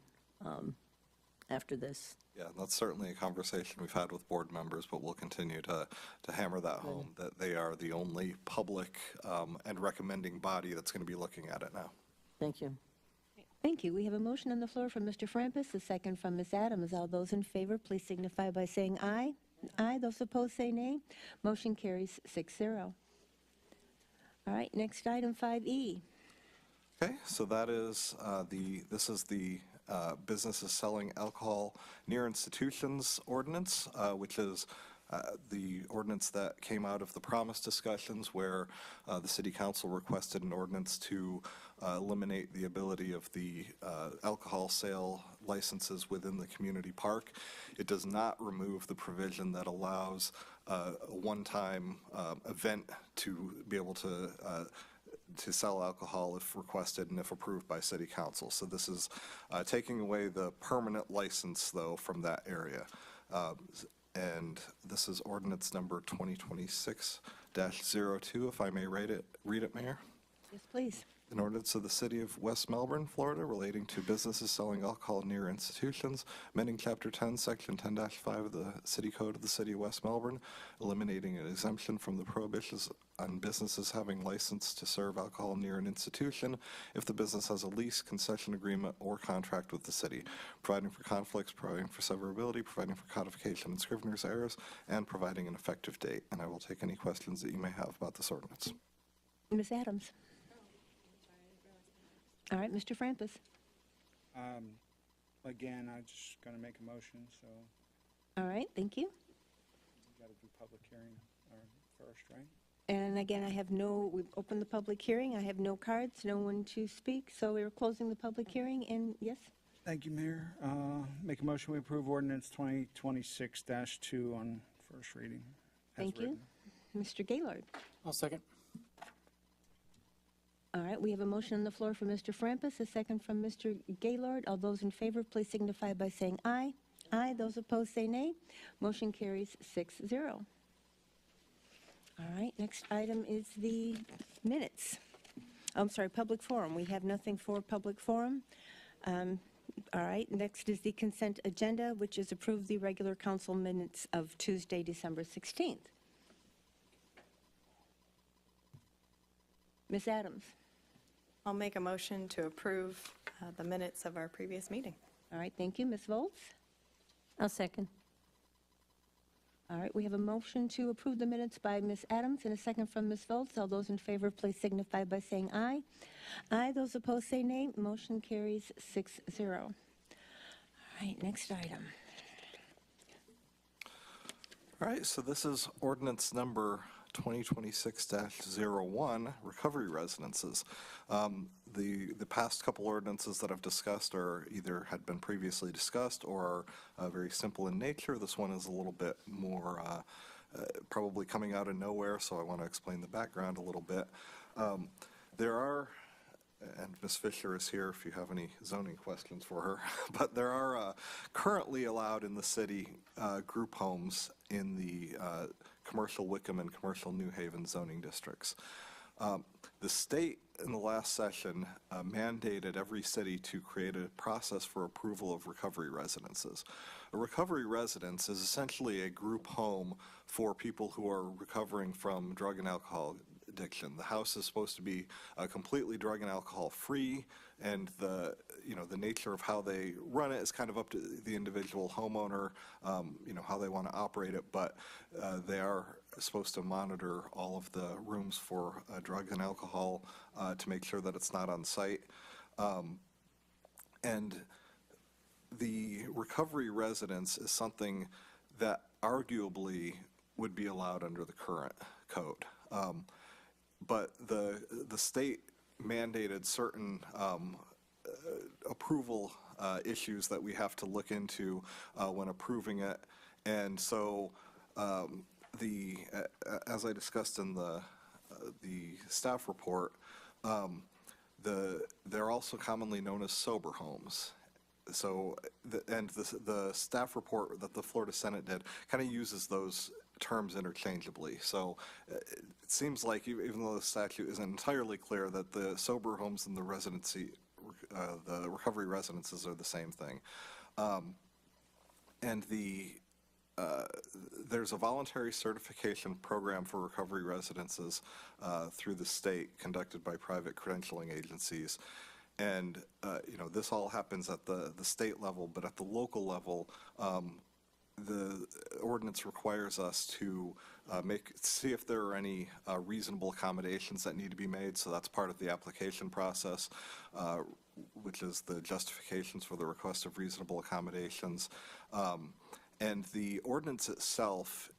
after this. Yeah, that's certainly a conversation we've had with board members, but we'll continue to hammer that home, that they are the only public and recommending body that's going to be looking at it now. Thank you. Thank you. We have a motion on the floor from Mr. Frampus, a second from Ms. Adams. All those in favor, please signify by saying aye. Aye. Those opposed, say nay. Motion carries 6-0. All right, next item, 5E. Okay, so that is this is the businesses selling alcohol near institutions ordinance, which is the ordinance that came out of the promise discussions, where the city council requested an ordinance to eliminate the ability of the alcohol sale licenses within the community park. It does not remove the provision that allows a one-time event to be able to sell alcohol if requested and if approved by city council. So this is taking away the permanent license, though, from that area. And this is ordinance number 2026-02, if I may read it, Mayor. Yes, please. An ordinance of the City of West Melbourne, Florida, relating to businesses selling alcohol near institutions, amending Chapter 10, Section 10-5 of the City Code of the City of West Melbourne, eliminating an exemption from the prohibitions on businesses having license to serve alcohol near an institution if the business has a lease, concession agreement, or contract with the city, providing for conflicts, providing for severability, providing for codification and scrivener's errors, and providing an effective date. And I will take any questions that you may have about this ordinance. Ms. Adams. All right, Mr. Frampus. Again, I'm just going to make a motion, so All right, thank you. we got to do public hearing first, right? And again, we've opened the public hearing. I have no cards, no one to speak, so we're closing the public hearing, and yes? Thank you, Mayor. Make a motion, we approve ordinance 2026-2 on first reading. as Thank you. written. Mr. Gaylord. I'll second. All right, we have a motion on the floor from Mr. Frampus, a second from Mr. Gaylord. All those in favor, please signify by saying aye. Aye. Those opposed, say nay. Motion carries 6-0. All right, next item is the minutes. I'm sorry, public forum. We have nothing for public forum. All right, next is the consent agenda, which is approve the regular council minutes of Tuesday, December 16th. Ms. Adams? I'll make a motion to approve the minutes of our previous meeting. All right, thank you. Ms. Volz? I'll second. All right, we have a motion to approve the minutes by Ms. Adams and a second from Ms. Volz. All those in favor, please signify by saying aye. Aye. Those opposed say nay. Motion carries 6-0. All right, next item. All right, so this is ordinance number 2026-01, recovery residences. The past couple ordinances that I've discussed are either had been previously discussed or are very simple in nature. This one is a little bit more probably coming out of nowhere, so I want to explain the background a little bit. There are, and Ms. Fisher is here if you have any zoning questions for her, but there are currently allowed in the city group homes in the commercial Wickham and commercial New Haven zoning districts. The state in the last session mandated every city to create a process for approval of recovery residences. A recovery residence is essentially a group home for people who are recovering from drug and alcohol addiction. The house is supposed to be completely drug and alcohol free, and the nature of how they run it is kind of up to the individual homeowner, how they want to operate it, but they are supposed to monitor all of the rooms for drugs and alcohol to make sure that it's not on site. And the recovery residence is something that arguably would be allowed under the current code. But the state mandated certain approval issues that we have to look into when approving it. And so as I discussed in the staff report, they're also commonly known as sober homes. So, the staff report that the Florida Senate did kind of uses those terms interchangeably. So it seems like even though the statute isn't entirely clear, that the sober homes and the recovery residences are the same thing. And there's a voluntary certification program for recovery residences through the state conducted by private credentialing agencies. And, this all happens at the state level, but at the local level, the ordinance requires us to see if there are any reasonable accommodations that need to be made. So that's part of the application process, which is the justifications for the request of reasonable accommodations. And the ordinance itself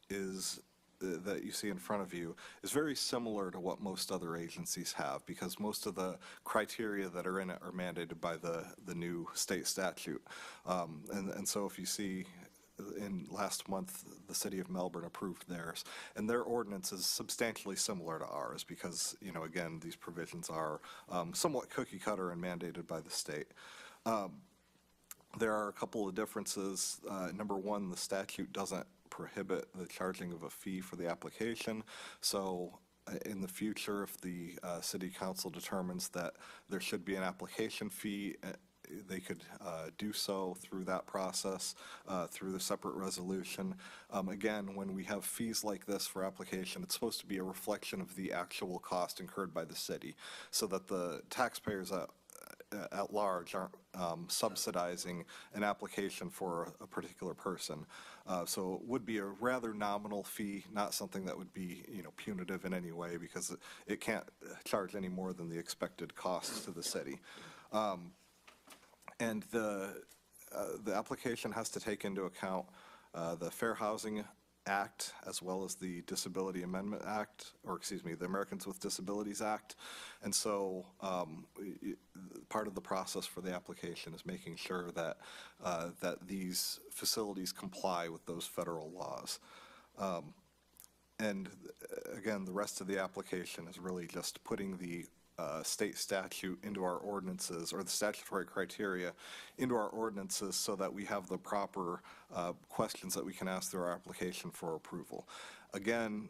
that you see in front of you is very similar to what most other agencies have, because most of the criteria that are in it are mandated by the new state statute. And so if you see in last month, the city of Melbourne approved theirs, and their ordinance is substantially similar to ours because, again, these provisions are somewhat cookie cutter and mandated by the state. There are a couple of differences. Number one, the statute doesn't prohibit the charging of a fee for the application. So in the future, if the city council determines that there should be an application fee, they could do so through that process, through the separate resolution. Again, when we have fees like this for application, it's supposed to be a reflection of the actual cost incurred by the city, so that the taxpayers at large aren't subsidizing an application for a particular person. So it would be a rather nominal fee, not something that would be punitive in any way, because it can't charge any more than the expected costs to the city. And the application has to take into account the Fair Housing Act, as well as the Disability Amendment Act, the Americans with Disabilities Act. And so part of the process for the application is making sure that these facilities comply with those federal laws. And again, the rest of the application is really just putting the state statute into our ordinances, or the statutory criteria into our ordinances, so that we have the proper questions that we can ask through our application for approval. Again,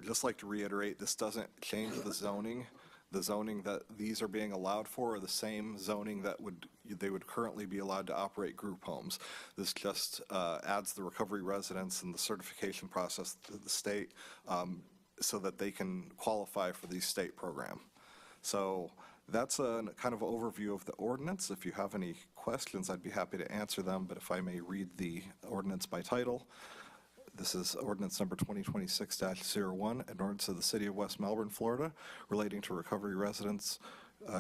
just like to reiterate, this doesn't change the zoning. The zoning that these are being allowed for are the same zoning that they would currently be allowed to operate group homes. This just adds the recovery residence and the certification process to the state, so that they can qualify for the state program. So that's a kind of overview of the ordinance. If you have any questions, I'd be happy to answer them, but if I may read the ordinance by title. This is ordinance number 2026-01, an ordinance of the City of West Melbourne, Florida, relating to recovery residents,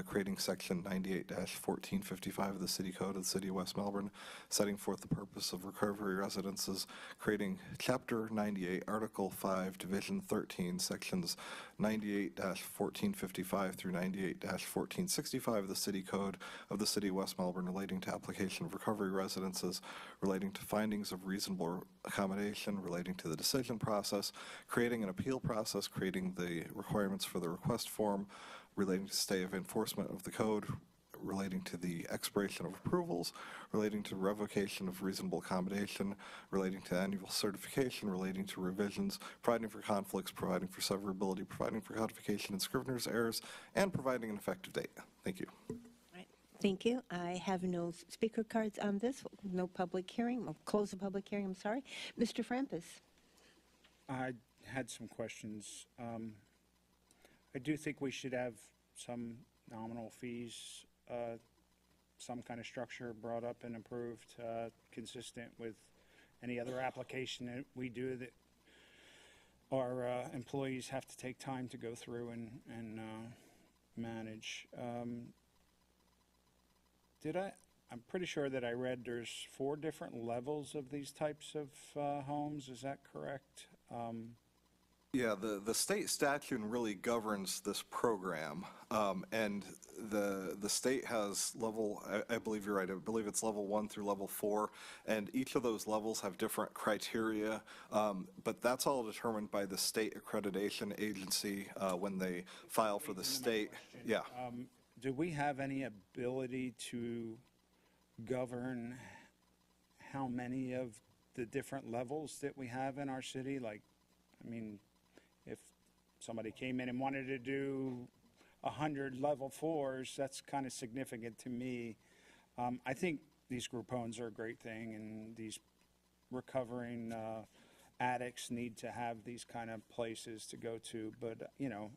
creating section 98-1455 of the City Code of the City of West Melbourne, setting forth the purpose of recovery residences, creating Chapter 98, Article 5, Division 13, sections 98-1455 through 98-1465 of the City Code of the City of West Melbourne, relating to application of recovery residences, relating to findings of reasonable accommodation, relating to the decision process, creating an appeal process, creating the requirements for the request form, relating to stay of enforcement of the code, relating to the expiration of approvals, relating to revocation of reasonable accommodation, relating to annual certification, relating to revisions, providing for conflicts, providing for severability, providing for codification and scrivener's errors, and providing an effective date. Thank you. Right. Thank you. I have no speaker cards on this, no public hearing. I'll close the public hearing, I'm sorry. Mr. Frampus. I had some questions. I do think we should have some nominal fees, some kind of structure brought up and approved, consistent with any other application that we do that our employees have to take time to go through and manage. I'm pretty sure that I read there's 4 different levels of these types of homes. Is that correct? Yeah, the state statute really governs this program, and the state has level, I believe you're right, I believe it's level 1 through level 4, and each of those levels have different criteria, but that's all determined by the state accreditation agency when they file for the state. Yeah. Do we have any ability to govern how many of the different levels that we have in our city? Like, I mean, if somebody came in and wanted to do 100 level 4s, that's kind of significant to me. I think these group homes are a great thing, and these recovering addicts need to have these kind of places to go to. But, you know,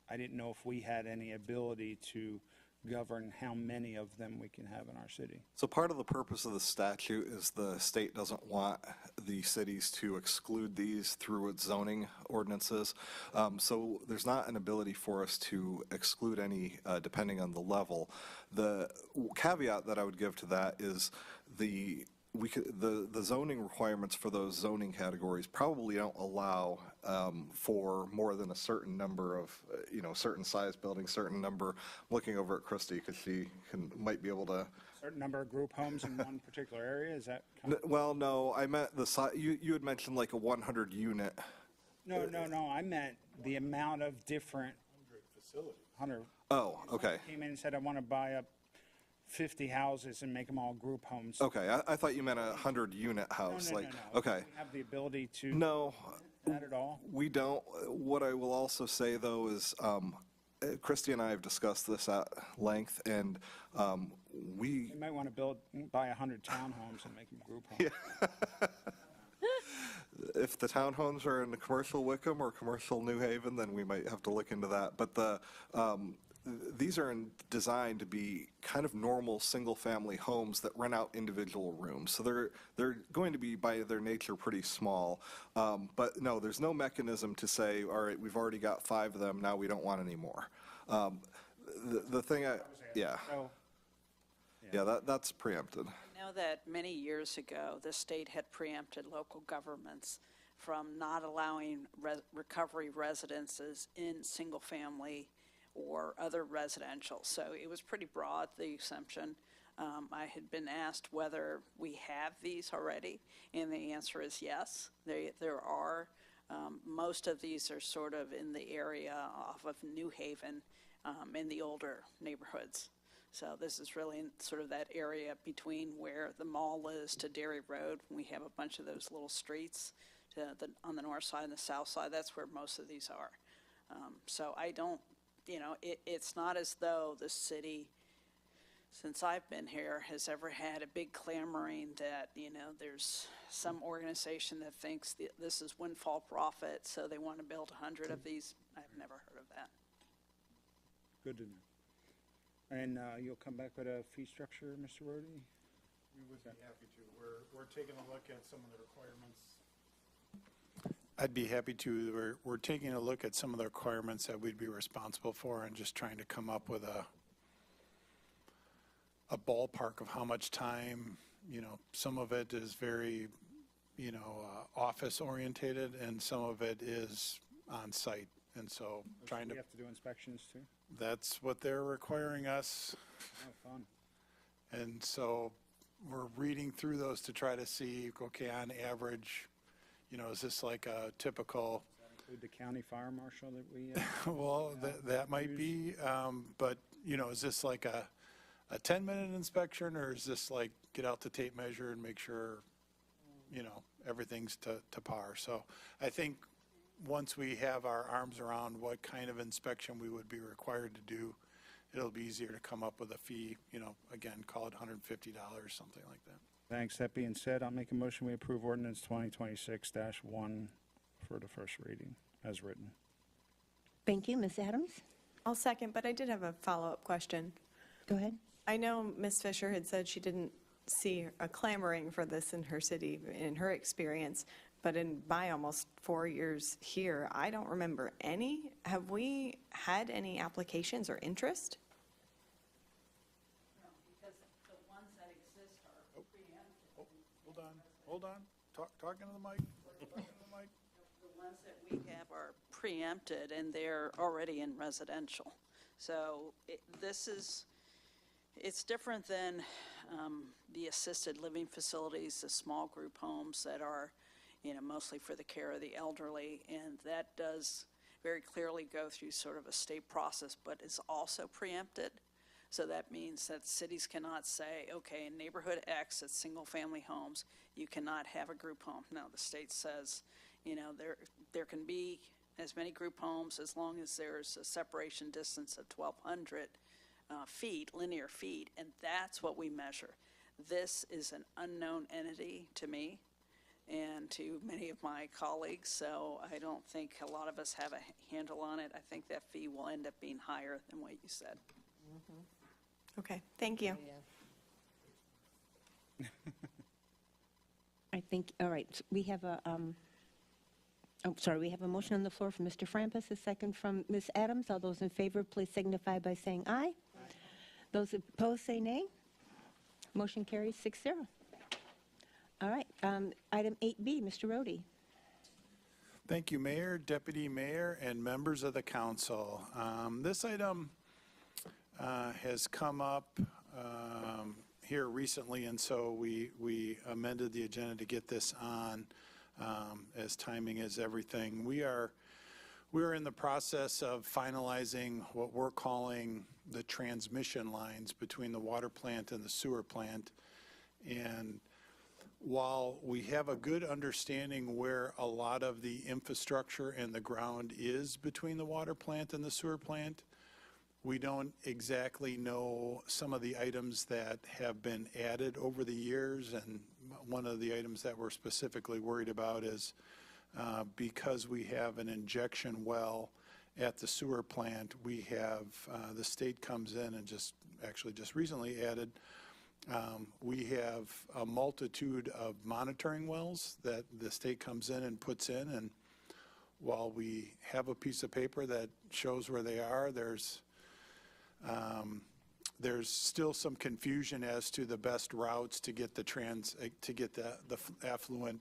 I didn't know if we had any ability to govern how many of them we can have in our city. So part of the purpose of the statute is the state doesn't want the cities to exclude these through its zoning ordinances. So there's not an ability for us to exclude any depending on the level. The caveat that I would give to that is the zoning requirements for those zoning categories probably don't allow for more than a certain number of, certain size buildings, certain number. I'm looking over at Christy because she might be able to. Certain number of group homes in one particular area, is that? Well, no, I meant the size. You had mentioned like a 100 unit. No, I meant the amount of different. 100 facilities. 100. Oh, okay. Came in and said, I want to buy up 50 houses and make them all group homes. Okay, I thought you meant a 100-unit house. No. Okay. Do we have the ability to No, do that at all? we don't. What I will also say, though, is Christy and I have discussed this at length, and we You might want to buy 100 townhomes and make them group homes. Yeah. If the townhomes are in the commercial Wickham or commercial New Haven, then we might have to look into that. But these are designed to be kind of normal single-family homes that rent out individual rooms. So they're going to be, by their nature, pretty small. But no, there's no mechanism to say, all right, we've already got 5 of them, now we don't want any more. The thing, that's preempted. I know that many years ago, the state had preempted local governments from not allowing recovery residences in single-family or other residential. So it was pretty broad, the exemption. I had been asked whether we have these already, and the answer is yes. There are. Most of these are sort of in the area off of New Haven, in the older neighborhoods. So this is really in sort of that area between where the mall is to Dairy Road. We have a bunch of those little streets on the north side and the south side. That's where most of these are. So I don't, it's not as though the city, since I've been here, has ever had a big clamoring that, there's some organization that thinks this is windfall profit, so they want to build 100 of these. I've never heard of that. Good to know. And you'll come back with a fee structure, Mr. Rhodey? We would be happy to. We're taking a look at some of the requirements. I'd be happy to. We're taking a look at some of the requirements that we'd be responsible for and just trying to come up with a ballpark of how much time, some of it is very, office orientated and some of it is on site. And so trying to. We have to do inspections too? That's what they're requiring us. Oh, fun. And so we're reading through those to try to see, okay, on average, is this like a typical? Does that include the county fire marshal that we? Well, that might be, but, is this like a 10-minute inspection, or is this like get out the tape measure and make sure, everything's to par? So I think once we have our arms around what kind of inspection we would be required to do, it'll be easier to come up with a fee, again, call it $150, something like that. Thanks. That being said, I'll make a motion we approve ordinance 2026-1 for the first reading as written. Thank you. Ms. Adams? I'll second, but I did have a follow-up question. Go ahead. I know Ms. Fisher had said she didn't see a clamoring for this in her city, in her experience, but in my almost 4 years here, I don't remember any. Have we had any applications or interest? No, because the ones that exist are preempted. Hold on. Talking to the mic. Talking to the mic. The ones that we have are preempted, and they're already in residential. So it's different than the assisted living facilities, the small group homes that are, mostly for the care of the elderly, and that does very clearly go through sort of a state process, but is also preempted. So that means that cities cannot say, okay, in neighborhood X, it's single-family homes, you cannot have a group home. No, the state says, there can be as many group homes as long as there's a separation distance of 1,200 feet, linear feet, and that's what we measure. This is an unknown entity to me and to many of my colleagues, so I don't think a lot of us have a handle on it. I think that fee will end up being higher than what you said. Okay, thank you. I think, all right, we have we have a motion on the floor from Mr. Frampus, a second from Ms. Adams. All those in favor, please signify by saying aye. Those opposed, say nay. Motion carries 6-0. All right, item 8B, Mr. Rhodey. Thank you, Mayor, Deputy Mayor, and members of the council. This item has come up here recently, and so we amended the agenda to get this on, as timing is everything. We're in the process of finalizing what we're calling the transmission lines between the water plant and the sewer plant. And while we have a good understanding where a lot of the infrastructure and the ground is between the water plant and the sewer plant, we don't exactly know some of the items that have been added over the years. And one of the items that we're specifically worried about is because we have an injection well at the sewer plant, we have, the state comes in and just recently added, we have a multitude of monitoring wells that the state comes in and puts in. And while we have a piece of paper that shows where they are, there's still some confusion as to the best routes to get the affluent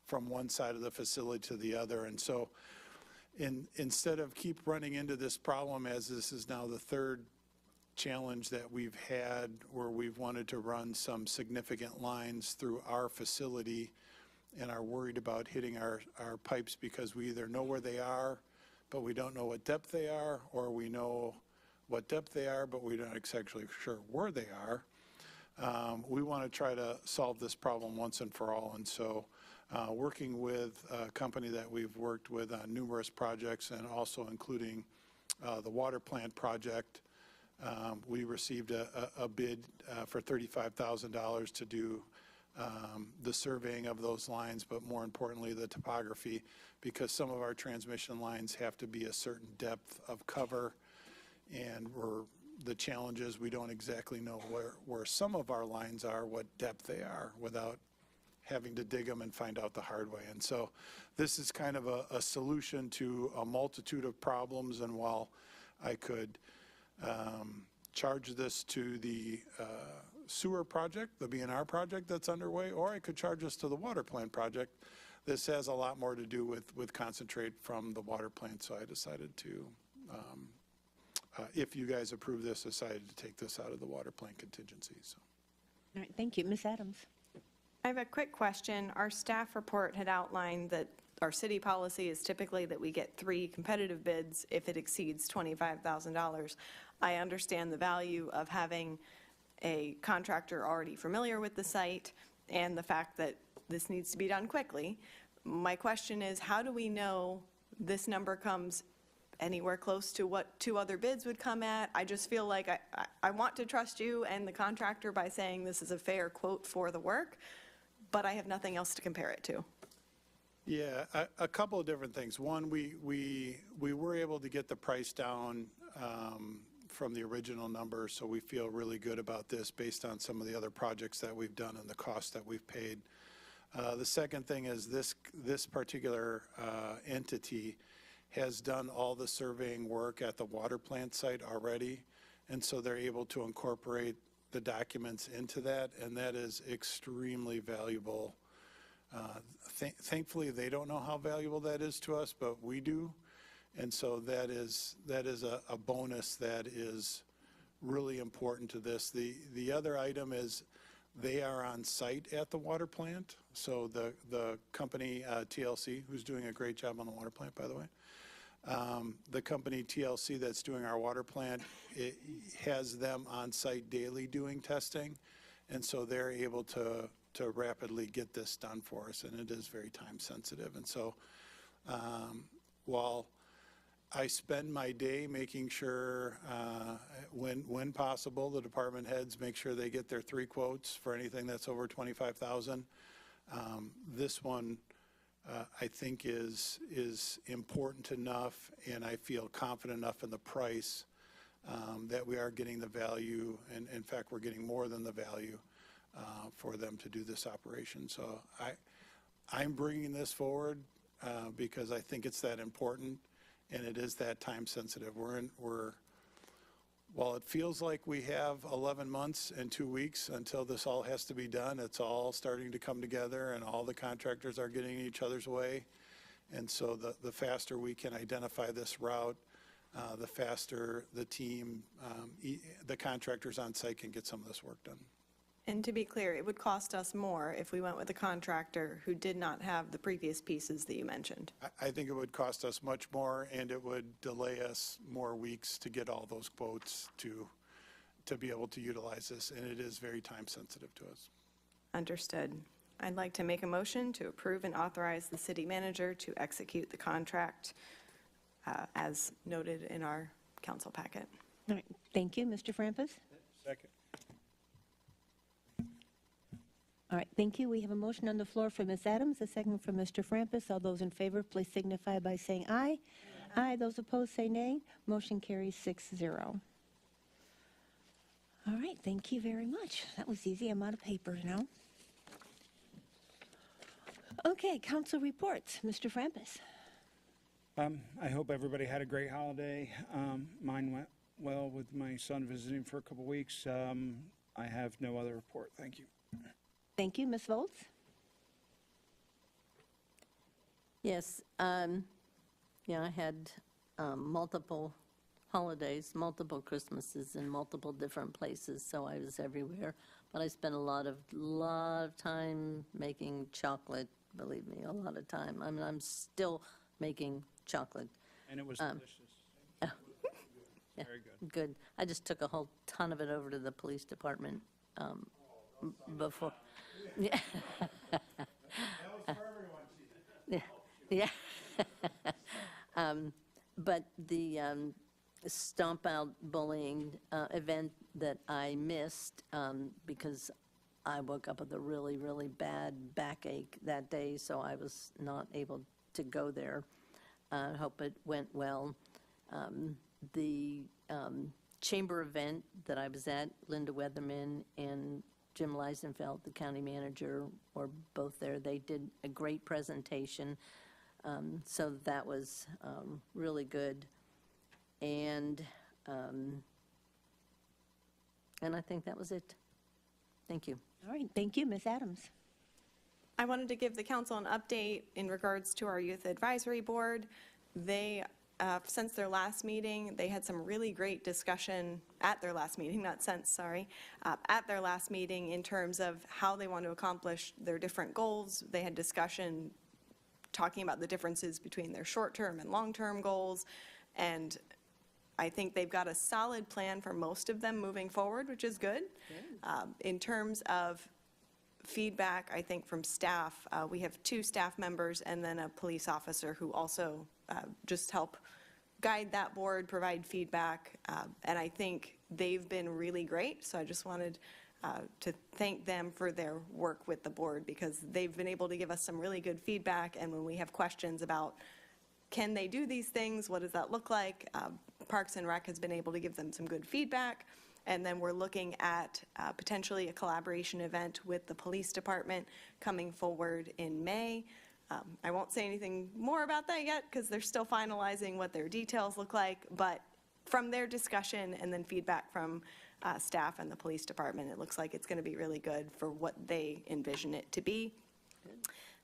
from one side of the facility to the other. And so instead of keep running into this problem, as this is now the third challenge that we've had where we've wanted to run some significant lines through our facility and are worried about hitting our pipes because we either know where they are, but we don't know what depth they are, or we know what depth they are, but we're not exactly sure where they are. We want to try to solve this problem once and for all. And so working with a company that we've worked with on numerous projects and also including the water plant project, we received a bid for $35,000 to do the surveying of those lines, but more importantly, the topography, because some of our transmission lines have to be a certain depth of cover And the challenge is we don't exactly know where some of our lines are, what depth they are, without having to dig them and find out the hard way. And so this is kind of a solution to a multitude of problems. And while I could charge this to the sewer project, the BNR project that's underway, or I could charge this to the water plant project, this has a lot more to do with concentrate from the water plant. So I decided to, if you guys approve this, decided to take this out of the water plant contingency. So. All right, thank you. Ms. Adams. I have a quick question. Our staff report had outlined that our city policy is typically that we get 3 competitive bids if it exceeds $25,000. I understand the value of having a contractor already familiar with the site and the fact that this needs to be done quickly. My question is, how do we know this number comes anywhere close to what 2 other bids would come at? I just feel like I want to trust you and the contractor by saying this is a fair quote for the work, but I have nothing else to compare it to. Yeah, a couple of different things. One, we were able to get the price down from the original number, so we feel really good about this based on some of the other projects that we've done and the cost that we've paid. The second thing is this particular entity has done all the surveying work at the water plant site already, and so they're able to incorporate the documents into that, and that is extremely valuable. Thankfully, they don't know how valuable that is to us, but we do. And so that is a bonus that is really important to this. The other item is they are on site at the water plant. So the company TLC, who's doing a great job on the water plant, by the way, the company TLC that's doing our water plant, it has them on site daily doing testing. And so they're able to rapidly get this done for us, and it is very time sensitive. And so while I spend my day making sure, when possible, the department heads make sure they get their 3 quotes for anything that's over $25,000. This one, I think, is important enough, and I feel confident enough in the price that we are getting the value, and in fact, we're getting more than the value for them to do this operation. So I'm bringing this forward because I think it's that important. And it is that time sensitive. While it feels like we have 11 months and 2 weeks until this all has to be done, it's all starting to come together, and all the contractors are getting in each other's way. And so the faster we can identify this route, the faster the team, the contractors on site can get some of this work done. And to be clear, it would cost us more if we went with a contractor who did not have the previous pieces that you mentioned. I think it would cost us much more, and it would delay us more weeks to get all those quotes to be able to utilize this, and it is very time sensitive to us. Understood. I'd like to make a motion to approve and authorize the city manager to execute the contract as noted in our council packet. All right, thank you. Mr. Frampus? Second. All right, thank you. We have a motion on the floor from Ms. Adams, a second from Mr. Frampus. All those in favor, please signify by saying aye. Aye. Those opposed, say nay. Motion carries 6-0. All right, thank you very much. That was easy. I'm out of paper now. Okay, council reports. Mr. Frampus. I hope everybody had a great holiday. Mine went well with my son visiting for a couple weeks. I have no other report. Thank you. Thank you. Ms. Volz? Yes, yeah, I had multiple holidays, multiple Christmases in multiple different places, so I was everywhere. But I spent a lot of time making chocolate, believe me, a lot of time. I mean, I'm still making chocolate. And it was delicious. Yeah, Very good. good. I just took a whole ton of it over to the police department before. Yeah. That was for everyone. Yeah. But the Stomp Out bullying event that I missed because I woke up with a really, really bad backache that day, so I was not able to go there. I hope it went well. the chamber event that I was at, Linda Weatherman and Jim Leisenfeld, the county manager, were both there. They did a great presentation, so that was really good. And I think that was it. Thank you. All right, thank you, Ms. Adams. I wanted to give the council an update in regards to our Youth Advisory Board. They, since their last meeting, they had some really great discussion at their last meeting, not since, sorry, at their last meeting in terms of how they want to accomplish their different goals. They had discussion talking about the differences between their short-term and long-term goals, and I think they've got a solid plan for most of them moving forward, which is good. In terms of feedback, I think from staff, we have 2 staff members and then a police officer who also just help guide that board, provide feedback, and I think they've been really great. So I just wanted to thank them for their work with the board, because they've been able to give us some really good feedback, and when we have questions about can they do these things, what does that look like, Parks and Rec has been able to give them some good feedback. And then we're looking at potentially a collaboration event with the police department coming forward in May. I won't say anything more about that yet because they're still finalizing what their details look like, but from their discussion and then feedback from staff and the police department, it looks like it's going to be really good for what they envision it to be.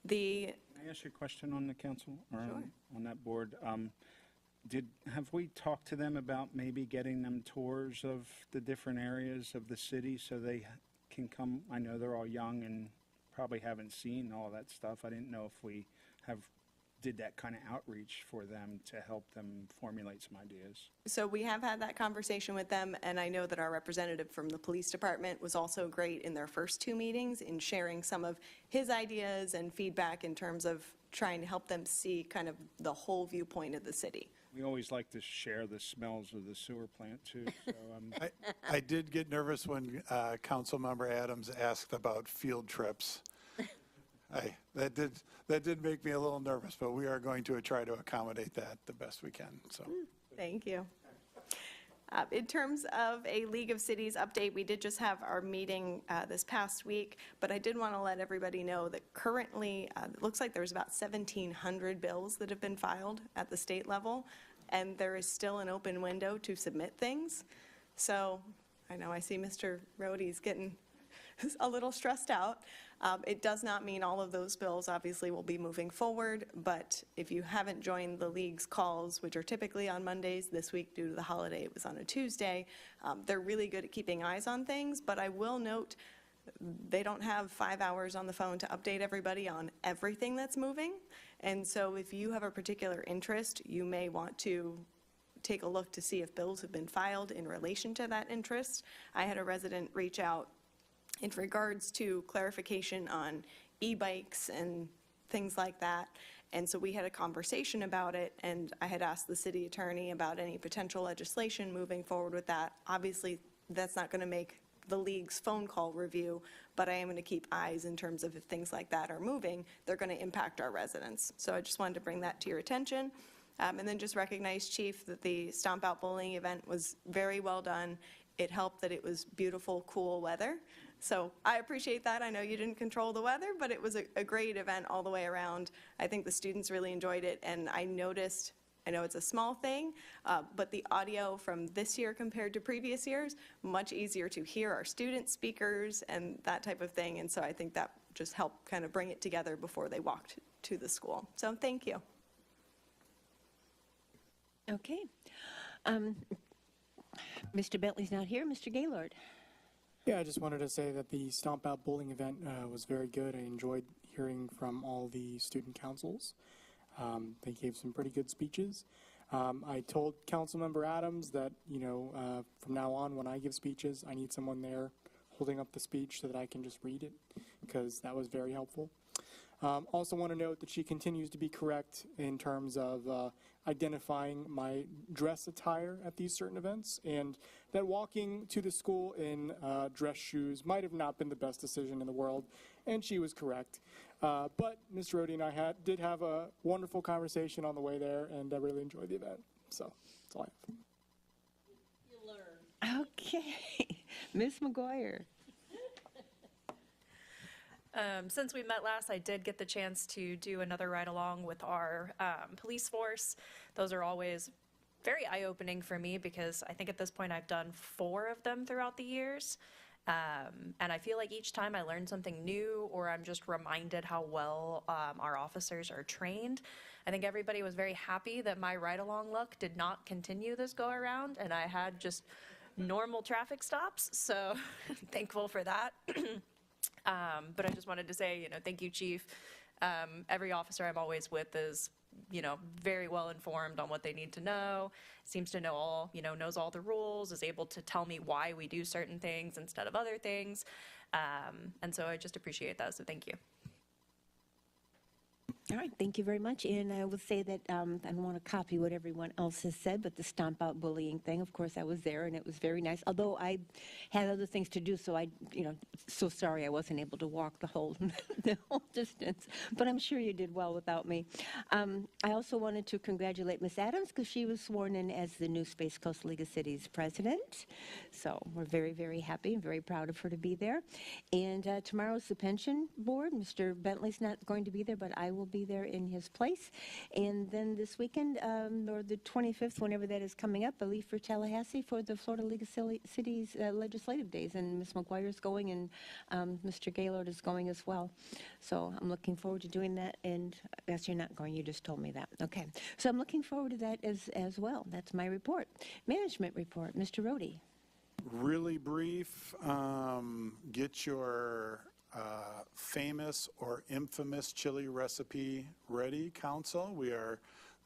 Can I ask you a question on the council, or on that board? Have we talked to them about maybe getting them tours of the different areas of the city so they can come? I know they're all young and probably haven't seen all that stuff. I didn't know if we did that kind of outreach for them to help them formulate some ideas. So we have had that conversation with them, and I know that our representative from the police department was also great in their first 2 meetings in sharing some of his ideas and feedback in terms of trying to help them see kind of the whole viewpoint of the city. We always like to share the smells of the sewer plant, too. So, I did get nervous when Councilmember Adams asked about field trips. That did make me a little nervous, but we are going to try to accommodate that the best we can. So, Thank you. In terms of a League of Cities update, we did just have our meeting this past week, but I did want to let everybody know that currently, it looks like there's about 1,700 bills that have been filed at the state level, and there is still an open window to submit things. So I know I see Mr. Rohde's getting a little stressed out. It does not mean all of those bills obviously will be moving forward, but if you haven't joined the league's calls, which are typically on Mondays, this week due to the holiday it was on a Tuesday, they're really good at keeping eyes on things, but I will note they don't have 5 hours on the phone to update everybody on everything that's moving, and so if you have a particular interest, you may want to take a look to see if bills have been filed in relation to that interest. I had a resident reach out in regards to clarification on e-bikes and things like that. And so we had a conversation about it, and I had asked the city attorney about any potential legislation moving forward with that. Obviously, that's not going to make the league's phone call review, but I am going to keep eyes in terms of if things like that are moving, they're going to impact our residents. So I just wanted to bring that to your attention. And then just recognize, Chief, that the Stomp Out Bowling event was very well done. It helped that it was beautiful, cool weather. So I appreciate that. I know you didn't control the weather, but it was a great event all the way around. I think the students really enjoyed it, and I noticed, I know it's a small thing, but the audio from this year compared to previous years, much easier to hear our student speakers and that type of thing, and so I think that just helped kind of bring it together before they walked to the school. So thank you. Okay. Mr. Bentley's not here. Mr. Gaylord. Yeah, I just wanted to say that the Stomp Out Bowling event was very good. I enjoyed hearing from all the student councils. They gave some pretty good speeches. I told Councilmember Adams that, from now on when I give speeches, I need someone there holding up the speech so that I can just read it, because that was very helpful. Also want to note that she continues to be correct in terms of identifying my dress attire at these certain events, and that walking to the school in dress shoes might have not been the best decision in the world, and she was correct. But Ms. Rohde and I did have a wonderful conversation on the way there, and I really enjoyed the event. So that's all I have. Okay. Ms. McGuire. Since we met last, I did get the chance to do another ride-along with our police force. Those are always very eye-opening for me because I think at this point I've done 4 of them throughout the years. And I feel like each time I learn something new or I'm just reminded how well our officers are trained. I think everybody was very happy that my ride-along luck did not continue this go-around and I had just normal traffic stops, so thankful for that. But I just wanted to say, thank you, Chief. Every officer I'm always with is, very well informed on what they need to know, seems to know all, knows all the rules, is able to tell me why we do certain things instead of other things. And so I just appreciate that, so thank you. All right, thank you very much. And I will say that I don't want to copy what everyone else has said, but the stomp out bullying thing, of course, I was there and it was very nice. Although I had other things to do, so so sorry I wasn't able to walk the whole distance. But I'm sure you did well without me. I also wanted to congratulate Ms. Adams because she was sworn in as the new Space Coast League of Cities president. So we're very, very happy and very proud of her to be there. And tomorrow's the pension board. Mr. Bentley's not going to be there, but I will be there in his place. And then this weekend, or the 25th, whenever that is coming up, I leave for Tallahassee for the Florida League of Cities legislative days. And Ms. McGuire's going and Mr. Gaylord is going as well. So I'm looking forward to doing that. And I guess you're not going, you just told me that. Okay. So I'm looking forward to that as well. That's my report. Management report, Mr. Rohde. Really brief. Get your famous or infamous chili recipe ready, council.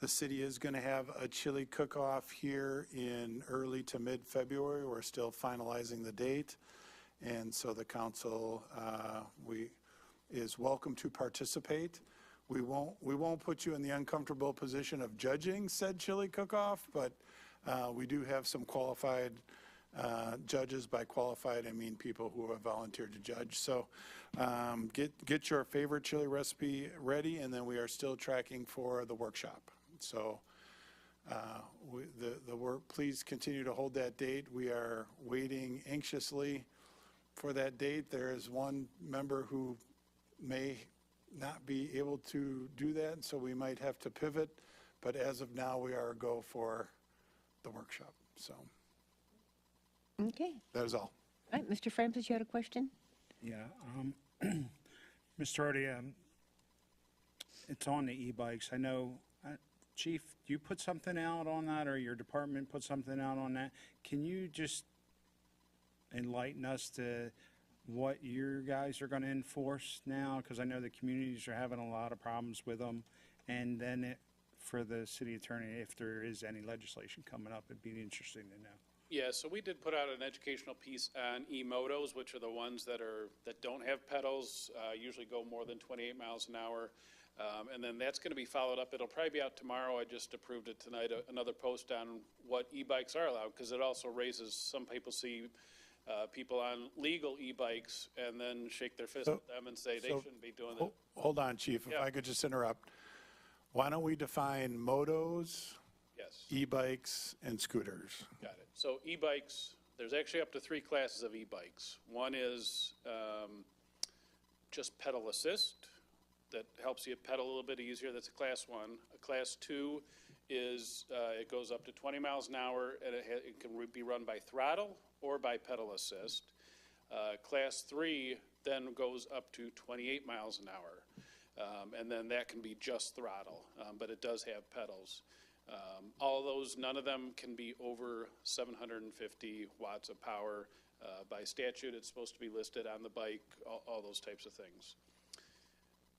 The city is going to have a chili cook-off here in early to mid-February. We're still finalizing the date. And so the council is welcome to participate. We won't put you in the uncomfortable position of judging said chili cook-off, but we do have some qualified judges. By qualified, I mean people who have volunteered to judge. So get your favorite chili recipe ready, and then we are still tracking for the workshop. So please continue to hold that date. We are waiting anxiously for that date. There is one member who may not be able to do that, so we might have to pivot. But as of now, we are a go for the workshop. So. Okay. That is all. All right, Mr. Francis, you had a question? Yeah. Mr. Rohde, it's on the e-bikes. I know, Chief, you put something out on that, or your department put something out on that? Can you just enlighten us to what you guys are going to enforce now? Because I know the communities are having a lot of problems with them. And then for the city attorney, if there is any legislation coming up, it'd be interesting to know. Yeah, so we did put out an educational piece on e-motos, which are the ones that don't have pedals, usually go more than 28 miles an hour. And then that's going to be followed up. It'll probably be out tomorrow. I just approved it tonight, another post on what e-bikes are allowed, because it also raises, some people see people on legal e-bikes and then shake their fist at them and say they shouldn't be doing that. Hold on, Chief, if I could just interrupt. Why don't we define motos, yes, e-bikes, and scooters? Got it. So e-bikes, there's actually up to 3 classes of e-bikes. One is just pedal assist. That helps you pedal a little bit easier. That's a class 1. A class 2 is, it goes up to 20 miles an hour, and it can be run by throttle or by pedal assist. Class 3 then goes up to 28 miles an hour, and then that can be just throttle, but it does have pedals. All of those, none of them can be over 750 watts of power. By statute, it's supposed to be listed on the bike, all those types of things.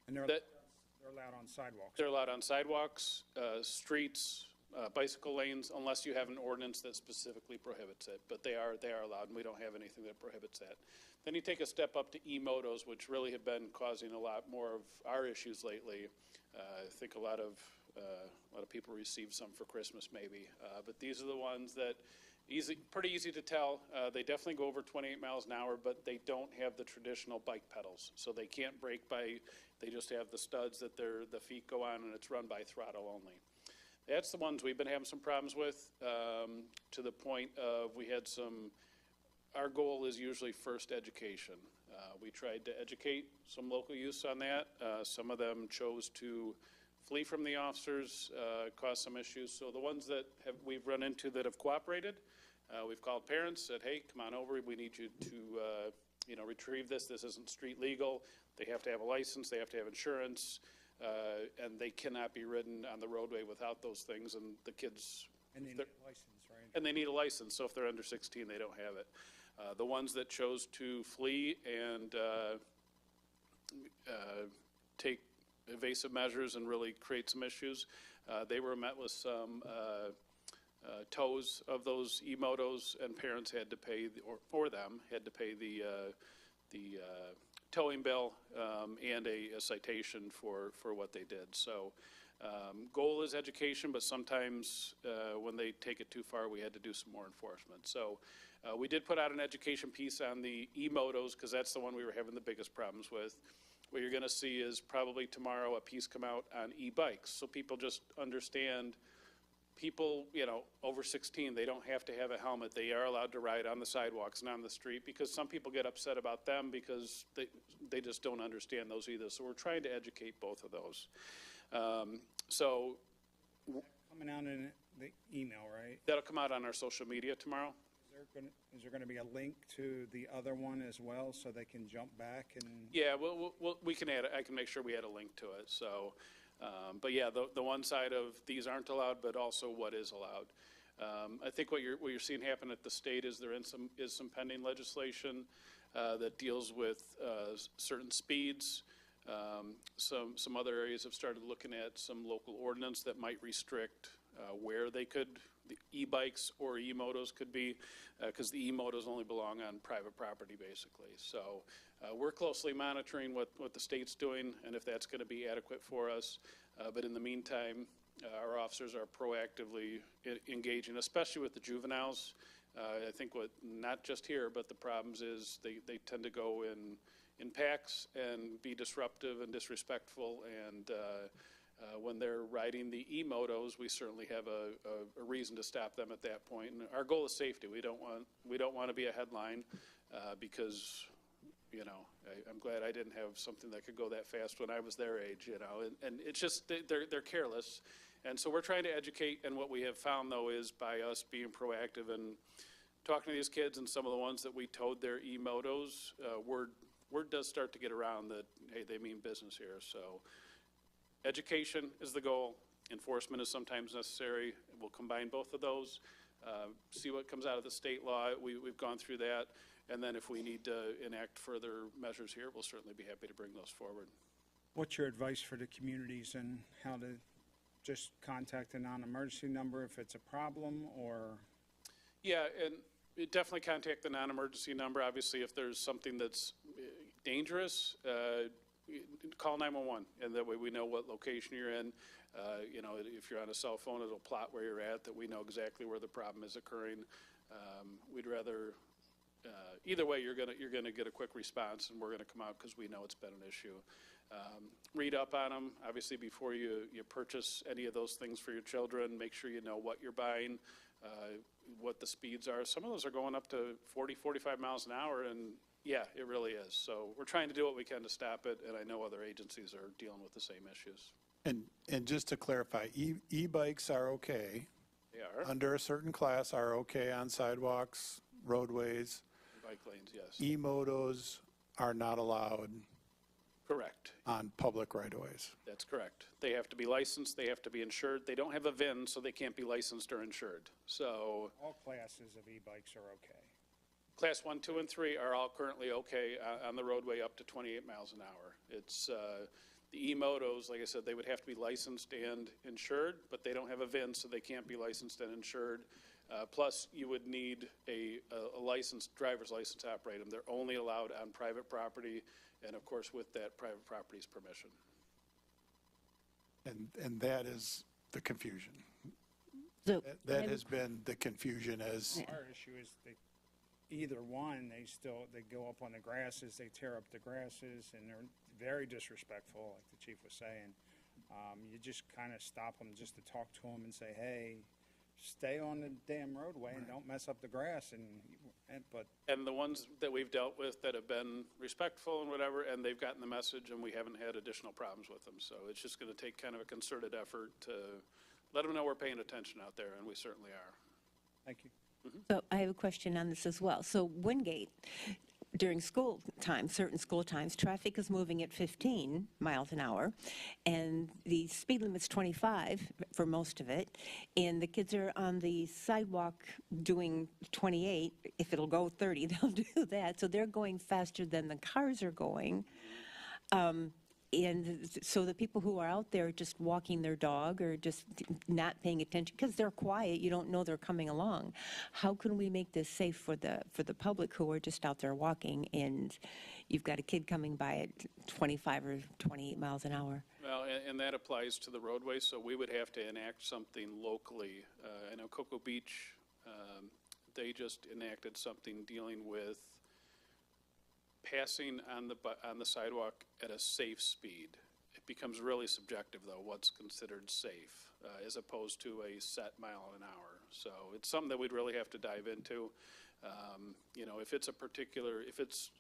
And they're allowed on sidewalks. They're allowed on sidewalks, streets, bicycle lanes, unless you have an ordinance that specifically prohibits it. But they are allowed, and we don't have anything that prohibits that. Then you take a step up to e-motos, which really have been causing a lot more of our issues lately. I think a lot of people receive some for Christmas, maybe. But these are the ones that pretty easy to tell. They definitely go over 28 miles an hour, but they don't have the traditional bike pedals. So they can't brake they just have the studs that the feet go on, and it's run by throttle only. That's the ones we've been having some problems with, to the point of our goal is usually first education. We tried to educate some local youths on that. Some of them chose to flee from the officers, caused some issues. So the ones that we've run into that have cooperated, we've called parents, said, hey, come on over, we need you to retrieve this. This isn't street legal. They have to have a license, they have to have insurance, and they cannot be ridden on the roadway without those things, and the kids... And they need a license, right? And they need a license, so if they're under 16, they don't have it. The ones that chose to flee and take evasive measures and really create some issues, they were met with some tows of those e-motos, and parents had to pay, or for them, had to pay the towing bill and a citation for what they did. So goal is education, but sometimes when they take it too far, we had to do some more enforcement. So we did put out an education piece on the e-motos because that's the one we were having the biggest problems with. What you're going to see is probably tomorrow a piece come out on e-bikes, so people just understand. People, over 16, they don't have to have a helmet. They are allowed to ride on the sidewalks and on the street, because some people get upset about them because they just don't understand those either. So we're trying to educate both of those. Coming out in the email, right? That'll come out on our social media tomorrow. Is there going to be a link to the other one as well, so they can jump back and? Yeah, we can add it. I can make sure we add a link to it. So, but yeah, the one side of these aren't allowed, but also what is allowed. I think what you're seeing happen at the state is there is some pending legislation that deals with certain speeds. Some other areas have started looking at some local ordinance that might restrict where they could, the e-bikes or e-motos could be, because the e-motos only belong on private property, basically. So we're closely monitoring what the state's doing and if that's going to be adequate for us. But in the meantime, our officers are proactively engaging, especially with the juveniles. I think not just here, but the problems is they tend to go in packs and be disruptive and disrespectful, and when they're riding the e-motos, we certainly have a reason to stop them at that point. And our goal is safety. We don't want to be a headline because, I'm glad I didn't have something that could go that fast when I was their age, and it's just they're careless. And so we're trying to educate, and what we have found, though, is by us being proactive and talking to these kids, and some of the ones that we towed their e-motos, word does start to get around that, hey, they mean business here. So education is the goal. Enforcement is sometimes necessary. We'll combine both of those, see what comes out of the state law. We've gone through that. And then if we need to enact further measures here, we'll certainly be happy to bring those forward. What's your advice for the communities and how to just contact a non-emergency number if it's a problem, or? Yeah, and definitely contact the non-emergency number. Obviously, if there's something that's dangerous, call 911, and that way we know what location you're in. If you're on a cell phone, it'll plot where you're at, that we know exactly where the problem is occurring. We'd rather, either way, you're gonna get a quick response, and we're gonna come out because we know it's been an issue. Read up on them, obviously, before you purchase any of those things for your children. Make sure you know what you're buying, what the speeds are. Some of those are going up to 40, 45 miles an hour, and yeah, it really is. So we're trying to do what we can to stop it, and I know other agencies are dealing with the same issues. And just to clarify, e-bikes are okay. They are. Under a certain class are okay on sidewalks, roadways. Bike lanes, yes. E-motos are not allowed. Correct. On public right-of-ways. That's correct. They have to be licensed, they have to be insured. They don't have a VIN, so they can't be licensed or insured. So All classes of e-bikes are okay. Class 1, 2, and 3 are all currently okay on the roadway up to 28 miles an hour. It's the e-motos, like I said, they would have to be licensed and insured, but they don't have a VIN, so they can't be licensed and insured. Plus, you would need a licensed driver's license to operate them. They're only allowed on private property, and of course, with that private property's permission. And that is the confusion. So, That has been the confusion as. Our issue is either one, they go up on the grasses, they tear up the grasses, and they're very disrespectful, like the chief was saying. You just kind of stop them just to talk to them and say, hey, stay on the damn roadway and don't mess up the grass. But And the ones that we've dealt with that have been respectful and whatever, and they've gotten the message, and we haven't had additional problems with them. So it's just going to take kind of a concerted effort to let them know we're paying attention out there, and we certainly are. thank you. So I have a question on this as well. So Wingate, during school time, certain school times, traffic is moving at 15 miles an hour, and the speed limit's 25 for most of it, and the kids are on the sidewalk doing 28. If it'll go 30, they'll do that. So they're going faster than the cars are going. And so the people who are out there just walking their dog or just not paying attention, because they're quiet, you don't know they're coming along. How can we make this safe for the public who are just out there walking, and you've got a kid coming by at 25 or 28 miles an hour? Well, and that applies to the roadway, so we would have to enact something locally. I know Cocoa Beach, they just enacted something dealing with passing on the sidewalk at a safe speed. It becomes really subjective, though, what's considered safe, as opposed to a set mile an hour. So it's something that we'd really have to dive into. If it's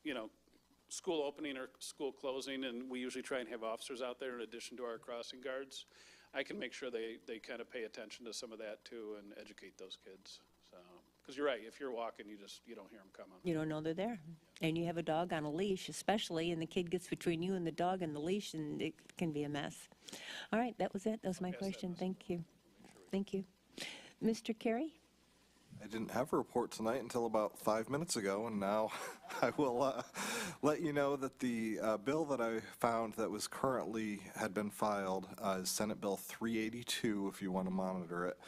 school opening or school closing, and we usually try and have officers out there in addition to our crossing guards, I can make sure they kind of pay attention to some of that too and educate those kids. So, because you're right, if you're walking, you don't hear them coming. You don't know they're there. And you have a dog on a leash especially, and the kid gets between you and the dog and the leash, and it can be a mess. All right, that was it. That was my question. Thank you. Thank you. Mr. Carey? I didn't have a report tonight until about 5 minutes ago, and now I will let you know that the bill that I found that was had been filed is Senate Bill 382, if you want to monitor it.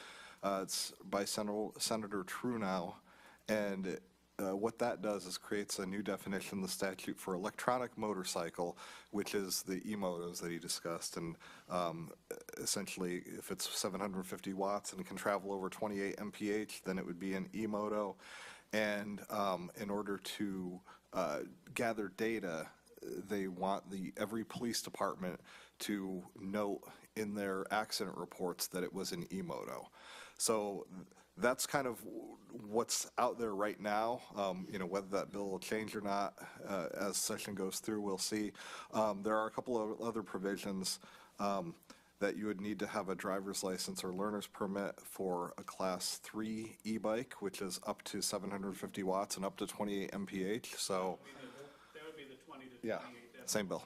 It's by Senator Truenow, and what that does is creates a new definition in the statute for electronic motorcycle, which is the e-motos that he discussed. And essentially, if it's 750 watts and can travel over 28 mph, then it would be an e-moto. And in order to gather data, they want every police department to note in their accident reports that it was an e-moto. So that's kind of what's out there right now. Whether that bill will change or not as session goes through, we'll see. There are a couple of other provisions that you would need to have a driver's license or learner's permit for a Class 3 e-bike, which is up to 750 watts and up to 28 mph. So That would be the 20 to 28. yeah, same bill.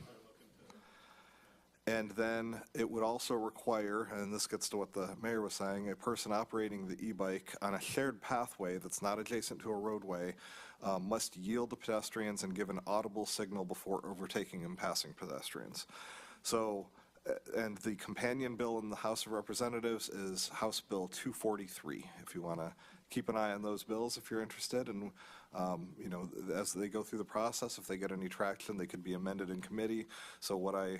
And then it would also require, and this gets to what the mayor was saying, a person operating the e-bike on a shared pathway that's not adjacent to a roadway must yield to pedestrians and give an audible signal before overtaking and passing pedestrians. So, and the companion bill in the House of Representatives is House Bill 243, if you want to keep an eye on those bills if you're interested. And as they go through the process, if they get any traction, they could be amended in committee. So what I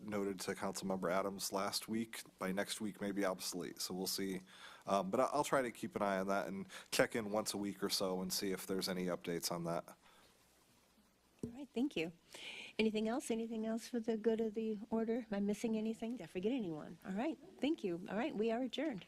noted to Councilmember Adams last week, by next week may be obsolete. So we'll see. But I'll try to keep an eye on that and check in once a week or so and see if there's any updates on that. All right, thank you. Anything else? Anything else for the good of the order? Am I missing anything? Did I forget anyone? All right, thank you. All right, we are adjourned.